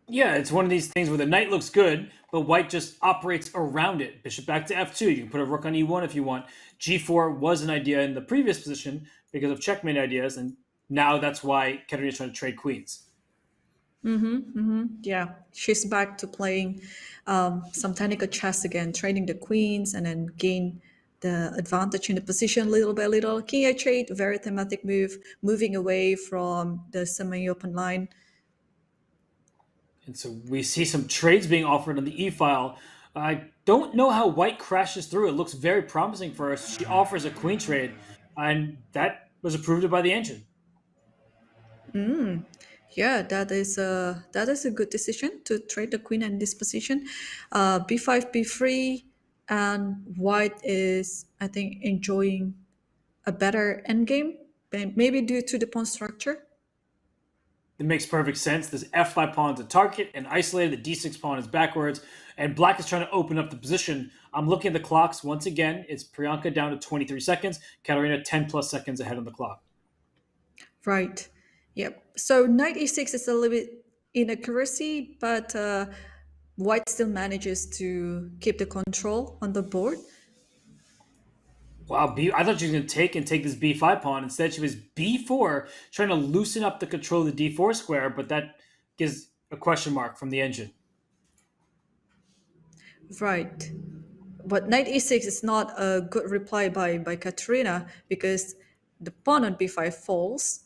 Yeah, it's one of these things where the knight looks good, but white just operates around it. Bishop back to f2. You can put a rook on e1 if you want. g4 was an idea in the previous position because of checkmate ideas, and now that's why Kateryna is trying to trade queens. Yeah, she's back to playing some technical chess again, trading the queens and then gain the advantage in the position little by little. King h8, very thematic move, moving away from the semi-open line. And so we see some trades being offered on the e-file. I don't know how white crashes through. It looks very promising for her. She offers a queen trade, and that was approved by the engine. Yeah, that is a good decision to trade the queen in this position. B5, b3, and white is, I think, enjoying a better endgame, maybe due to the pawn structure. It makes perfect sense. This f5 pawn is a target and isolated. The d6 pawn is backwards, and black is trying to open up the position. I'm looking at the clocks once again. It's Priyanka down to 23 seconds, Kateryna 10 plus seconds ahead on the clock. Right. Yep. So knight e6 is a little bit inaccuracy, but white still manages to keep the control on the board. Wow, I thought she was going to take this b5 pawn. Instead, she was b4, trying to loosen up the control of the d4 square, but that gives a question mark from the engine. Right. But knight e6 is not a good reply by Kateryna because the pawn on b5 falls.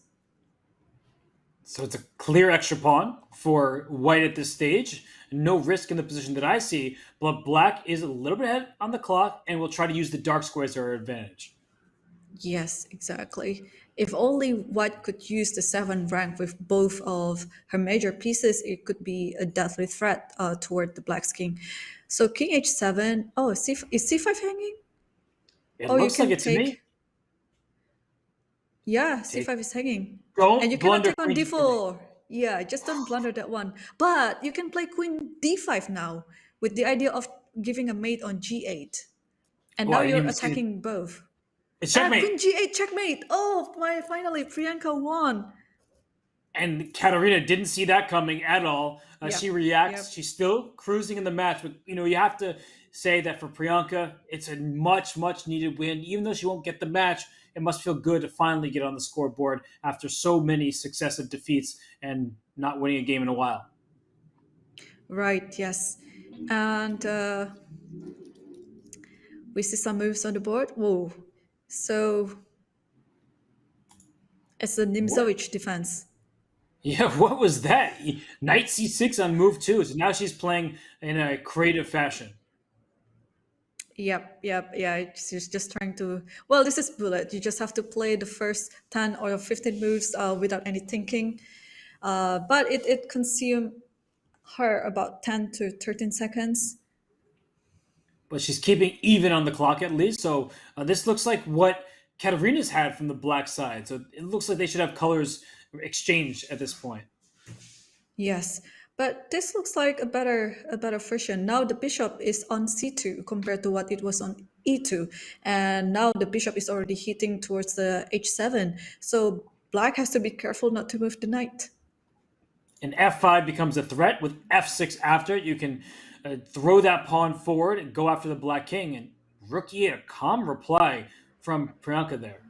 So it's a clear extra pawn for white at this stage. No risk in the position that I see, but black is a little bit ahead on the clock and will try to use the dark squares to her advantage. Yes, exactly. If only white could use the 7 rank with both of her major pieces, it could be a deadly threat toward the black's king. So king h7. Oh, is c5 hanging? It Oh, you looks like can it to me. Yeah, c5 is hanging. Don't And you cannot blunder take on queen d4. Yeah, just don't blunder that one. But you can play queen d5 now with the idea of giving a mate on g8. And Well, now I didn't you're even see attacking both. It's checkmate. Queen g8 checkmate. Oh, finally Priyanka won. And Kateryna didn't see that coming at all. She Yep, reacts. yep. She's still cruising in the match, but you have to say that for Priyanka, it's a much, much needed win. Even though she won't get the match, it must feel good to finally get on the scoreboard after so many successive defeats and not winning a game in a while. Right, yes. And we see some moves on the board. Whoa. So it's a What? Nimzovich defense. Yeah, what was that? Knight c6 on move two. So now she's playing in a creative fashion. Yep, yep, yeah. She's just trying to. Well, this is bullet. You just have to play the first 10 or 15 moves without any thinking. But it consumed her about 10 to 13 seconds. But she's keeping even on the clock at least. So this looks like what Katerina's had from the black side. So it looks like they should have colors exchanged at this point. Yes, but this looks like a better version. Now the bishop is on c2 compared to what it was on e2, and now the bishop is already hitting towards the h7. So black has to be careful not to move the knight. And f5 becomes a threat with f6 after. You can throw that pawn forward and go after the black king. And rook e8, a calm reply from Priyanka there.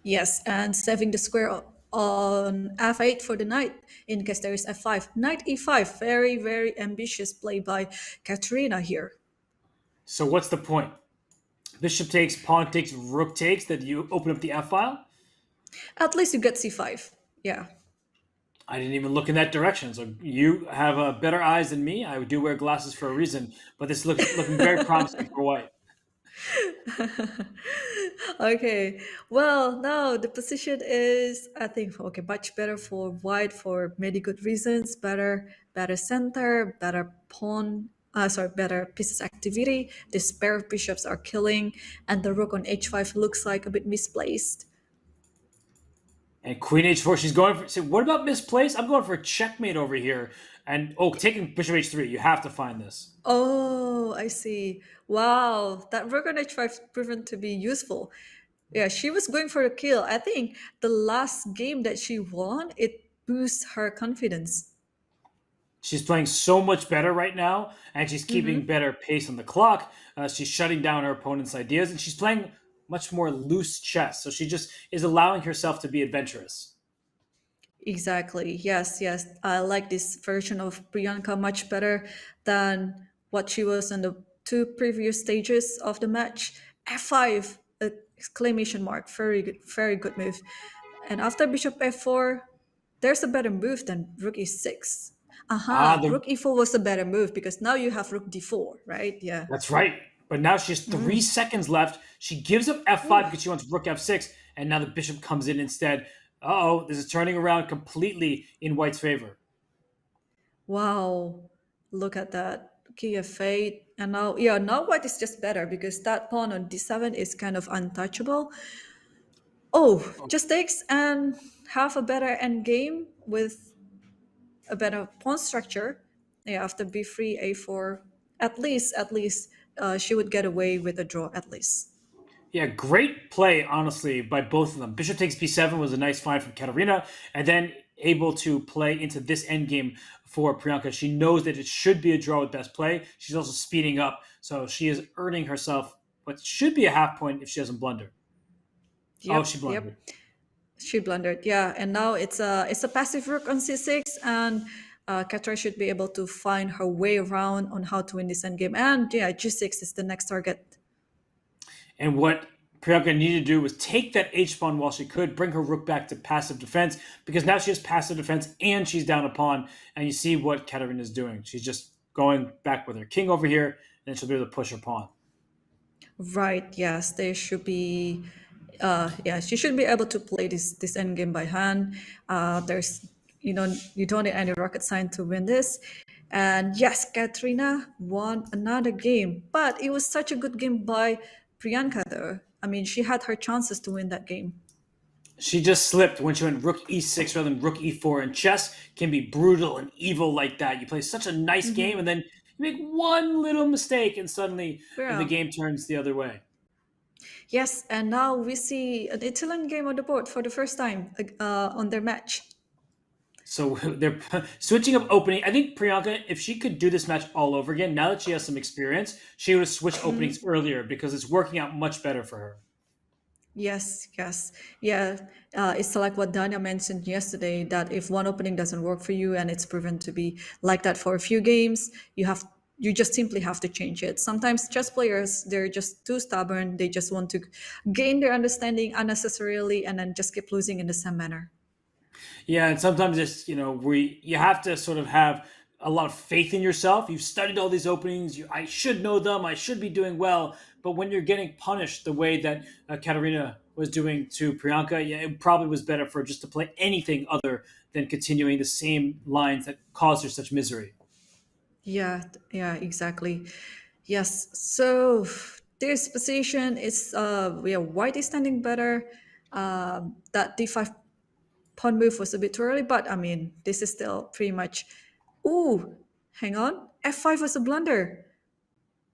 Yes, and saving the square on f8 for the knight in case there is f5. Knight e5, very, very ambitious play by Kateryna here. So what's the point? Bishop takes, pawn takes, rook takes, that you open up the f file? At least you get c5. Yeah. I didn't even look in that direction. So you have better eyes than me. I do wear glasses for a reason, but this looks looking very promising for white. Okay. Well, now the position is, I think, okay, much better for white for many good reasons. Better center, better pawn. Better pieces activity. This pair of bishops are killing, and the rook on h5 looks like a bit misplaced. And queen h4, she's going for. So what about misplaced? I'm going for a checkmate over here. And taking bishop h3. You have to find this. Oh, I see. Wow, that rook on h5 proven to be useful. Yeah, she was going for a kill. I think the last game that she won, it boosts her confidence. She's playing so much better right now, and she's keeping better pace on the clock. She's shutting down her opponent's ideas, and she's playing much more loose chess. So she just is allowing herself to be adventurous. Exactly. Yes, yes. I like this version of Priyanka much better than what she was in the two previous stages of the match. F5, exclamation mark. Very good move. And after bishop f4, there's a better move than rook e6. Ah, Rook e4 was a better move because now you have rook d4, right? Yeah. that's right. But now she has 3 seconds left. She gives up f5 because she wants rook f6, and now the bishop comes in instead. This is turning around completely in white's favor. Wow, look at that. Key of fate. And now white is just better because that pawn on d7 is kind of untouchable. Just takes and have a better endgame with a better pawn structure. Yeah, after b3, a4, at least she would get away with a draw at least. Yeah, great play, honestly, by both of them. Bishop takes b7 was a nice find from Kateryna, and then able to play into this endgame for Priyanka. She knows that it should be a draw with best play. She's also speeding up, so she is earning herself what should be a half point if she doesn't blunder. Yep, She blundered. yep. She blundered, yeah, and now it's a passive rook on c6, and Kateryna should be able to find her way around on how to win this endgame. And yeah, g6 is the next target. And what Priyanka needed to do was take that h pawn while she could, bring her rook back to passive defense, because now she has passive defense and she's down a pawn. And you see what Kateryna is doing. She's just going back with her king over here, and then she'll be able to push her pawn. Right, yes, they should be. She should be able to play this endgame by hand. You don't need any rocket science to win this. And yes, Kateryna won another game, but it was such a good game by Priyanka, though. I mean, she had her chances to win that game. She just slipped when she went rook e6 rather than rook e4. And chess can be brutal and evil like that. You play such a nice game, and then you make one little mistake, and suddenly Yeah. the game turns the other way. Yes, and now we see an Italian game on the board for the first time on their match. So they're switching up opening. I think Priyanka, if she could do this match all over again, now that she has some experience, she would have switched openings earlier because it's working out much better for her. Yes, yes. Yeah, it's like what Dania mentioned yesterday, that if one opening doesn't work for you and it's proven to be like that for a few games, you just simply have to change it. Sometimes chess players, they're just too stubborn. They just want to gain their understanding unnecessarily and then just keep losing in the same manner. Yeah, and sometimes it's you have to sort of have a lot of faith in yourself. You've studied all these openings. I should know them. I should be doing well. But when you're getting punished the way that Kateryna was doing to Priyanka, yeah, it probably was better for her just to play anything other than continuing the same lines that caused her such misery. Yeah, yeah, exactly. Yes. So this position is white is standing better. That d5 pawn move was a bit too early, but I mean this is still pretty much. Ooh, hang on. f5 was a blunder.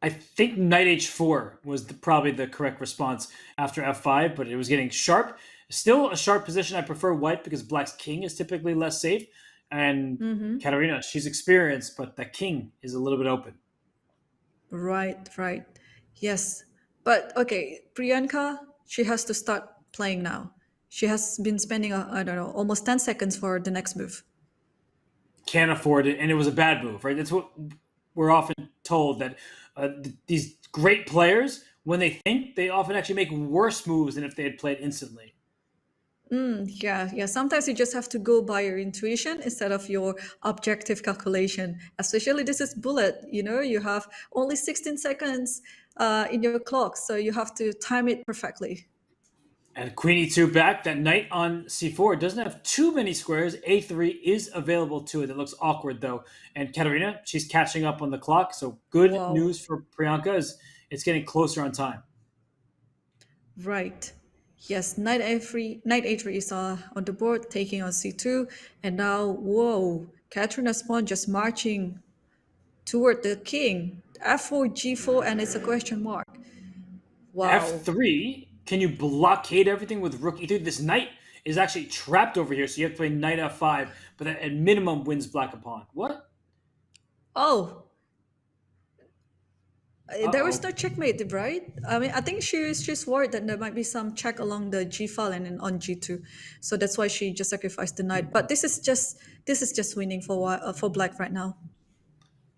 I think knight h4 was probably the correct response after f5, but it was getting sharp. Still a sharp position. I prefer white because black's king is typically less safe. And Kateryna, she's experienced, but the king is a little bit open. Right, right. Yes. But okay, Priyanka, she has to start playing now. She has been spending, I don't know, almost 10 seconds for the next move. Can't afford it, and it was a bad move, right? That's what we're often told, that these great players, when they think, they often actually make worse moves than if they had played instantly. Yeah, yeah. Sometimes you just have to go by your intuition instead of your objective calculation. Especially this is bullet, you have only 16 seconds in your clock, so you have to time it perfectly. And queen e2 back, that knight on c4 doesn't have too many squares. a3 is available to it. It looks awkward, though. And Kateryna, she's catching up on the clock, so good Wow. news for Priyanka is it's getting closer on time. Right. Yes, knight a3 is on the board, taking on c2, and now, whoa, Kateryna's pawn just marching toward the king. f4, g4, and it's a question mark. Wow. f3, can you blockade everything with rook e3? This knight is actually trapped over here, so you have to play knight f5, but that at minimum wins black a pawn. What? Oh, there was Uh-oh. no checkmate, right? I mean, I think she's worried that there might be some check along the g file and then on g2, so that's why she just sacrificed the knight. But this is just winning for black right now.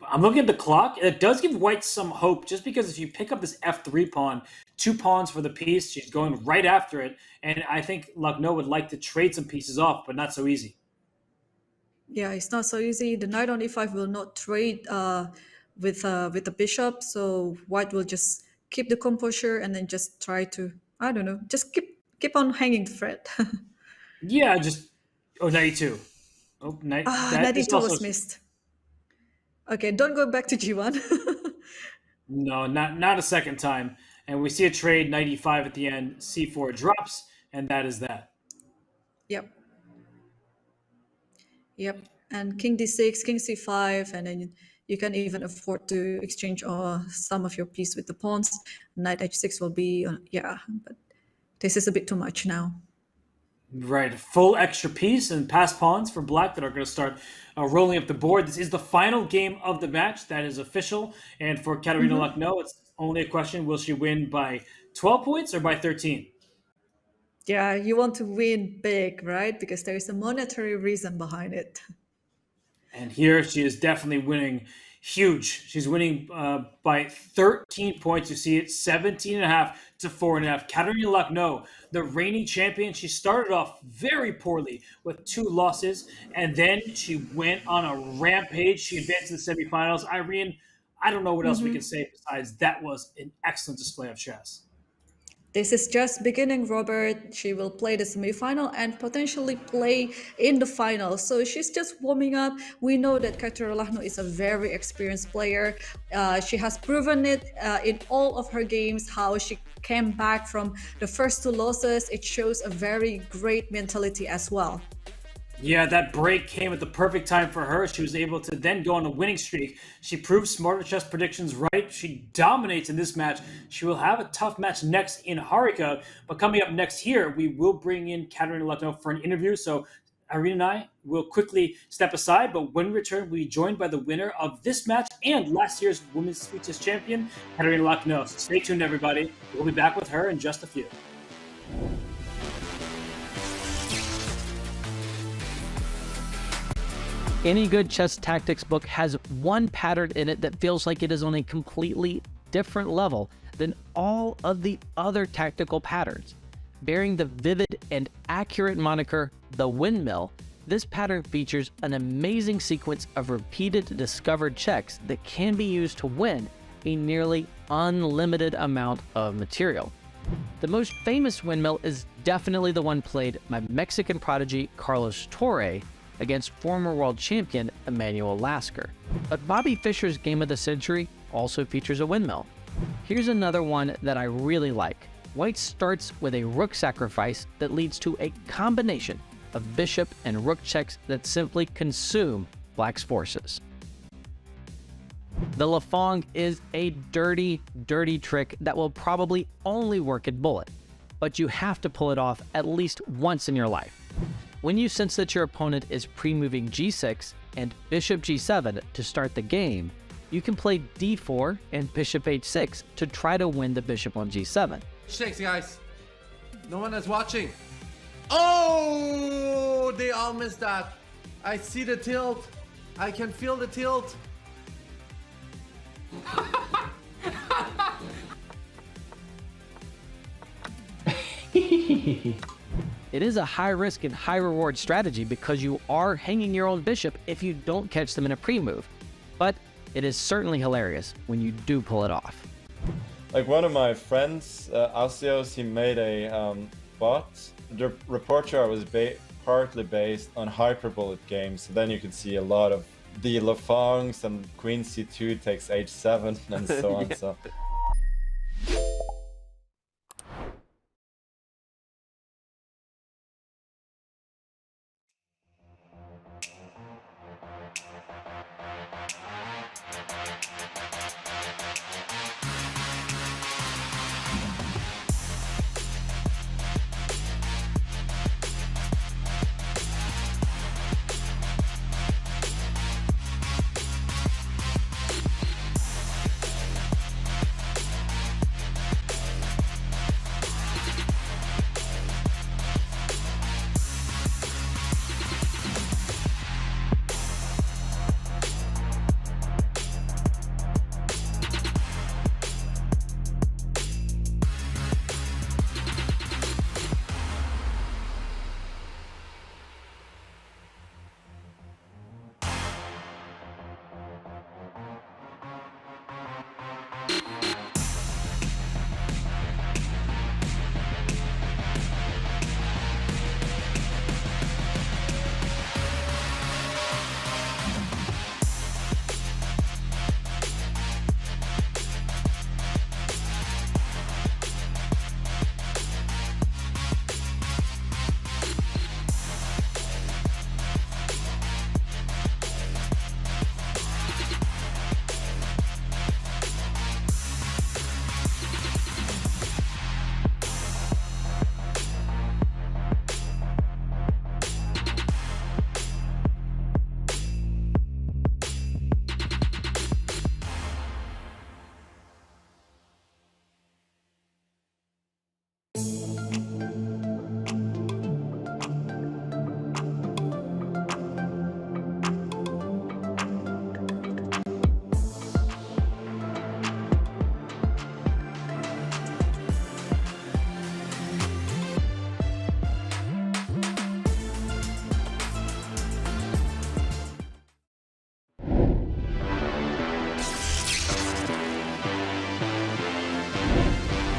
I'm looking at the clock. It does give white some hope, just because if you pick up this f3 pawn, 2 pawns for the piece, she's going right after it. And I think Lagno would like to trade some pieces off, but not so easy. Yeah, it's not so easy. The knight on e5 will not trade with the bishop, so white will just keep the composure and then just try to, I don't know, just keep on hanging the thread. Yeah, just knight e2. Oh, knight. Knight e2 was missed. Okay, don't go back to g1. No, not a second time. And we see a trade, knight e5 at the end, c4 drops, and that is that. Yep. And king d6, king c5, and then you can even afford to exchange some of your piece with the pawns. Knight h6 will be, but this is a bit too much now. Right, full extra piece and pass pawns for black that are going to start rolling up the board. This is the final game of the match. That is official. And for Kateryna Lagno, it's only a question, will she win by 12 points or by 13? Yeah, you want to win big, right? Because there is a monetary reason behind it. And here she is definitely winning huge. She's winning by 13 points. You see it, 17.5 to 4.5. Kateryna Lagno, the reigning champion, she started off very poorly with 2 losses, and then she went on a rampage. She advanced to the semifinals. Irene, I don't know what else we can say besides that was an excellent display of chess. This is just beginning, Robert. She will play the semifinal and potentially play in the final. So she's just warming up. We know that Kateryna Lagno is a very experienced player. She has proven it in all of her games, how she came back from the first 2 losses. It shows a very great mentality as well. Yeah, that break came at the perfect time for her. She was able to then go on a winning streak. She proved Smarter Chess predictions right. She dominates in this match. She will have a tough match next in Harika. But coming up next here, we will bring in Kateryna Lagno for an interview. So Irene and I will quickly step aside, but when we return, we'll be joined by the winner of this match and last year's Women's Sweet Chess Champion, Kateryna Lagno. So stay tuned, everybody. We'll be back with her in just a few. Any good chess tactics book has one pattern in it that feels like it is on a completely different level than all of the other tactical patterns. Bearing the vivid and accurate moniker, the windmill, this pattern features an amazing sequence of repeated discovered checks that can be used to win a nearly unlimited amount of material. The most famous windmill is definitely the one played by Mexican prodigy Carlos Torre against former world champion Emmanuel Lasker. But Bobby Fischer's game of the century also features a windmill. Here's another one that I really like. White starts with a rook sacrifice that leads to a combination of bishop and rook checks that simply consume Black's forces. The Lafong is a dirty, dirty trick that will probably only work at bullet, but you have to pull it off at least once in your life. When you sense that your opponent is pre-moving g6 and bishop g7 to start the game, you can play d4 and bishop h6 to try to win the bishop on g7. Shakes, guys. No one is watching. Oh, they all missed that. I see the tilt. I can feel the tilt. It is a high risk and high reward strategy because you are hanging your own bishop if you don't catch them in a pre-move. But it is certainly hilarious when you do pull it off. Like one of my friends, Asios, he made a bot. The report chart was partly based on hyperbullet games, so then you could see a lot of the Lafongs and Queen C2 takes H7 and so on. So.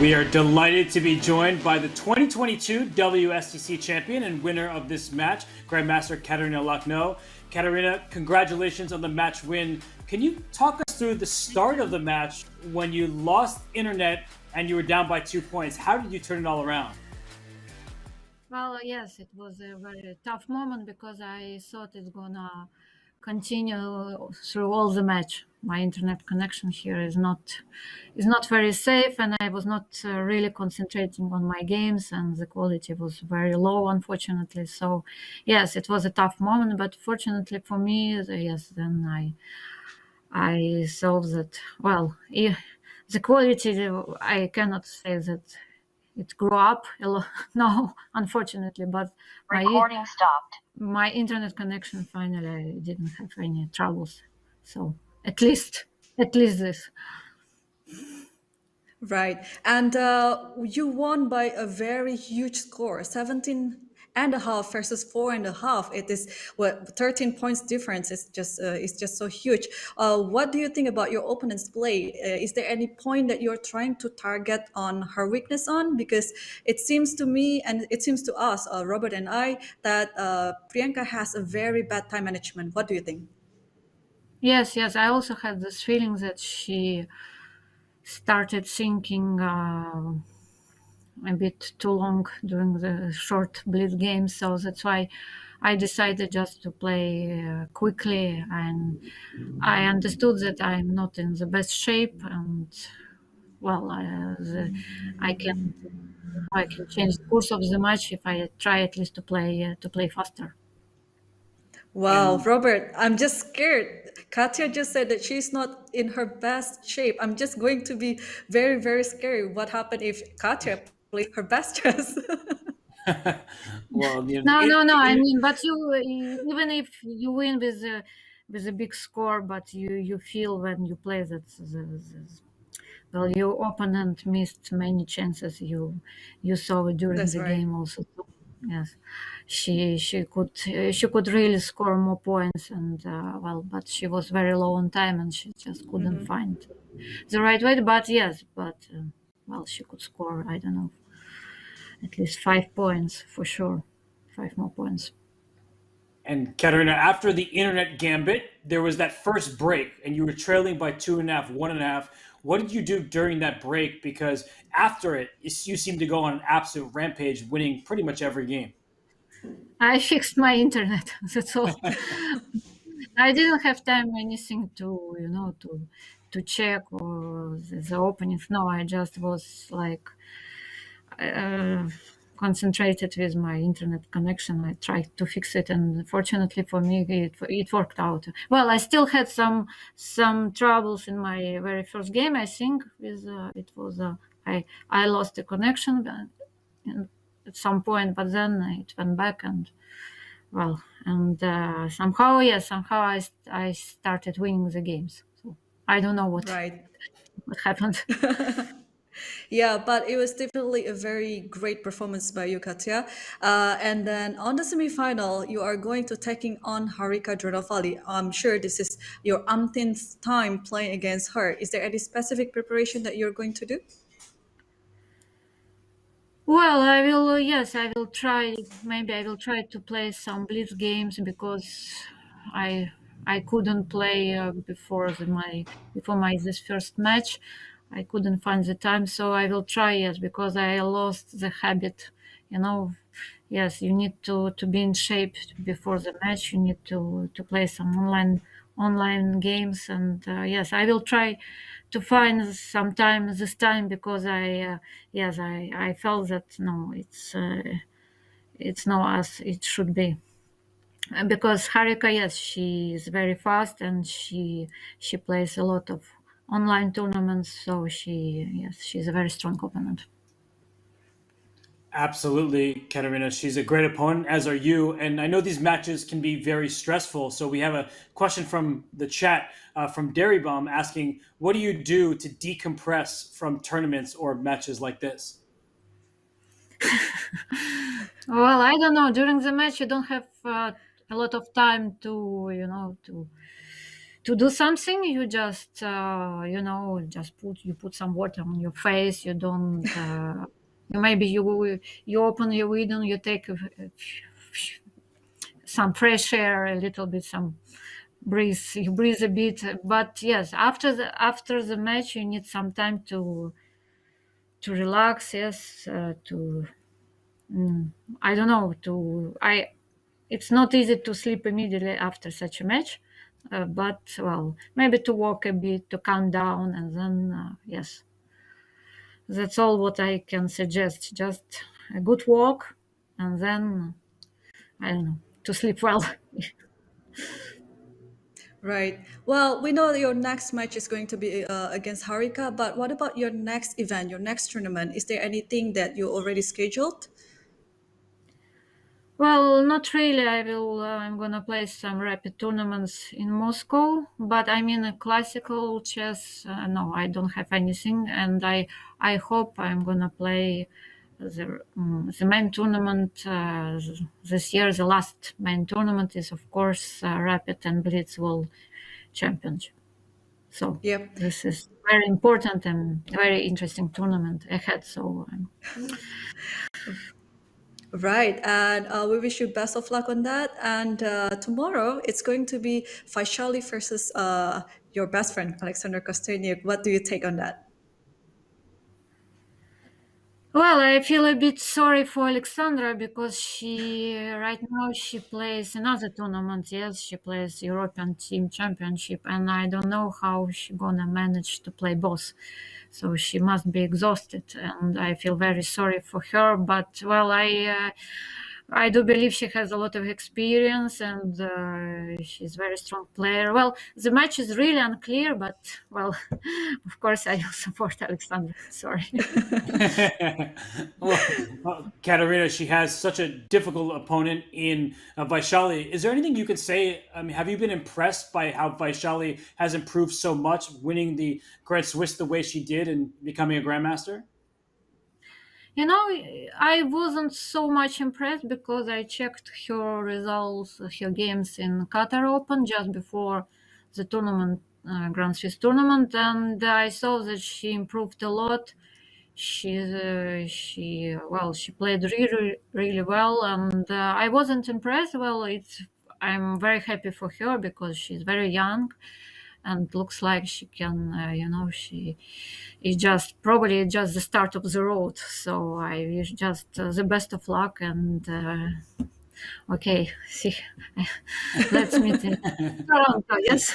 We are delighted to be joined by the 2022 WSCC champion and winner of this match, Grandmaster Kateryna Lagno. Kateryna, congratulations on the match win. Can you talk us through the start of the match when you lost internet and you were down by 2 points? How did you turn it all around? Well, yes, it was a very tough moment because I thought it's gonna continue through all the match. My internet connection here is not very safe, and I was not really concentrating on my games, and the quality was very low, unfortunately. So, yes, it was a tough moment, but fortunately for me, yes, then I saw that, well, the quality, I cannot say that it grew up a lot. No, unfortunately, but Recording stopped. my internet connection finally I didn't have any troubles. So at least this. Right. And you won by a very huge score, 17 and a half versus 4.5. It is what 13 points difference is just so huge. What do you think about your opponent's play? Is there any point that you're trying to target on her weakness on? Because it seems to me and it seems to us, Robert and I, that Priyanka has a very bad time management. What do you think? Yes, I also had this feeling that she started thinking a bit too long during the short blitz game, so that's why I decided just to play quickly, and I understood that I'm not in the best shape, and well, I can change the course of the match if I try at least to play faster. Wow, Robert, I'm just scared. Katya just said that she's not in her best shape. I'm just going to be very, very scared. What happened if Katya played her best chess? Well, No. I mean, but even if you win with a big score, but you feel when you play that well, your opponent missed many chances you saw during That's the right. game also. So, yes, she could really score more points, and well, but she was very low on time, and she just couldn't find the right way. But yes, well, she could score, I don't know, at least 5 points for sure, 5 more points. And Katerina, after the internet gambit, there was that first break, and you were trailing by 2.5, 1.5. What did you do during that break? Because after it, you seemed to go on an absolute rampage, winning pretty much every game. I fixed my internet. That's all. I didn't have time anything to to check or the openings. No, I just was like uh, concentrated with my internet connection. I tried to fix it, and fortunately for me, it worked out. Well, I still had some troubles in my very first game. I think with it was I lost the connection at some point, but then it went back and well, and somehow I started winning the games. So I don't know what Right. happened. Yeah, but it was definitely a very great performance by you, Katya. And then on the semifinal, you are going to taking on Harika Dronofali. I'm sure this is your umpteenth time playing against her. Is there any specific preparation that you're going to do? Well, I will. Yes, I will try. Maybe I will try to play some blitz games because I I couldn't play before my this first match. I couldn't find the time, so I will try. Yes, because I lost the habit. You know, yes, you need to be in shape before the match. You need to play some online games, and yes, I will try to find some time this time because yes, I felt that no, it's not as it should be. And because Harika, yes, she is very fast and she plays a lot of online tournaments, so she's a very strong opponent. Absolutely, Katerina. She's a great opponent, as are you. And I know these matches can be very stressful. So we have a question from the chat from Derrybum asking, what do you do to decompress from tournaments or matches like this? Well, I don't know. During the match, you don't have a lot of time to to do something. You just just put some water on your face. You don't. Maybe you open your window. You take some fresh air, a little bit, some breathe. You breathe a bit. But yes, after the match, you need some time to relax. Yes, to I don't know. To I It's not easy to sleep immediately after such a match, But well, maybe to walk a bit, to calm down, and then yes, that's all what I can suggest. Just a good walk, and then I don't know, to sleep well. Right. Well, we know that your next match is going to be against Harika, but what about your next event, your next tournament? Is there anything that you already scheduled? Well, not really. I will. I'm gonna play some rapid tournaments in Moscow, but I mean a classical chess. No, I don't have anything, and I hope I'm gonna play the main tournament this year. The last main tournament is of course Rapid and Blitz World Championship. So Yep. this is very important and very interesting tournament ahead. So Right, and we wish you best of luck on that. And tomorrow it's going to be Vaishali versus your best friend Alexandra Kosteniuk. What do you take on that? well, I feel a bit sorry for Alexandra because she right now she plays another tournament. Yes, she plays European Team Championship, and I don't know how she gonna manage to play both. So she must be exhausted, and I feel very sorry for her. But well, I do believe she has a lot of experience, and she's a very strong player. Well, the match is really unclear, but well, of course I will support Alexandra. Sorry. Kateryna, she has such a difficult opponent in Vaishali. Is there anything you could say? I mean, have you been impressed by how Vaishali has improved so much, winning the Grand Swiss the way she did and becoming a grandmaster? You know, I wasn't so much impressed because I checked her results, her games in Qatar Open just before the tournament, Grand Swiss tournament, and I saw that she improved a lot. She played really really well, and I wasn't impressed. Well, I'm very happy for her because she's very young and looks like she can, she is just probably just the start of the road. So I wish just the best of luck, and okay, see, let's meet in Toronto. Yes.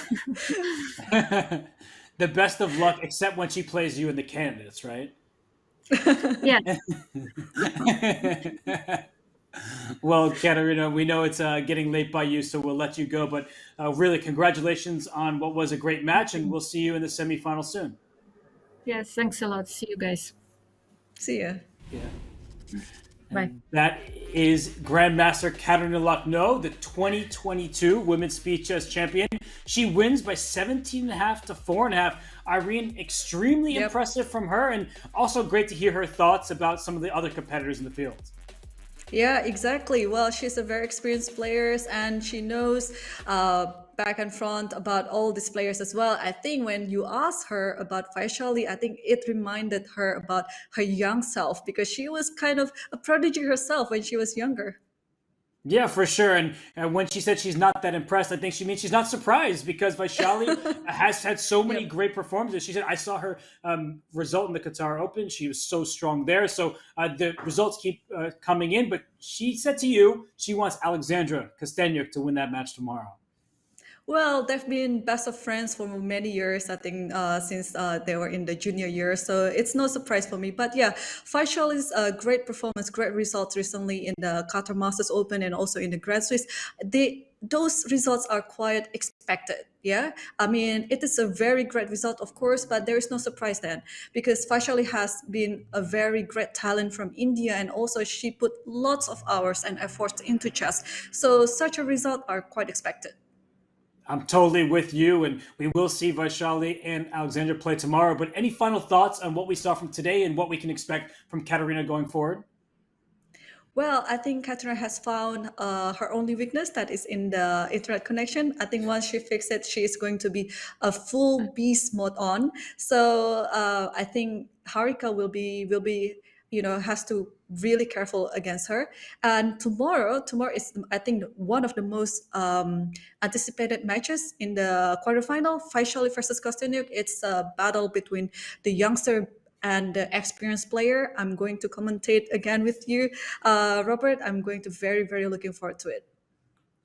The best of luck, except when she plays you in the candidates, right? Yeah. Well, Kateryna, we know it's getting late by you, so we'll let you go. But really, congratulations on what was a great match, and we'll see you in the semifinal soon. Yes. Thanks a lot. See you guys. See ya. Yeah. Bye. That is Grandmaster Kateryna Lagno, the 2022 Women's Speed Chess Champion. She wins by 17.5 to 4.5. Irene, extremely impressive from her, and also great to hear her thoughts about some of the other competitors in the field. Yeah, exactly. Well, she's a very experienced player and she knows back and front about all these players as well. I think when you asked her about Vaishali, I think it reminded her about her young self because she was kind of a prodigy herself when she was younger. Yeah, for sure. And when she said she's not that impressed, I think she means she's not surprised because Vaishali has had so many great performances. She said, I saw her result in the Qatar Open. She was so strong there. So the results keep coming in. But she said to you, she wants Alexandra Kosteniuk to win that match tomorrow. Well, they've been best of friends for many years, I think, since they were in the junior years. So it's no surprise for me. But yeah, Vaishali's great performance, great results recently in the Qatar Masters Open and also in the Grand Swiss. Those results are quite expected. Yeah, I mean, it is a very great result, of course, but there is no surprise then because Vaishali has been a very great talent from India and also she put lots of hours and efforts into chess. So such a result are quite expected. I'm totally with you, and we will see Vaishali and Alexandra play tomorrow. But any final thoughts on what we saw from today and what we can expect from Kateryna going forward? Well, I think Kateryna has found her only weakness that is in the internet connection. I think once she fixes it, she is going to be a full beast mode on. So I think Harika will be has to really careful against her. And tomorrow is I think one of the most anticipated matches in the quarterfinal. Vaishali versus Kosteniuk. It's a battle between the youngster and the experienced player. I'm going to commentate again with you, Robert. I'm going to very, very looking forward to it.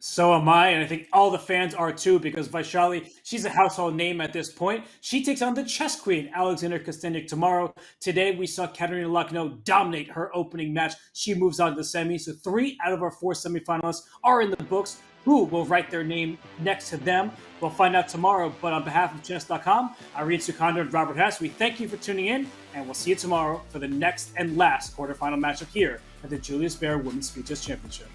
So am I, and I think all the fans are too, because Vaishali, she's a household name at this point. She takes on the chess queen, Alexandra Kosteniuk, tomorrow. Today, we saw Kateryna Lagno dominate her opening match. She moves on to the semis, so 3 out of our 4 semifinalists are in the books. Who will write their name next to them? We'll find out tomorrow, but on behalf of Chess.com, Irene Sukanda and Robert Hess, we thank you for tuning in, and we'll see you tomorrow for the next and last quarterfinal matchup here at the Julius Baer Women's Speed Chess Championship.